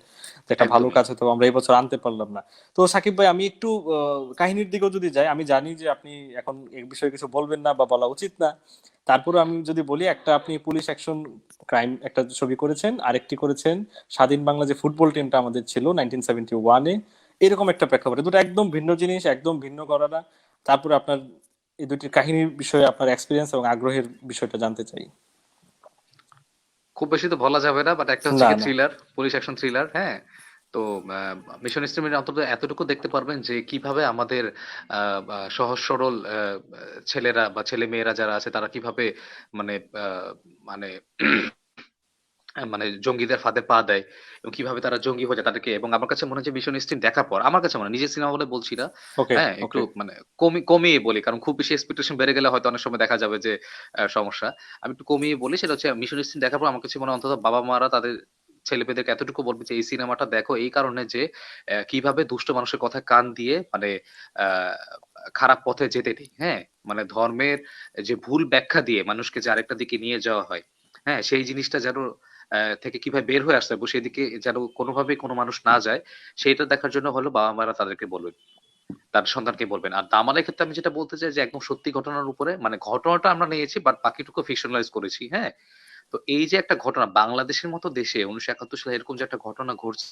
যে একটা ভালো একদমই। কাজ হয়তো আমরা এবছর আনতে পারলাম না। তো সাকিব ভাই, আমি একটু কাহিনীর দিকেও যদি যাই, আমি জানি যে আপনি এখন এই বিষয়ে কিছু বলবেন না বা বলা উচিত না, তারপরে আমি যদি বলি, একটা আপনি পুলিশ অ্যাকশন ক্রাইম একটা ছবি করেছেন, আরেকটি করেছেন স্বাধীন বাংলা যে ফুটবল টিমটা আমাদের ছিল 1971-এ, এরকম একটা প্রেক্ষাপটে দুটো একদম ভিন্ন জিনিস, একদম ভিন্ন করাটা। তারপরে আপনার এই দুটির কাহিনীর বিষয়ে আপনার এক্সপিরিয়েন্স এবং আগ্রহের বিষয়টা জানতে চাই। খুব বেশি তো বলা যাবে না, বাট একটা হচ্ছে না কি না। Thriller, police action thriller. হ্যাঁ, তো মিশন স্ট্রিমের অন্তত এতটুকু দেখতে পারবেন যে কিভাবে আমাদের সহজ সরল ছেলেরা বা ছেলে মেয়েরা যারা আছে তারা কিভাবে মানে মানে মানে জঙ্গিদের ফাঁদে পা দেয়, এবং কিভাবে তারা জঙ্গি হয়ে যায় তাদেরকে। এবং আমার কাছে মনে হয় যে মিশন স্ট্রিম দেখার পর, আমার কাছে মনে হয়, নিজের সিনেমা বলে বলছি না, ওকে। হ্যাঁ, একটু ওকে। মানে কমিয়ে বলি, কারণ খুব বেশি এক্সপেকটেশন বেড়ে গেলে হয়তো অনেক সময় দেখা যাবে যে সমস্যা। আমি একটু কমিয়ে বলি, সেটা হচ্ছে মিশন স্ট্রিম দেখার পর আমার কাছে মনে হয় অন্তত বাবা মারা তাদের ছেলে মেয়েদেরকে এতটুকু বলবে যে এই সিনেমাটা দেখো এই কারণে যে কিভাবে দুষ্ট মানুষের কথা কান দিয়ে মানে আহ খারাপ পথে যেতে নেই। হ্যাঁ, মানে ধর্মের যে ভুল ব্যাখ্যা দিয়ে মানুষকে যে আরেকটা দিকে নিয়ে যাওয়া হয়, হ্যাঁ, সেই জিনিসটা যেন থেকে কিভাবে বের হয়ে আসতে হবে, সেদিকে যেন কোনোভাবেই কোনো মানুষ না যায়, সেইটা দেখার জন্য হলো বাবা মারা তাদেরকে বলবেন, তার সন্তানকে বলবেন। আর দামালের ক্ষেত্রে আমি যেটা বলতে চাই যে একদম সত্যি ঘটনার উপরে, মানে ঘটনাটা আমরা নিয়েছি বাট বাকিটুকু ফিকশনালাইজ করেছি। হ্যাঁ, তো এই যে একটা ঘটনা বাংলাদেশের মতো দেশে 1971 সালে এরকম যে একটা ঘটনা ঘটছে,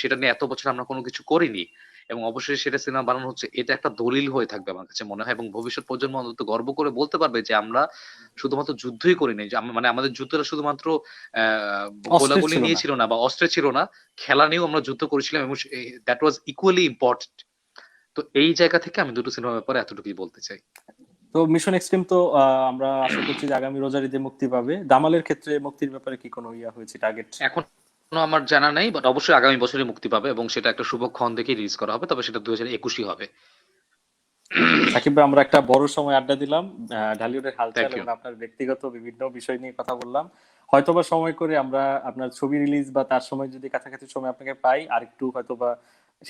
সেটা নিয়ে এত বছর আমরা কোনো কিছু করিনি এবং অবশ্যই সেটা সিনেমা বানানো হচ্ছে, এটা একটা দলিল হয়ে থাকবে আমার কাছে মনে হয়, এবং ভবিষ্যৎ প্রজন্ম অন্তত গর্ব করে বলতে পারবে যে আমরা শুধুমাত্র যুদ্ধই করিনি, যে মানে আমাদের যুদ্ধটা শুধুমাত্র অস্থির গোলাগুলি ছিল নিয়ে না। ছিল না বা অস্ত্রে ছিল না, খেলা নিয়েও আমরা যুদ্ধ করেছিলাম এবং দ্যাট ওয়াজ ইকুয়ালি ইম্পর্টেন্ট। তো এই জায়গা থেকে আমি দুটো সিনেমার ব্যাপারে এতটুকুই বলতে চাই। তো মিশন এক্সট্রিম তো আমরা আশা করছি যে আগামী রোজার ঈদে মুক্তি পাবে। দামালের ক্ষেত্রে মুক্তির ব্যাপারে কি কোনো ইয়া হয়েছে, টার্গেট? এখনো আমার জানা নাই, বাট অবশ্যই আগামী বছরে মুক্তি পাবে এবং সেটা একটা শুভক্ষণ দেখে রিলিজ করা হবে, তবে সেটা 2021 হবে। সাকিব ভাই, আমরা একটা বড় সময় আড্ডা দিলাম, ঢালিউডের হালচাল থ্যাংক ইউ। এবং আপনার ব্যক্তিগত বিভিন্ন বিষয় নিয়ে কথা বললাম। হয়তোবা সময় করে আমরা আপনার ছবি রিলিজ বা তার সময় যদি কাছাকাছি সময় আপনাকে পাই আর একটু হয়তোবা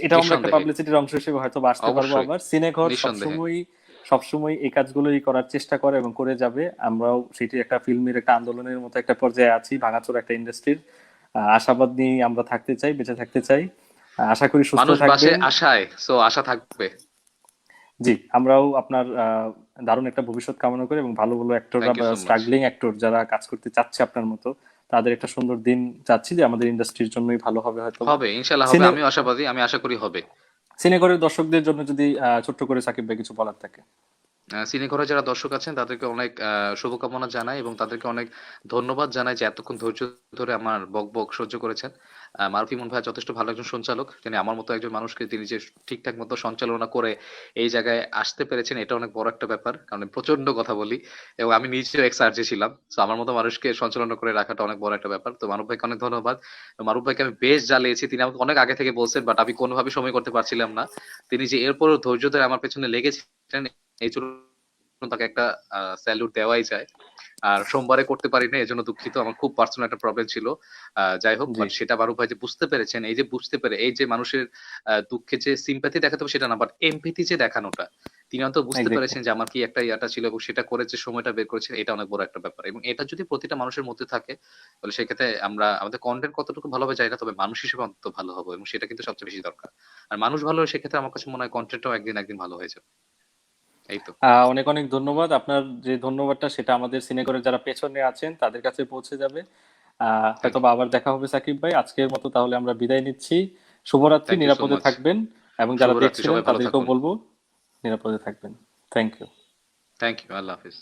এটাও আমরা একটা নিঃসন্দেহে, পাবলিসিটির অংশ হিসেবে হয়তোবা আসতে পারবো অবশ্যই, আবার। সিনেঘর নিঃসন্দেহে। সবসময় এই কাজগুলোই করার চেষ্টা করে এবং করে যাবে। আমরাও সেটি একটা ফিল্মের একটা আন্দোলনের মতো একটা পর্যায়ে আছি, ভাঙাচোরা একটা ইন্ডাস্ট্রির। আশাবাদ নিয়ে আমরা থাকতে চাই, বেঁচে থাকতে চাই। আশা করি সুস্থ মানুষ বাসে থাকবেন। আশায়, সো আশা থাকবে। জি, আমরাও আপনার দারুণ একটা ভবিষ্যৎ কামনা করি এবং ভালো ভালো অ্যাক্টররা থ্যাংক ইউ বা সো মাচ। স্ট্রাগলিং অ্যাক্টর যারা কাজ করতে চাচ্ছে আপনার মতো, তাদের একটা সুন্দর দিন চাচ্ছি, যে আমাদের ইন্ডাস্ট্রির জন্যই ভালো হবে হয়তো। হবে, ইনশাল্লাহ হবে, সিনে আমিও আশাবাদী, আমি আশা করি হবে। সিনেঘরের দর্শকদের জন্য যদি ছোট্ট করে সাকিব ভাই কিছু বলার থাকে। সিনেঘরে যারা দর্শক আছেন তাদেরকে অনেক শুভকামনা জানাই এবং তাদেরকে অনেক ধন্যবাদ জানাই যে এতক্ষণ ধৈর্য ধরে আমার বক সহ্য করেছেন। মারুফ ইমন ভাই যথেষ্ট ভালো একজন সঞ্চালক, তিনি আমার মতো একজন মানুষকে তিনি যে ঠিকঠাক মতো সঞ্চালনা করে এই জায়গায় আসতে পেরেছেন, এটা অনেক বড় একটা ব্যাপার, কারণ আমি প্রচন্ড কথা বলি এবং আমি নিজেও এক্স আরজে ছিলাম, তো আমার মতো মানুষকে সঞ্চালনা করে রাখাটা অনেক বড় একটা ব্যাপার। তো মারুফ ভাইকে অনেক ধন্যবাদ। মারুফ ভাইকে আমি বেশ জ্বালিয়েছি, তিনি আমাকে অনেক আগে থেকে বলছেন, বাট আমি কোনোভাবে সময় করতে পারছিলাম না। তিনি যে এরপরও ধৈর্য ধরে আমার পেছনে লেগেছিলেন, এই জন্য তাকে একটা স্যালুট দেওয়াই যায়। আর সোমবারে করতে পারি না, এজন্য দুঃখিত, আমার খুব পার্সোনাল একটা প্রবলেম ছিল। যাই হোক, জি, বাট সেটা মারুফ ভাই যে বুঝতে পেরেছেন, এই যে বুঝতে পেরে এই যে মানুষের দুঃখে যে সিম্প্যাথি দেখাতে হবে সেটা না, বাট এমপ্যাথি যে দেখানোটা, তিনি অন্তত বুঝতে এক্স্যাক্টলি। পেরেছেন যে আমার কি একটা ইয়াটা ছিল এবং সেটা করে যে সময়টা বের করেছেন, এটা অনেক বড় একটা ব্যাপার। এবং এটা যদি প্রতিটা মানুষের মধ্যে থাকে, তাহলে সেক্ষেত্রে আমরা আমাদের কন্টেন্ট কতটুকু ভালো হবে জানি না, তবে মানুষ হিসেবে অন্তত ভালো হবে এবং সেটা কিন্তু সবচেয়ে বেশি দরকার। আর মানুষ ভালো হলে সেক্ষেত্রে আমার কাছে মনে হয় কন্টেন্টটাও একদিন ভালো হয়ে যাবে। এই তো। অনেক অনেক ধন্যবাদ। আপনার যে ধন্যবাদটা সেটা আমাদের সিনেঘরের যারা পেছনে আছেন তাদের কাছে পৌঁছে যাবে। থ্যাংক হয়তোবা আবার দেখা হবে সাকিব ভাই। আজকের মতো তাহলে আমরা বিদায় নিচ্ছি। শুভরাত্রি, ইউ সো নিরাপদে মাচ। থাকবেন এবং যারা শুভরাত্রি, দেখছিলেন সবাই ভালো তাদেরকেও থাকুন। বলবো নিরাপদে থাকবেন। Thank you. থ্যাংক ইউ, আল্লাহ হাফিজ।